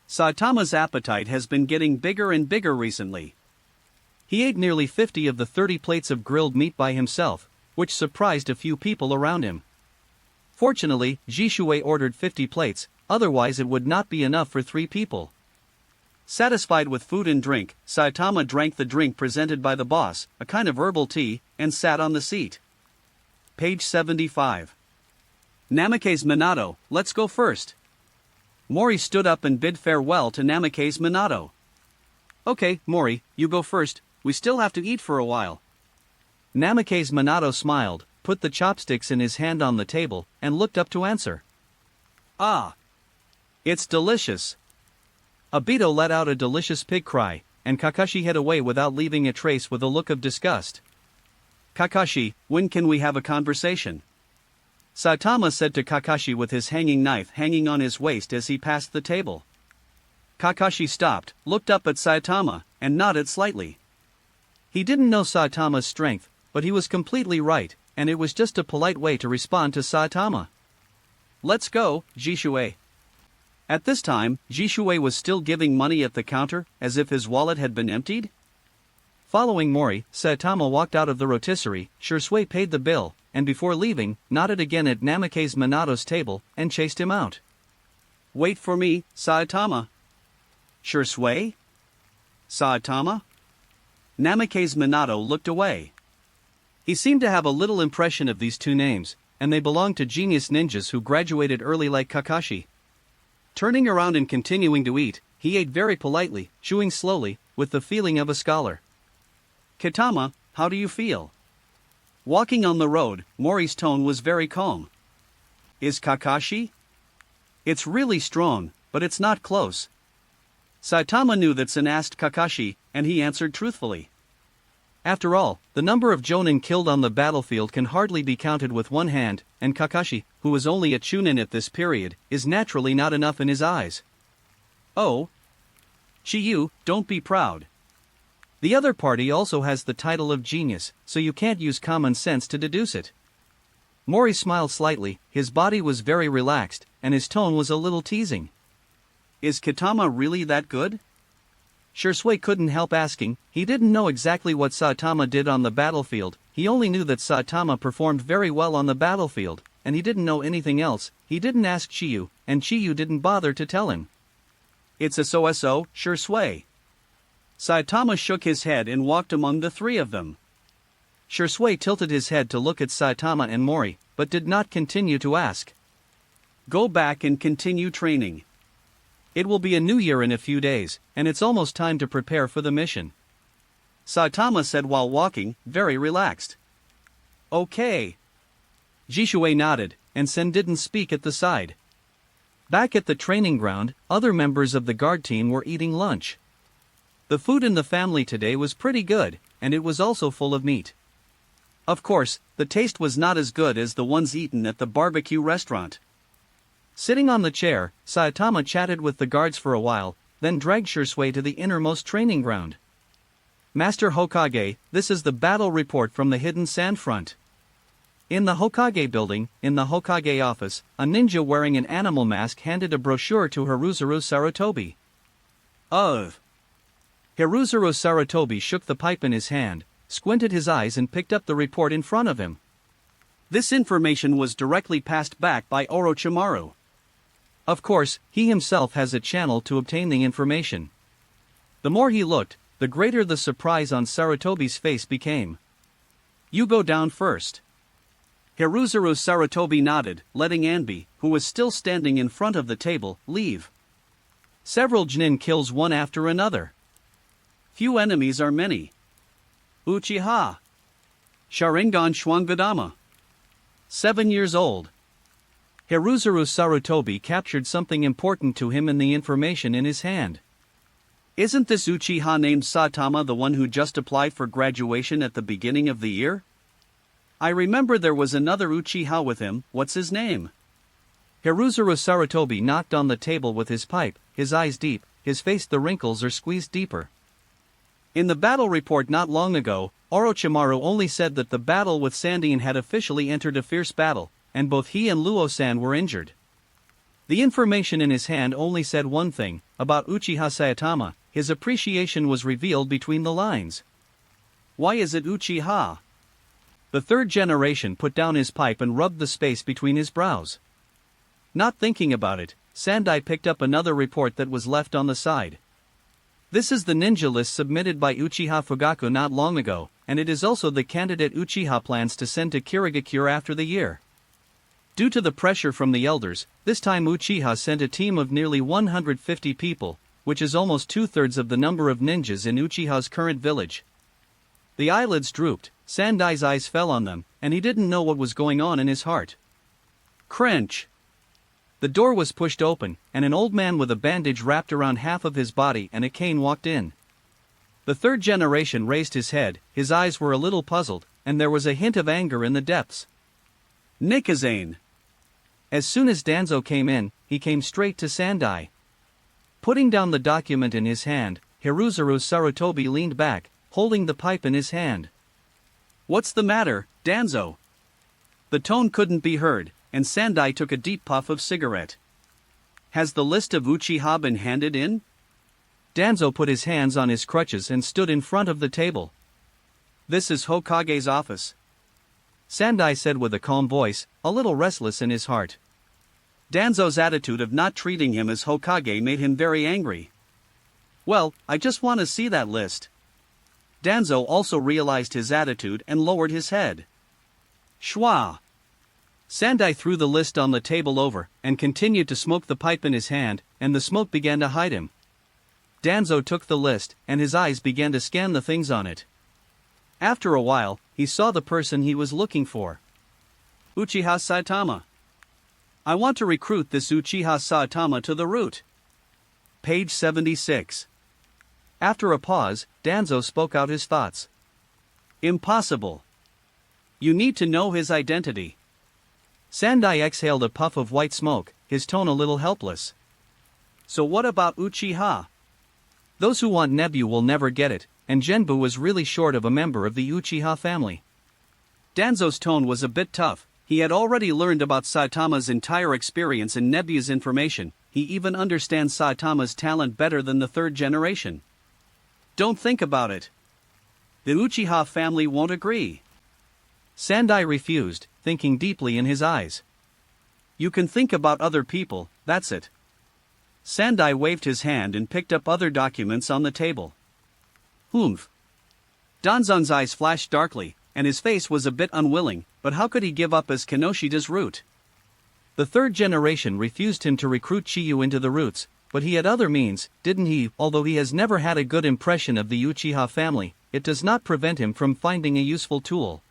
Speaker 1: Saitama's appetite has been getting bigger and bigger recently.
Speaker 2: He ate nearly 50 of the 30 plates of grilled meat by himself, which surprised a few people around him. Fortunately, Jishue ordered 50 plates, otherwise it would not be enough for 3 people.
Speaker 1: Satisfied with food and drink, Saitama drank the drink presented by the boss, a kind of herbal tea, and sat on the seat. Page 75. Namikaze Minato, let's go first. Mori stood up and bid farewell to Namikaze Minato. Okay, Mori, you go first, we still have to eat for a while.
Speaker 2: Namikaze Minato smiled, put the chopsticks in his hand on the table, and looked up to answer.
Speaker 1: Ah! It's delicious.
Speaker 2: Obito let out a delicious pig cry, and Kakashi hid away without leaving a trace with a look of disgust.
Speaker 1: Kakashi, when can we have a conversation? Saitama said to Kakashi with his hanging knife hanging on his waist as he passed the table. Kakashi stopped, looked up at Saitama, and nodded slightly.
Speaker 2: He didn't know Saitama's strength, but he was completely right, and it was just a polite way to respond to Saitama.
Speaker 1: Let's go, Jishue. At this time, Jishue was still giving money at the counter, as if his wallet had been emptied.
Speaker 2: Following Mori, Saitama walked out of the rotisserie. Shirsue paid the bill, and before leaving, nodded again at Namikaze Minato's table, and chased him out.
Speaker 1: Wait for me, Saitama. Shirsue? Saitama? Namikaze Minato looked away.
Speaker 2: He seemed to have a little impression of these two names, and they belonged to genius ninjas who graduated early like Kakashi. Turning around and continuing to eat, he ate very politely, chewing slowly, with the feeling of a scholar.
Speaker 1: Kitama, how do you feel? Walking on the road, Mori's tone was very calm. Is Kakashi? It's really strong, but it's not close. Saitama knew that Sen asked Kakashi, and he answered truthfully.
Speaker 2: After all, the number of Jonin killed on the battlefield can hardly be counted with one hand, and Kakashi, who was only a Chunin at this period, is naturally not enough in his eyes.
Speaker 1: Oh. Chiyu, don't be proud.
Speaker 2: The other party also has the title of genius, so you can't use common sense to deduce it. Mori smiled slightly, his body was very relaxed, and his tone was a little teasing.
Speaker 1: Is Kitama really that good?
Speaker 2: Shirsue couldn't help asking. He didn't know exactly what Saitama did on the battlefield, he only knew that Saitama performed very well on the battlefield, and he didn't know anything else. He didn't ask Chiyu, and Chiyu didn't bother to tell him.
Speaker 1: It's a so-so, Shirsue. Saitama shook his head and walked among the three of them.
Speaker 2: Shirsue tilted his head to look at Saitama and Mori, but did not continue to ask.
Speaker 1: Go back and continue training.
Speaker 2: It will be a new year in a few days, and it's almost time to prepare for the mission.
Speaker 1: Saitama said while walking, very relaxed.
Speaker 2: Okay. Jishui nodded, and Sen didn't speak at the side. Back at the training ground, other members of the guard team were eating lunch. The food in the family today was pretty good, and it was also full of meat.
Speaker 1: Of course, the taste was not as good as the ones eaten at the barbecue restaurant.
Speaker 2: Sitting on the chair, Saitama chatted with the guards for a while, then dragged Shursui to the innermost training ground. Master Hokage, this is the battle report from the hidden sand front. In the Hokage building, in the Hokage office, a ninja wearing an animal mask handed a brochure to Hiruzuru Sarutobi.
Speaker 1: Of.
Speaker 2: Hiruzuru Sarutobi shook the pipe in his hand, squinted his eyes and picked up the report in front of him.
Speaker 1: This information was directly passed back by Orochimaru.
Speaker 2: Of course, he himself has a channel to obtain the information. The more he looked, the greater the surprise on Sarutobi's face became.
Speaker 1: You go down first. Hiruzuru Sarutobi nodded, letting Anbi, who was still standing in front of the table, leave.
Speaker 2: Several Chunin kills one after another.
Speaker 1: Few enemies are many. Uchiha. Sharingan Shwangadama. 7 years old.
Speaker 2: Hiruzuru Sarutobi captured something important to him in the information in his hand.
Speaker 1: Isn't this Uchiha named Saitama the one who just applied for graduation at the beginning of the year? I remember there was another Uchiha with him, what's his name?
Speaker 2: Hiruzuru Sarutobi knocked on the table with his pipe, his eyes deep, his face the wrinkles are squeezed deeper. In the battle report not long ago, Orochimaru only said that the battle with Sandian had officially entered a fierce battle, and both he and Luo-san were injured. The information in his hand only said one thing, about Uchiha Saitama. His appreciation was revealed between the lines.
Speaker 1: Why is it Uchiha?
Speaker 2: The third generation put down his pipe and rubbed the space between his brows. Not thinking about it, Sandai picked up another report that was left on the side. This is the ninja list submitted by Uchiha Fugaku not long ago, and it is also the candidate Uchiha plans to send to Kirigakure after the year. Due to the pressure from the elders, this time Uchiha sent a team of nearly 150 people, which is almost 2/3 of the number of ninjas in Uchiha's current village. The eyelids drooped, Sandai's eyes fell on them, and he didn't know what was going on in his heart.
Speaker 1: Crunch.
Speaker 2: The door was pushed open, and an old man with a bandage wrapped around half of his body and a cane walked in. The third generation raised his head, his eyes were a little puzzled, and there was a hint of anger in the depths.
Speaker 1: Nikazane.
Speaker 2: As soon as Danzo came in, he came straight to Sandai. Putting down the document in his hand, Hiruzuru Sarutobi leaned back, holding the pipe in his hand.
Speaker 1: What's the matter, Danzo? The tone couldn't be heard, and Sandai took a deep puff of cigarette. Has the list of Uchiha been handed in?
Speaker 2: Danzo put his hands on his crutches and stood in front of the table.
Speaker 1: This is Hokage's office.
Speaker 2: Sandai said with a calm voice, a little restless in his heart.
Speaker 1: Danzo's attitude of not treating him as Hokage made him very angry. Well, I just want to see that list. Danzo also realized his attitude and lowered his head. Schwa.
Speaker 2: Sandai threw the list on the table over, and continued to smoke the pipe in his hand, and the smoke began to hide him. Danzo took the list, and his eyes began to scan the things on it. After a while, he saw the person he was looking for.
Speaker 1: Uchiha Saitama. I want to recruit this Uchiha Saitama to the route. Page 76.
Speaker 2: After a pause, Danzo spoke out his thoughts.
Speaker 1: Impossible. You need to know his identity.
Speaker 2: Sandai exhaled a puff of white smoke, his tone a little helpless.
Speaker 1: So what about Uchiha?
Speaker 2: Those who want Nebu will never get it, and Genbu was really short of a member of the Uchiha family.
Speaker 1: Danzo's tone was a bit tough. He had already learned about Saitama's entire experience in Nebu's information. He even understands Saitama's talent better than the third generation. Don't think about it. The Uchiha family won't agree.
Speaker 2: Sandai refused, thinking deeply in his eyes.
Speaker 1: You can think about other people, that's it. Sandai waved his hand and picked up other documents on the table. Humph. Danzon's eyes flashed darkly, and his face was a bit unwilling, but how could he give up as Kanoshida's route?
Speaker 2: The third generation refused him to recruit Chiyu into the routes, but he had other means, didn't he? Although he has never had a good impression of the Uchiha family, it does not prevent him from finding a useful tool.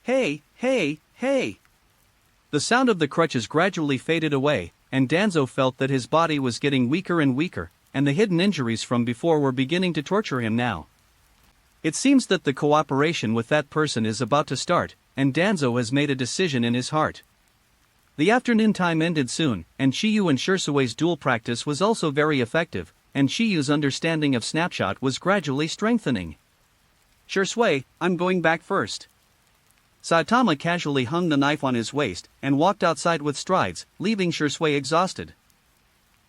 Speaker 1: Hey, hey, hey!
Speaker 2: The sound of the crutches gradually faded away, and Danzo felt that his body was getting weaker and weaker, and the hidden injuries from before were beginning to torture him now. It seems that the cooperation with that person is about to start, and Danzo has made a decision in his heart. The afternoon time ended soon, and Shiyu and Shirsue's duel practice was also very effective, and Shiyu's understanding of Snapshot was gradually strengthening.
Speaker 1: Shirsue, I'm going back first.
Speaker 2: Saitama casually hung the knife on his waist and walked outside with strides, leaving Shirsue exhausted.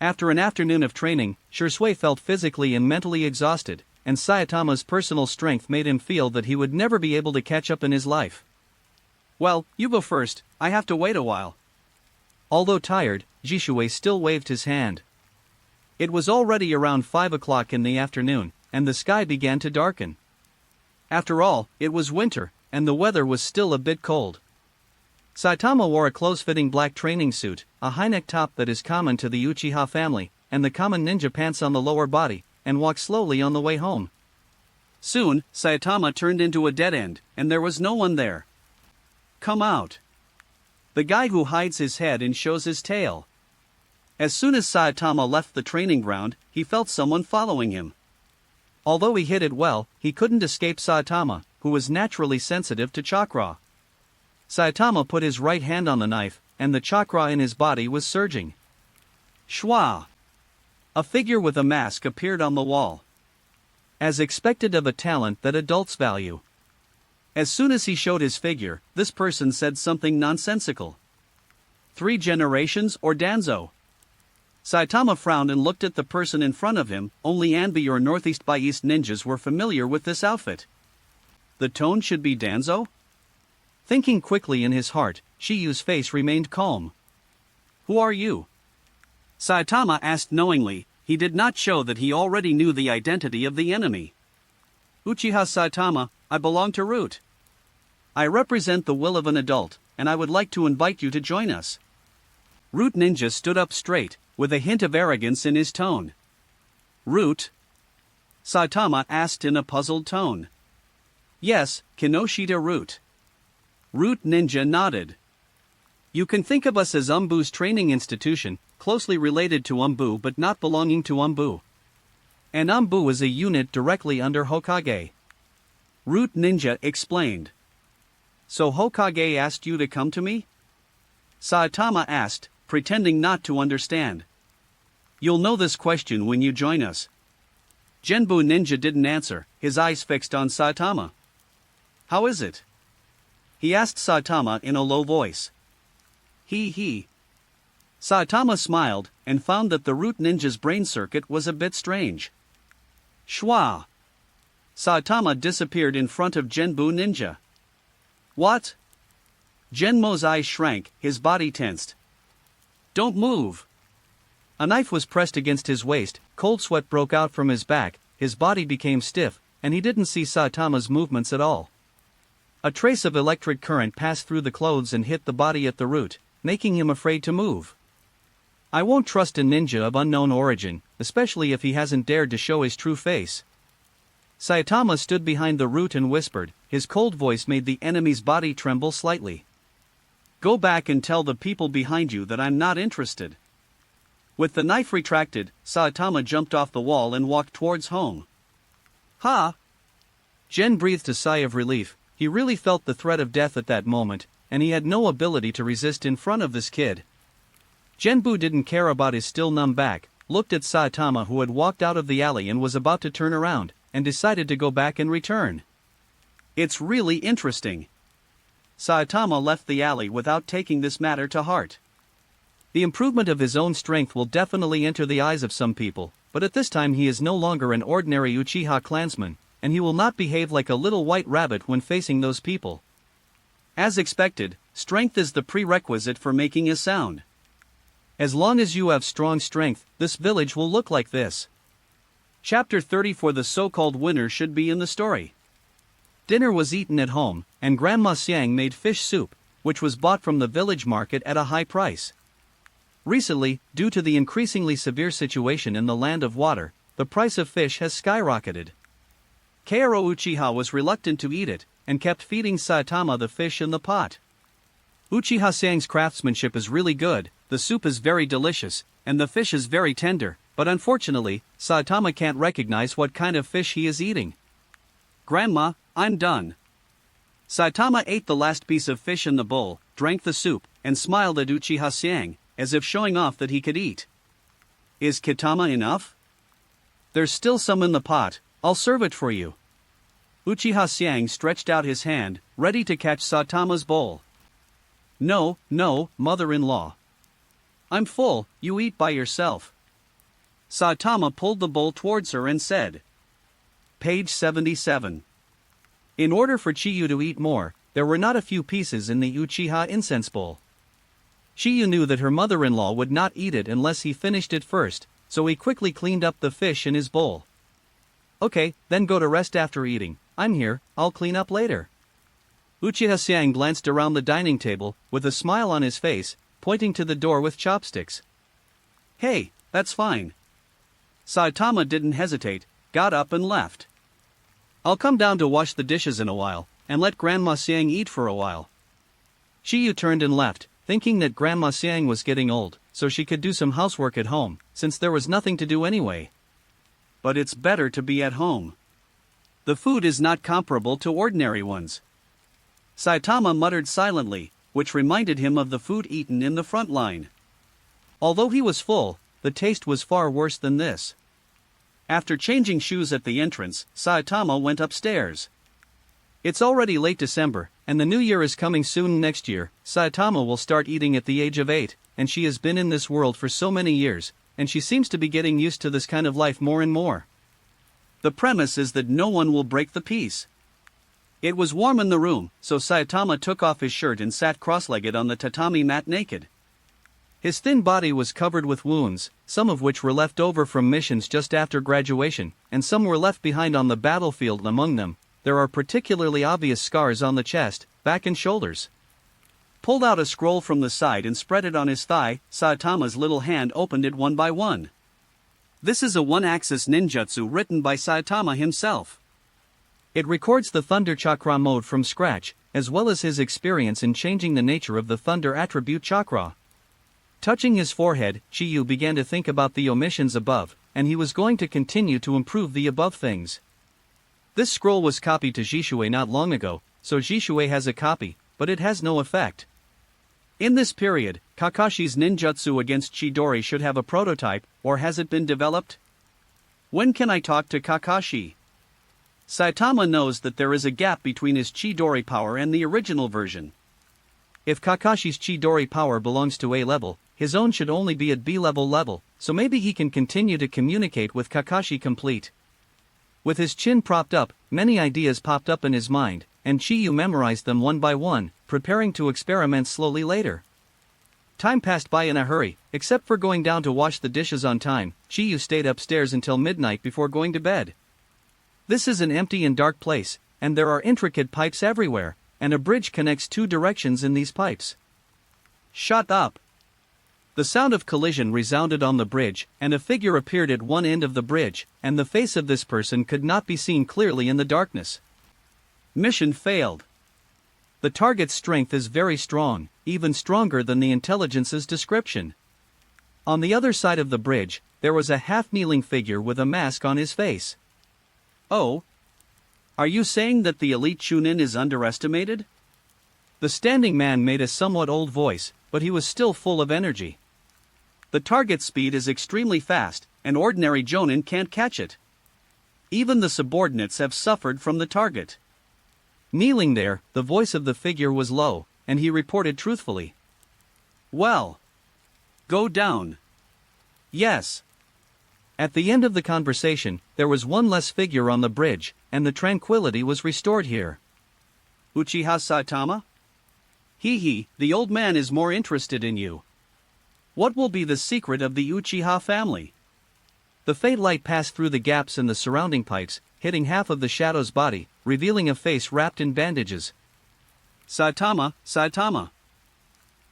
Speaker 2: After an afternoon of training, Shirsue felt physically and mentally exhausted, and Saitama's personal strength made him feel that he would never be able to catch up in his life.
Speaker 1: Well, you go first, I have to wait a while.
Speaker 2: Although tired, Jishue still waved his hand. It was already around 5 o'clock in the afternoon, and the sky began to darken. After all, it was winter, and the weather was still a bit cold. Saitama wore a close-fitting black training suit, a high-neck top that is common to the Uchiha family, and the common ninja pants on the lower body, and walked slowly on the way home.
Speaker 1: Soon, Saitama turned into a dead end, and there was no one there. Come out. The guy who hides his head and shows his tail. As soon as Saitama left the training ground, he felt someone following him.
Speaker 2: Although he hid it well, he couldn't escape Saitama, who was naturally sensitive to chakra. Saitama put his right hand on the knife, and the chakra in his body was surging.
Speaker 1: Shwa! A figure with a mask appeared on the wall.
Speaker 2: As expected of a talent that adults value.
Speaker 1: As soon as he showed his figure, this person said something nonsensical. 3 generations or Danzo? Saitama frowned and looked at the person in front of him. Only Anbi or Northeast by East ninjas were familiar with this outfit. The tone should be Danzo?
Speaker 2: Thinking quickly in his heart, Shiyu's face remained calm.
Speaker 1: Who are you? Saitama asked knowingly. He did not show that he already knew the identity of the enemy. Uchiha Saitama, I belong to Root. I represent the will of an adult, and I would like to invite you to join us. Root Ninja stood up straight, with a hint of arrogance in his tone. Root? Saitama asked in a puzzled tone. Yes, Kinoshita Root. Root Ninja nodded. You can think of us as Umbu's training institution, closely related to Umbu but not belonging to Umbu. And Umbu is a unit directly under Hokage. Root Ninja explained. So Hokage asked you to come to me? Saitama asked, pretending not to understand. You'll know this question when you join us. Genbu Ninja didn't answer, his eyes fixed on Saitama. How is it? He asked Saitama in a low voice. He. Saitama smiled, and found that the Root Ninja's brain circuit was a bit strange. Shwa! Saitama disappeared in front of Genbu Ninja. What? Genmo's eyes shrank, his body tensed. Don't move!
Speaker 2: A knife was pressed against his waist, cold sweat broke out from his back, his body became stiff, and he didn't see Saitama's movements at all. A trace of electric current passed through the clothes and hit the body at the root, making him afraid to move. I won't trust a ninja of unknown origin, especially if he hasn't dared to show his true face. Saitama stood behind the root and whispered, his cold voice made the enemy's body tremble slightly. Go back and tell the people behind you that I'm not interested. With the knife retracted, Saitama jumped off the wall and walked towards home. Ha! Gen breathed a sigh of relief. He really felt the threat of death at that moment, and he had no ability to resist in front of this kid. Genbu didn't care about his still numb back, looked at Saitama who had walked out of the alley and was about to turn around, and decided to go back and return. It's really interesting. Saitama left the alley without taking this matter to heart. The improvement of his own strength will definitely enter the eyes of some people, but at this time he is no longer an ordinary Uchiha clansman, and he will not behave like a little white rabbit when facing those people. As expected, strength is the prerequisite for making a sound. As long as you have strong strength, this village will look like this. Chapter 30 for the so-called winner should be in the story. Dinner was eaten at home, and Grandma Xiang made fish soup, which was bought from the village market at a high price. Recently, due to the increasingly severe situation in the land of water, the price of fish has skyrocketed. Kaoru Uchiha was reluctant to eat it, and kept feeding Saitama the fish in the pot. Uchiha Sang's craftsmanship is really good, the soup is very delicious, and the fish is very tender, but unfortunately, Saitama can't recognize what kind of fish he is eating.
Speaker 1: Grandma, I'm done. Saitama ate the last piece of fish in the bowl, drank the soup, and smiled at Uchiha Sang, as if showing off that he could eat. Is Kitama enough?
Speaker 2: There's still some in the pot, I'll serve it for you.
Speaker 1: Uchiha Sang stretched out his hand, ready to catch Saitama's bowl.
Speaker 2: No, mother-in-law.
Speaker 1: I'm full, you eat by yourself. Saitama pulled the bowl towards her and said.
Speaker 2: Page 77. In order for Chiyu to eat more, there were not a few pieces in the Uchiha incense bowl. Chiyu knew that her mother-in-law would not eat it unless he finished it first, so he quickly cleaned up the fish in his bowl. Okay, then go to rest after eating, I'm here, I'll clean up later. Uchiha Sang glanced around the dining table, with a smile on his face, pointing to the door with chopsticks.
Speaker 1: Hey, that's fine. Saitama didn't hesitate, got up and left.
Speaker 2: I'll come down to wash the dishes in a while, and let Grandma Siang eat for a while. Chiyu turned and left, thinking that Grandma Siang was getting old, so she could do some housework at home, since there was nothing to do anyway.
Speaker 1: But it's better to be at home. The food is not comparable to ordinary ones. Saitama muttered silently, which reminded him of the food eaten in the front line.
Speaker 2: Although he was full, the taste was far worse than this.
Speaker 1: After changing shoes at the entrance, Saitama went upstairs.
Speaker 2: It's already late December, and the new year is coming soon. Next year, Saitama will start eating at the age of 8, and she has been in this world for so many years, and she seems to be getting used to this kind of life more and more.
Speaker 1: The premise is that no one will break the peace. It was warm in the room, so Saitama took off his shirt and sat cross-legged on the tatami mat naked.
Speaker 2: His thin body was covered with wounds, some of which were left over from missions just after graduation, and some were left behind on the battlefield. Among them, there are particularly obvious scars on the chest, back and shoulders.
Speaker 1: Pulled out a scroll from the side and spread it on his thigh, Saitama's little hand opened it one by one. This is a one-axis ninjutsu written by Saitama himself.
Speaker 2: It records the Thunder Chakra mode from scratch, as well as his experience in changing the nature of the Thunder attribute chakra. Touching his forehead, Chiyu began to think about the omissions above, and he was going to continue to improve the above things. This scroll was copied to Jishue not long ago, so Jishue has a copy, but it has no effect.
Speaker 1: In this period, Kakashi's ninjutsu against Chidori should have a prototype, or has it been developed? When can I talk to Kakashi? Saitama knows that there is a gap between his Chidori power and the original version.
Speaker 2: If Kakashi's Chidori power belongs to A level, his own should only be at B level, so maybe he can continue to communicate with Kakashi complete. With his chin propped up, many ideas popped up in his mind, and Chiyu memorized them one by one, preparing to experiment slowly later. Time passed by in a hurry, except for going down to wash the dishes on time. Chiyu stayed upstairs until midnight before going to bed. This is an empty and dark place, and there are intricate pipes everywhere, and a bridge connects two directions in these pipes.
Speaker 1: Shut up!
Speaker 2: The sound of collision resounded on the bridge, and a figure appeared at one end of the bridge, and the face of this person could not be seen clearly in the darkness.
Speaker 1: Mission failed.
Speaker 2: The target's strength is very strong, even stronger than the intelligence's description. On the other side of the bridge, there was a half-kneeling figure with a mask on his face.
Speaker 1: Oh? Are you saying that the elite Chunin is underestimated?
Speaker 2: The standing man made a somewhat old voice, but he was still full of energy.
Speaker 1: The target speed is extremely fast, and ordinary Jonin can't catch it. Even the subordinates have suffered from the target.
Speaker 2: Kneeling there, the voice of the figure was low, and he reported truthfully.
Speaker 1: Well. Go down. Yes.
Speaker 2: At the end of the conversation, there was one less figure on the bridge, and the tranquility was restored here.
Speaker 1: Uchiha Saitama? The old man is more interested in you. What will be the secret of the Uchiha family?
Speaker 2: The faint light passed through the gaps in the surrounding pipes, hitting half of the shadow's body, revealing a face wrapped in bandages.
Speaker 1: Saitama.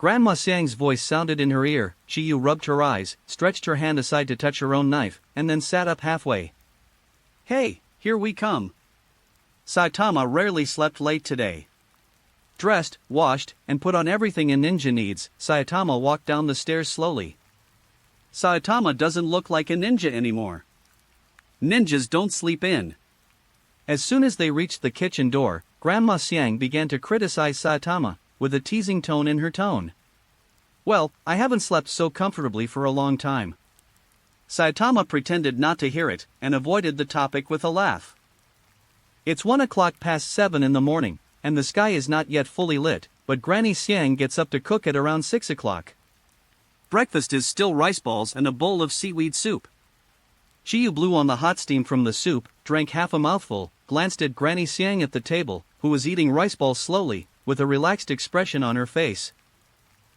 Speaker 2: Grandma Xiang's voice sounded in her ear. Chiyu rubbed her eyes, stretched her hand aside to touch her own knife, and then sat up halfway.
Speaker 1: Hey, here we come. Saitama rarely slept late today. Dressed, washed, and put on everything a ninja needs, Saitama walked down the stairs slowly. Saitama doesn't look like a ninja anymore. Ninjas don't sleep in.
Speaker 2: As soon as they reached the kitchen door, Grandma Xiang began to criticize Saitama, with a teasing tone in her tone.
Speaker 1: Well, I haven't slept so comfortably for a long time. Saitama pretended not to hear it, and avoided the topic with a laugh.
Speaker 2: It's 7:01 in the morning, and the sky is not yet fully lit, but Granny Xiang gets up to cook at around 6 o'clock.
Speaker 1: Breakfast is still rice balls and a bowl of seaweed soup.
Speaker 2: Chiyu blew on the hot steam from the soup, drank half a mouthful, glanced at Granny Xiang at the table, who was eating rice balls slowly, with a relaxed expression on her face.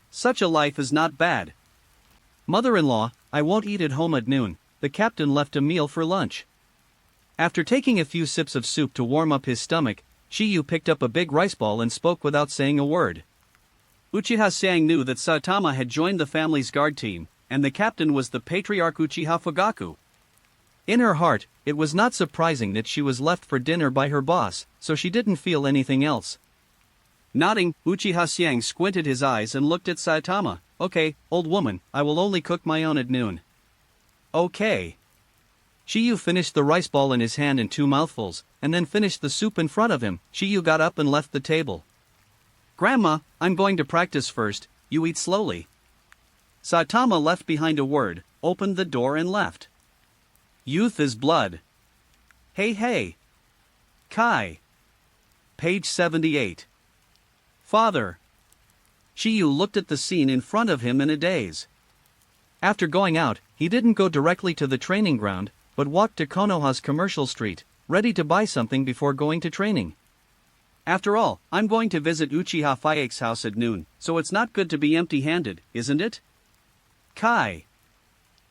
Speaker 1: Such a life is not bad.
Speaker 2: Mother-in-law, I won't eat at home at noon. The captain left a meal for lunch. After taking a few sips of soup to warm up his stomach, Chiyu picked up a big rice ball and spoke without saying a word.
Speaker 1: Uchiha Xiang knew that Saitama had joined the family's guard team, and the captain was the patriarch Uchiha Fugaku.
Speaker 2: In her heart, it was not surprising that she was left for dinner by her boss, so she didn't feel anything else.
Speaker 1: Nodding, Uchiha Xiang squinted his eyes and looked at Saitama.
Speaker 2: Okay, old woman, I will only cook my own at noon.
Speaker 1: Okay.
Speaker 2: Chiyu finished the rice ball in his hand in 2 mouthfuls, and then finished the soup in front of him. Chiyu got up and left the table.
Speaker 1: Grandma, I'm going to practice first, you eat slowly. Saitama left behind a word, opened the door and left. Youth is blood. Hey hey. Kai. Page 78. Father. Chiyu looked at the scene in front of him in a daze.
Speaker 2: After going out, he didn't go directly to the training ground, but walked to Konoha's commercial street, ready to buy something before going to training.
Speaker 1: After all, I'm going to visit Uchiha Fyake's house at noon, so it's not good to be empty-handed, isn't it? Kai.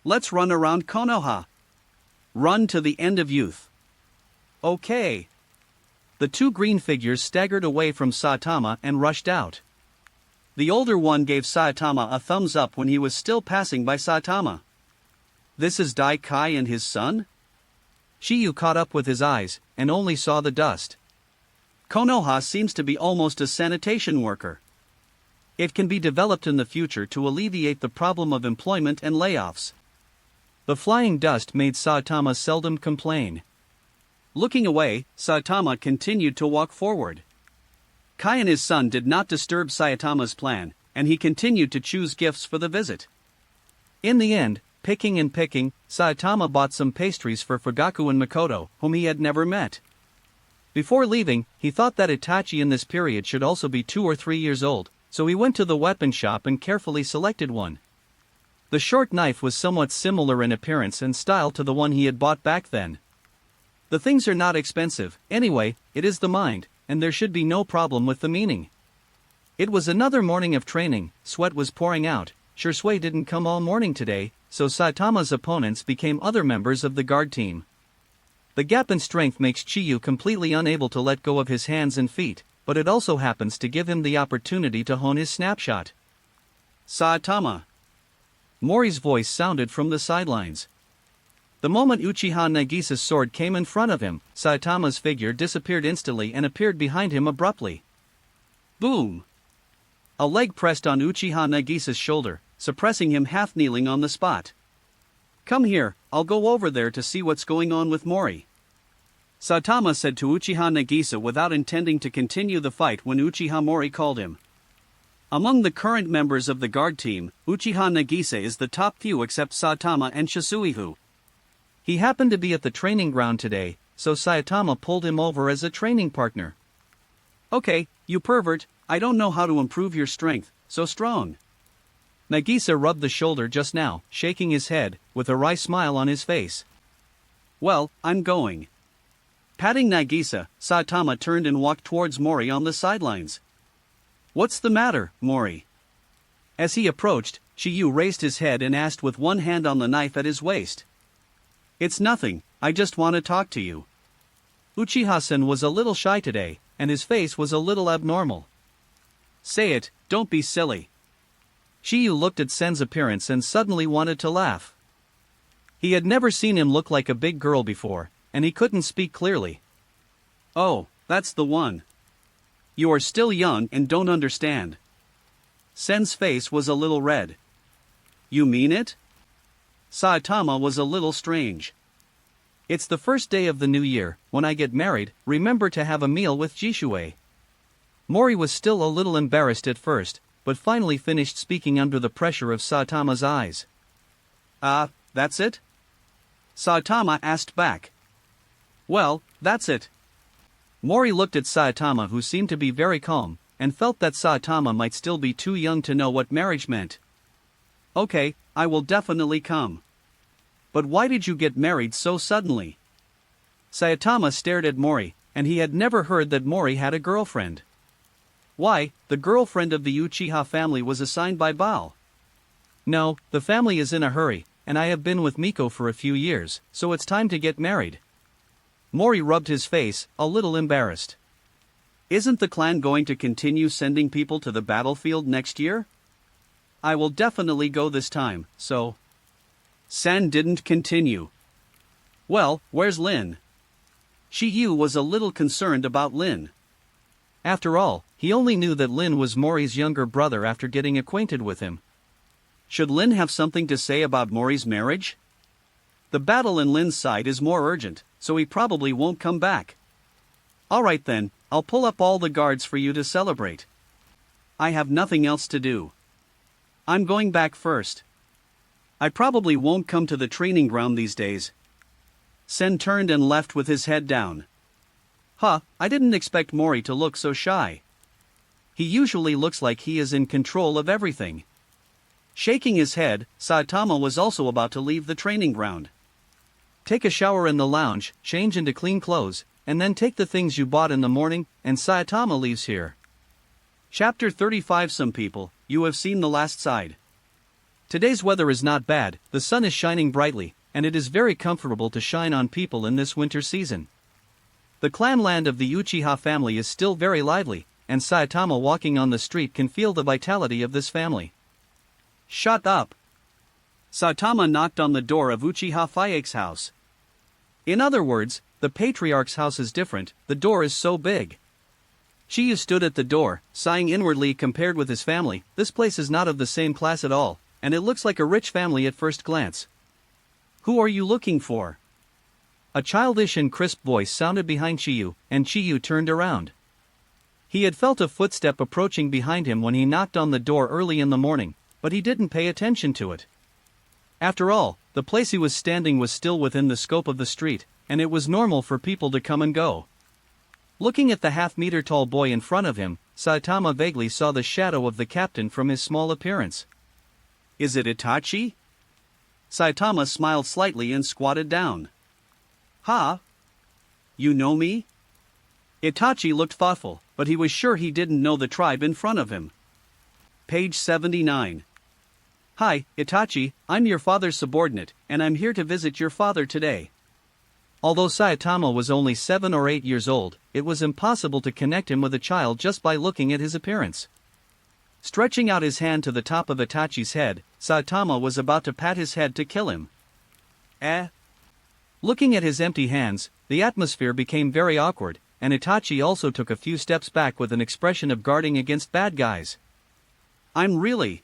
Speaker 1: Let's run around Konoha. Run to the end of youth. Okay.
Speaker 2: The 2 green figures staggered away from Saitama and rushed out.
Speaker 1: The older one gave Saitama a thumbs up when he was still passing by Saitama. This is Dai Kai and his son?
Speaker 2: Chiyu caught up with his eyes, and only saw the dust.
Speaker 1: Konoha seems to be almost a sanitation worker. It can be developed in the future to alleviate the problem of employment and layoffs.
Speaker 2: The flying dust made Saitama seldom complain.
Speaker 1: Looking away, Saitama continued to walk forward. Kai and his son did not disturb Saitama's plan, and he continued to choose gifts for the visit.
Speaker 2: In the end, picking and picking, Saitama bought some pastries for Fugaku and Makoto, whom he had never met. Before leaving, he thought that Itachi in this period should also be 2 or 3 years old, so he went to the weapon shop and carefully selected one. The short knife was somewhat similar in appearance and style to the one he had bought back then. The things are not expensive, anyway, it is the mind, and there should be no problem with the meaning. It was another morning of training, sweat was pouring out. Shursui didn't come all morning today, so Saitama's opponents became other members of the guard team. The gap in strength makes Chiyu completely unable to let go of his hands and feet, but it also happens to give him the opportunity to hone his snapshot.
Speaker 1: Saitama.
Speaker 2: Mori's voice sounded from the sidelines. The moment Uchiha Nagisa's sword came in front of him, Saitama's figure disappeared instantly and appeared behind him abruptly.
Speaker 1: Boom! A leg pressed on Uchiha Nagisa's shoulder, suppressing him half-kneeling on the spot. Come here, I'll go over there to see what's going on with Mori. Saitama said to Uchiha Nagisa without intending to continue the fight when Uchiha Mori called him. Among the current members of the guard team, Uchiha Nagisa is the top few except Saitama and Shisuihu.
Speaker 2: He happened to be at the training ground today, so Saitama pulled him over as a training partner.
Speaker 1: Okay, you pervert, I don't know how to improve your strength, so strong.
Speaker 2: Nagisa rubbed the shoulder just now, shaking his head, with a wry smile on his face.
Speaker 1: Well, I'm going. Patting Nagisa, Saitama turned and walked towards Mori on the sidelines. What's the matter, Mori? As he approached, Chiyu raised his head and asked with one hand on the knife at his waist. It's nothing, I just want to talk to you.
Speaker 2: Uchiha-san was a little shy today, and his face was a little abnormal.
Speaker 1: Say it, don't be silly.
Speaker 2: Chiyu looked at Sen's appearance and suddenly wanted to laugh. He had never seen him look like a big girl before, and he couldn't speak clearly.
Speaker 1: Oh, that's the one. You are still young and don't understand. Sen's face was a little red. You mean it? Saitama was a little strange.
Speaker 2: It's the first day of the new year. When I get married, remember to have a meal with Jishue. Mori was still a little embarrassed at first, but finally finished speaking under the pressure of Saitama's eyes.
Speaker 1: That's it? Saitama asked back. Well, that's it.
Speaker 2: Mori looked at Saitama, who seemed to be very calm, and felt that Saitama might still be too young to know what marriage meant.
Speaker 1: Okay, I will definitely come. But why did you get married so suddenly?
Speaker 2: Saitama stared at Mori, and he had never heard that Mori had a girlfriend.
Speaker 1: Why, the girlfriend of the Uchiha family was assigned by Bao.
Speaker 2: No, the family is in a hurry, and I have been with Miko for a few years, so it's time to get married. Mori rubbed his face, a little embarrassed.
Speaker 1: Isn't the clan going to continue sending people to the battlefield next year? I will definitely go this time, so... Sen didn't continue. Well, where's Lin? Shiyu was a little concerned about Lin.
Speaker 2: After all, he only knew that Lin was Mori's younger brother after getting acquainted with him.
Speaker 1: Should Lin have something to say about Mori's marriage? The battle in Lin's side is more urgent, so he probably won't come back. Alright then, I'll pull up all the guards for you to celebrate. I have nothing else to do. I'm going back first. I probably won't come to the training ground these days. Sen turned and left with his head down. I didn't expect Mori to look so shy. He usually looks like he is in control of everything. Shaking his head, Saitama was also about to leave the training ground.
Speaker 2: Take a shower in the lounge, change into clean clothes, and then take the things you bought in the morning, and Saitama leaves here.
Speaker 1: Chapter 35. Some people, you have seen the last side.
Speaker 2: Today's weather is not bad, the sun is shining brightly, and it is very comfortable to shine on people in this winter season. The clan land of the Uchiha family is still very lively, and Saitama walking on the street can feel the vitality of this family.
Speaker 1: Shut up! Saitama knocked on the door of Uchiha Fyake's house.
Speaker 2: In other words, the patriarch's house is different, the door is so big. Chiyu stood at the door, sighing inwardly. Compared with his family, this place is not of the same class at all, and it looks like a rich family at first glance.
Speaker 1: Who are you looking for?
Speaker 2: A childish and crisp voice sounded behind Chiyu, and Chiyu turned around. He had felt a footstep approaching behind him when he knocked on the door early in the morning, but he didn't pay attention to it. After all, the place he was standing was still within the scope of the street, and it was normal for people to come and go. Looking at the half-meter-tall boy in front of him, Saitama vaguely saw the shadow of the captain from his small appearance.
Speaker 1: Is it Itachi? Saitama smiled slightly and squatted down. You know me? Itachi looked thoughtful, but he was sure he didn't know the tribe in front of him. Page 79. Hi, Itachi, I'm your father's subordinate, and I'm here to visit your father today.
Speaker 2: Although Saitama was only 7 or 8 years old, it was impossible to connect him with a child just by looking at his appearance. Stretching out his hand to the top of Itachi's head, Saitama was about to pat his head to kill him. Looking at his empty hands, the atmosphere became very awkward, and Itachi also took a few steps back with an expression of guarding against bad guys.
Speaker 1: I'm really...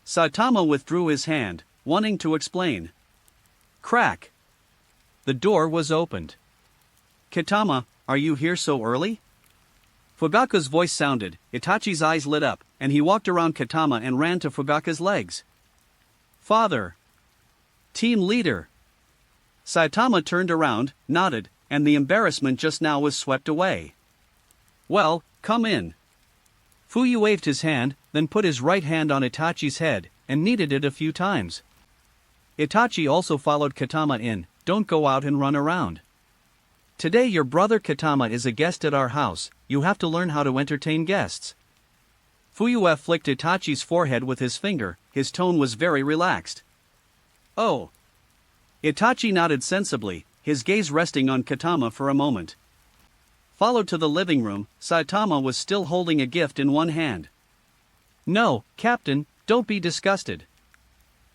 Speaker 1: Saitama withdrew his hand, wanting to explain. Crack.
Speaker 2: The door was opened.
Speaker 1: Kitama, are you here so early? Fugaka's voice sounded, Itachi's eyes lit up, and he walked around Kitama and ran to Fugaka's legs. Father! Team leader! Saitama turned around, nodded, and the embarrassment just now was swept away. Well, come in.
Speaker 2: Fuyu waved his hand, then put his right hand on Itachi's head, and kneaded it a few times. Itachi also followed Kitama in. Don't go out and run around. Today your brother Kitama is a guest at our house, you have to learn how to entertain guests.
Speaker 1: Fuyu flicked Itachi's forehead with his finger, his tone was very relaxed. Oh. Itachi nodded sensibly, his gaze resting on Kitama for a moment. Followed to the living room, Saitama was still holding a gift in one hand.
Speaker 2: No, Captain,
Speaker 1: don't be disgusted.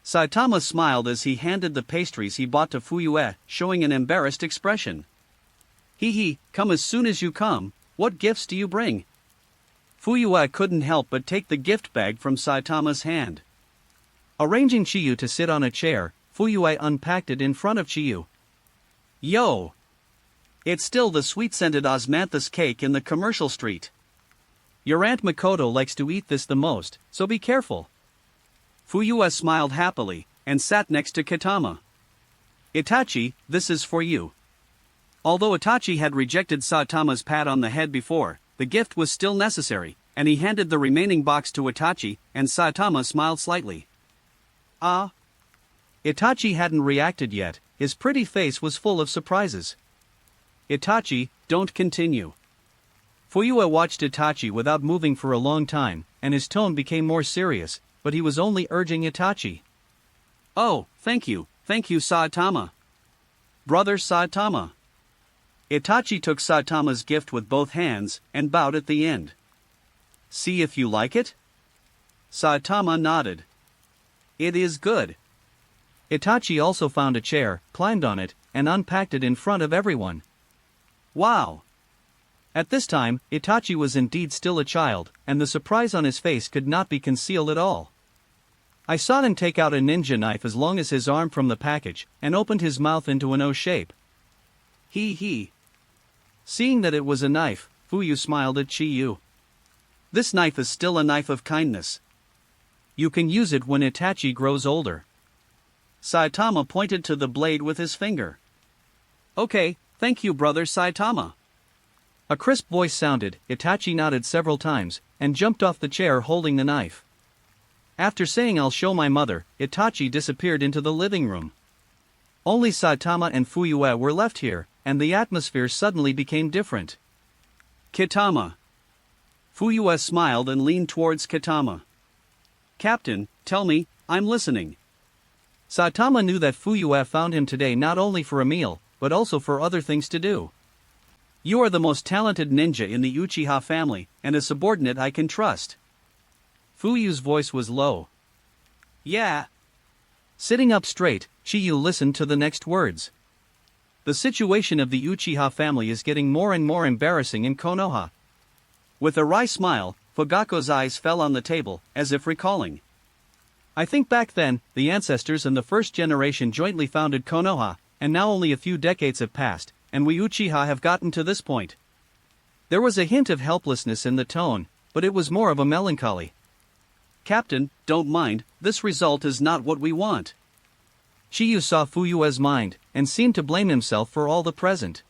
Speaker 1: Saitama smiled as he handed the pastries he bought to Fuyue, showing an embarrassed expression. Hee, come as soon as you come. What gifts do you bring? Fuyue couldn't help but take the gift bag from Saitama's hand.
Speaker 2: Arranging Chiyu to sit on a chair, Fuyue unpacked it in front of Chiyu.
Speaker 1: Yo! It's still the sweet-scented osmanthus cake in the commercial street.
Speaker 2: Your Aunt Makoto likes to eat this the most, so be careful.
Speaker 1: Fuyue smiled happily, and sat next to Kitama. Itachi, this is for you. Although Itachi had rejected Saitama's pat on the head before, the gift was still necessary, and he handed the remaining box to Itachi, and Saitama smiled slightly. Ah?
Speaker 2: Itachi hadn't reacted yet, his pretty face was full of surprises.
Speaker 1: Itachi, don't continue.
Speaker 2: Fuyue watched Itachi without moving for a long time, and his tone became more serious, but he was only urging Itachi.
Speaker 1: Oh, thank you, Saitama. Brother Saitama. Itachi took Saitama's gift with both hands, and bowed at the end. See if you like it? Saitama nodded. It is good.
Speaker 2: Itachi also found a chair, climbed on it, and unpacked it in front of everyone.
Speaker 1: Wow!
Speaker 2: At this time, Itachi was indeed still a child, and the surprise on his face could not be concealed at all. I saw him take out a ninja knife as long as his arm from the package, and opened his mouth into an O shape.
Speaker 1: Hee.
Speaker 2: Seeing that it was a knife, Fuyue smiled at Chiyu.
Speaker 1: This knife is still a knife of kindness.
Speaker 2: You can use it when Itachi grows older.
Speaker 1: Saitama pointed to the blade with his finger. Okay, thank you, brother Saitama.
Speaker 2: A crisp voice sounded, Itachi nodded several times, and jumped off the chair holding the knife. After saying I'll show my mother, Itachi disappeared into the living room. Only Saitama and Fuyue were left here, and the atmosphere suddenly became different.
Speaker 1: Kitama. Fuyue smiled and leaned towards Kitama. Captain, tell me, I'm listening.
Speaker 2: Saitama knew that Fuyue found him today not only for a meal, but also for other things to do.
Speaker 1: You are the most talented ninja in the Uchiha family, and a subordinate I can trust.
Speaker 2: Fuyue's voice was low.
Speaker 1: Yeah.
Speaker 2: Sitting up straight, Chiyu listened to the next words. The situation of the Uchiha family is getting more and more embarrassing in Konoha.
Speaker 1: With a wry smile, Fugako's eyes fell on the table, as if recalling.
Speaker 2: I think back then, the ancestors and the first generation jointly founded Konoha, and now only a few decades have passed, and we Uchiha have gotten to this point. There was a hint of helplessness in the tone, but it was more of a melancholy.
Speaker 1: Captain, don't mind, this result is not what we want.
Speaker 2: Chiyu saw Fuyue's mind, and seemed to blame himself for all the present.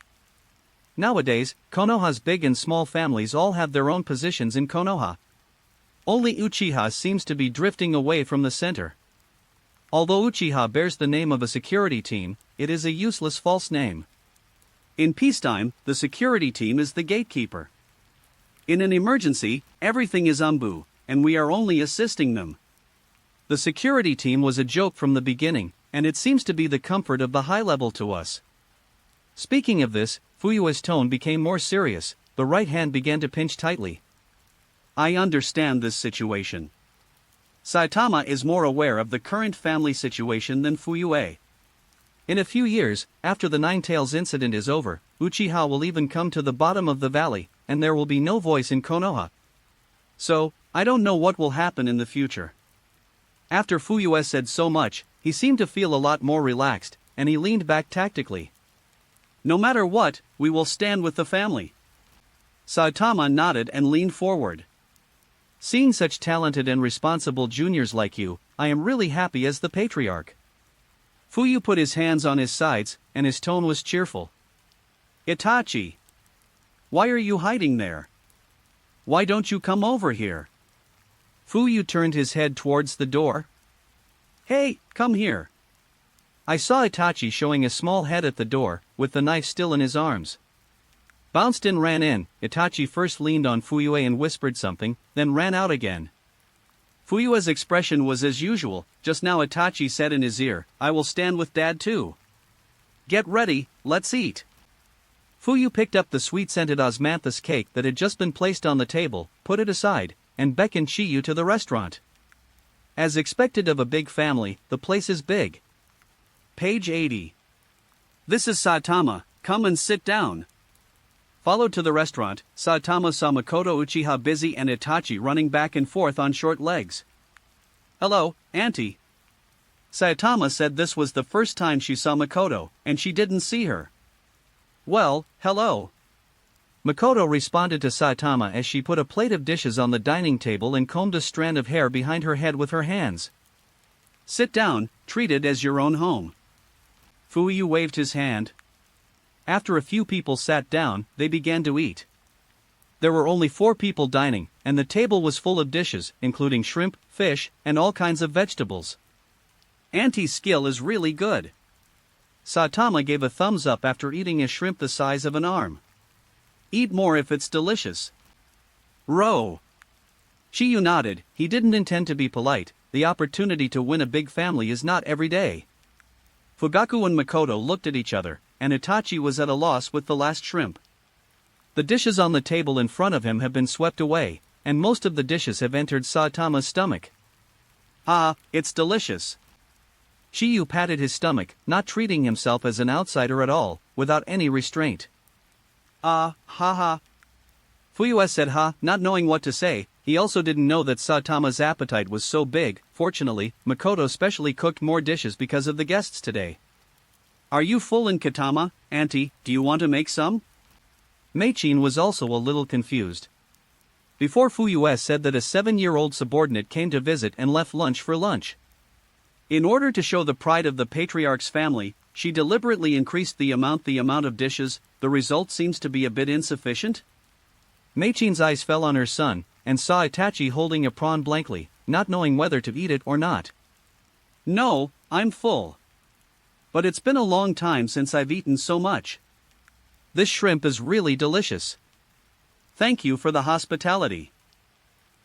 Speaker 2: Nowadays, Konoha's big and small families all have their own positions in Konoha. Only Uchiha seems to be drifting away from the center. Although Uchiha bears the name of a security team, it is a useless false name.
Speaker 1: In peacetime, the security team is the gatekeeper. In an emergency, everything is Umbu, and we are only assisting them.
Speaker 2: The security team was a joke from the beginning, and it seems to be the comfort of the high level to us. Speaking of this, Fuyue's tone became more serious, the right hand began to pinch tightly.
Speaker 1: I understand this situation. Saitama is more aware of the current family situation than Fuyue.
Speaker 2: In a few years, after the Nine Tails incident is over, Uchiha will even come to the bottom of the valley, and there will be no voice in Konoha.
Speaker 1: So, I don't know what will happen in the future. After Fuyue said so much, he seemed to feel a lot more relaxed, and he leaned back tactically. No matter what, we will stand with the family. Saitama nodded and leaned forward.
Speaker 2: Seeing such talented and responsible juniors like you, I am really happy as the patriarch.
Speaker 1: Fuyue put his hands on his sides, and his tone was cheerful. Itachi! Why are you hiding there? Why don't you come over here?
Speaker 2: Fuyue turned his head towards the door.
Speaker 1: Hey, come here.
Speaker 2: I saw Itachi showing a small head at the door, with the knife still in his arms. Bounced and ran in. Itachi first leaned on Fuyue and whispered something, then ran out again.
Speaker 1: Fuyue's expression was as usual. Just now Itachi said in his ear, I will stand with Dad too. Get ready, let's eat.
Speaker 2: Fuyue picked up the sweet-scented osmanthus cake that had just been placed on the table, put it aside, and beckoned Chiyu to the restaurant. As expected of a big family, the place is big.
Speaker 1: Page 80. This is Saitama, come and sit down. Followed to the restaurant, Saitama saw Makoto Uchiha busy and Itachi running back and forth on short legs. Hello, Auntie. Saitama said this was the first time she saw Makoto, and she didn't see her. Well, hello.
Speaker 2: Makoto responded to Saitama as she put a plate of dishes on the dining table and combed a strand of hair behind her head with her hands.
Speaker 1: Sit down, treat it as your own home. Fuyu waved his hand. After a few people sat down, they began to eat. There were only 4 people dining, and the table was full of dishes, including shrimp, fish, and all kinds of vegetables. Auntie's skill is really good. Saitama gave a thumbs up after eating a shrimp the size of an arm. Eat more if it's delicious. Row. Chiyu nodded. He didn't intend to be polite. The opportunity to win a big family is not every day. Fugaku and Makoto looked at each other, and Itachi was at a loss with the last shrimp. The dishes on the table in front of him have been swept away, and most of the dishes have entered Saitama's stomach. Ah, it's delicious. Chiyu patted his stomach, not treating himself as an outsider at all, without any restraint. Ha ha. Fuyue said ha, not knowing what to say. He also didn't know that Saitama's appetite was so big. Fortunately, Makoto specially cooked more dishes because of the guests today. Are you full in Katama, Auntie? Do you want to make some? Meichin was also a little confused. Before Fuyue said that a 7-year-old subordinate came to visit and left lunch for lunch. In order to show the pride of the patriarch's family, she deliberately increased the amount of dishes. The result seems to be a bit insufficient. Meichin's eyes fell on her son, and saw Itachi holding a prawn blankly, not knowing whether to eat it or not. No, I'm full. But it's been a long time since I've eaten so much. This shrimp is really delicious. Thank you for the hospitality.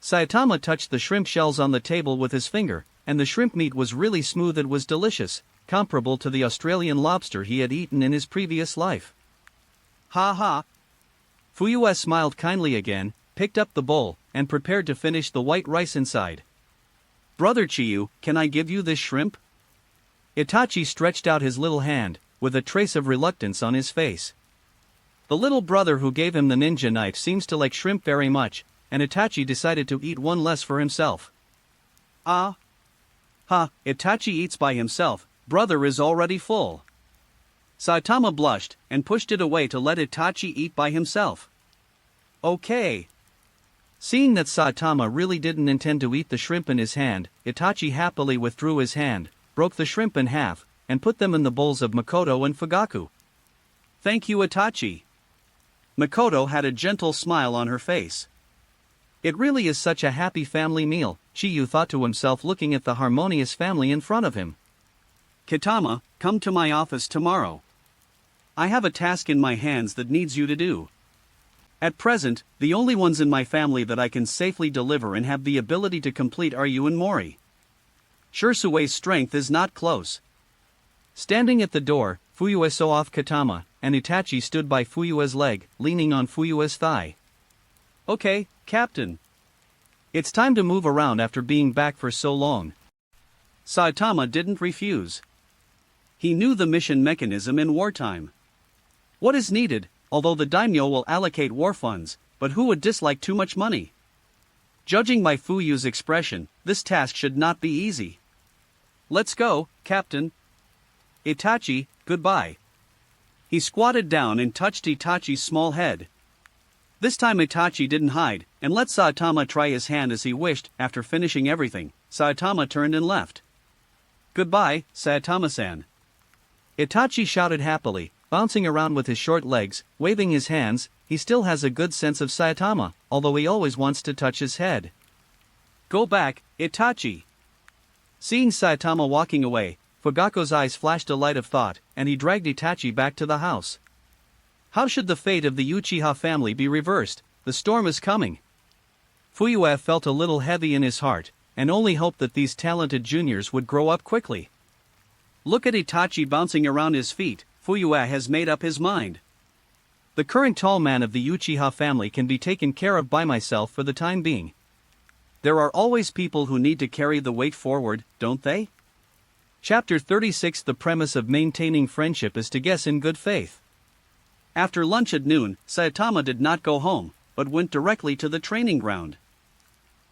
Speaker 1: Saitama touched the shrimp shells on the table with his finger, and the shrimp meat was really smooth and was delicious, comparable to the Australian lobster he had eaten in his previous life. Ha ha. Fuyue smiled kindly again, picked up the bowl, and prepared to finish the white rice inside. Brother Chiyu, can I give you this shrimp? Itachi stretched out his little hand, with a trace of reluctance on his face. The little brother who gave him the ninja knife seems to like shrimp very much, and Itachi decided to eat one less for himself. Ah. Ha, Itachi eats by himself, brother is already full. Saitama blushed, and pushed it away to let Itachi eat by himself. Okay. Seeing that Saitama really didn't intend to eat the shrimp in his hand, Itachi happily withdrew his hand, broke the shrimp in half, and put them in the bowls of Makoto and Fugaku. Thank you, Itachi. Makoto had a gentle smile on her face. It really is such a happy family meal, Chiyu thought to himself looking at the harmonious family in front of him. Kitama, come to my office tomorrow. I have a task in my hands that needs you to do. At present, the only ones in my family that I can safely deliver and have the ability to complete are you and Mori. Shirsue's strength is not close. Standing at the door, Fuyue saw off Kitama, and Itachi stood by Fuyue's leg, leaning on Fuyue's thigh. Okay, Captain. It's time to move around after being back for so long. Saitama didn't refuse. He knew the mission mechanism in wartime. What is needed, although the daimyo will allocate war funds, but who would dislike too much money? Judging by Fuyue's expression, this task should not be easy. Let's go, Captain. Itachi, goodbye. He squatted down and touched Itachi's small head. This time Itachi didn't hide, and let Saitama try his hand as he wished. After finishing everything, Saitama turned and left. Goodbye, Saitama-san. Itachi shouted happily, bouncing around with his short legs, waving his hands. He still has a good sense of Saitama, although he always wants to touch his head. Go back, Itachi. Seeing Saitama walking away, Fugaku's eyes flashed a light of thought, and he dragged Itachi back to the house. How should the fate of the Uchiha family be reversed? The storm is coming. Fuyue felt a little heavy in his heart, and only hoped that these talented juniors would grow up quickly. Look at Itachi bouncing around his feet. Fuyue has made up his mind. The current tall man of the Uchiha family can be taken care of by myself for the time being. There are always people who need to carry the weight forward, don't they?
Speaker 2: Chapter 36. The premise of maintaining friendship is to guess in good faith.
Speaker 1: After lunch at noon, Saitama did not go home, but went directly to the training ground.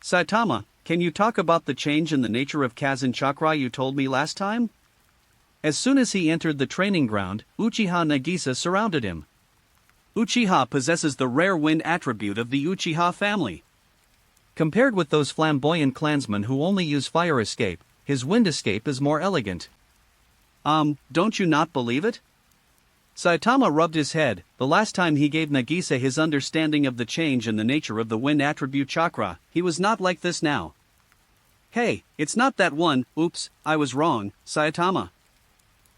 Speaker 1: Saitama, can you talk about the change in the nature of Kazan Chakra you told me last time?
Speaker 2: As soon as he entered the training ground, Uchiha Nagisa surrounded him.
Speaker 1: Uchiha possesses the rare wind attribute of the Uchiha family.
Speaker 2: Compared with those flamboyant clansmen who only use fire escape, his wind escape is more elegant.
Speaker 1: Don't you not believe it?
Speaker 2: Saitama rubbed his head. The last time he gave Nagisa his understanding of the change in the nature of the wind attribute chakra,
Speaker 1: He was not like this now. Hey, it's not that one. Oops, I was wrong, Saitama.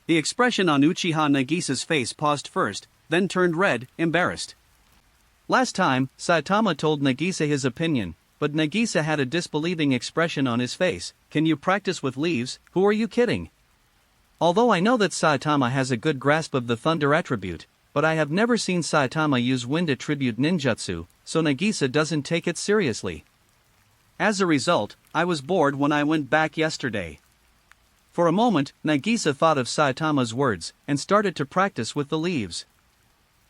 Speaker 1: The expression on Uchiha Nagisa's face paused first, then turned red, embarrassed.
Speaker 2: Last time, Saitama told Nagisa his opinion, but Nagisa had a disbelieving expression on his face. Can you practice with leaves? Who are you kidding? Although I know that Saitama has a good grasp of the thunder attribute, but I have never seen Saitama use wind attribute ninjutsu, so Nagisa doesn't take it seriously.
Speaker 1: As a result, I was bored when I went back yesterday.
Speaker 2: For a moment, Nagisa thought of Saitama's words, and started to practice with the leaves.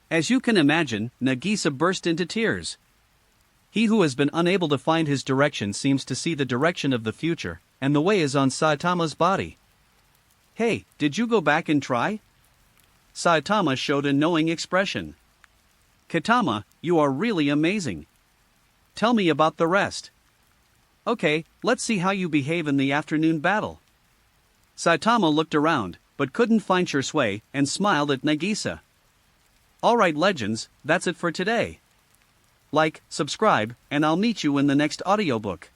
Speaker 1: As you can imagine, Nagisa burst into tears.
Speaker 2: He who has been unable to find his direction seems to see the direction of the future, and the way is on Saitama's body.
Speaker 1: Hey, did you go back and try? Saitama showed a knowing expression. Katama, you are really amazing. Tell me about the rest. Okay, let's see how you behave in the afternoon battle. Saitama looked around, but couldn't find Shursui, and smiled at Nagisa. Alright legends, that's it for today. Like, subscribe, and I'll meet you in the next audiobook.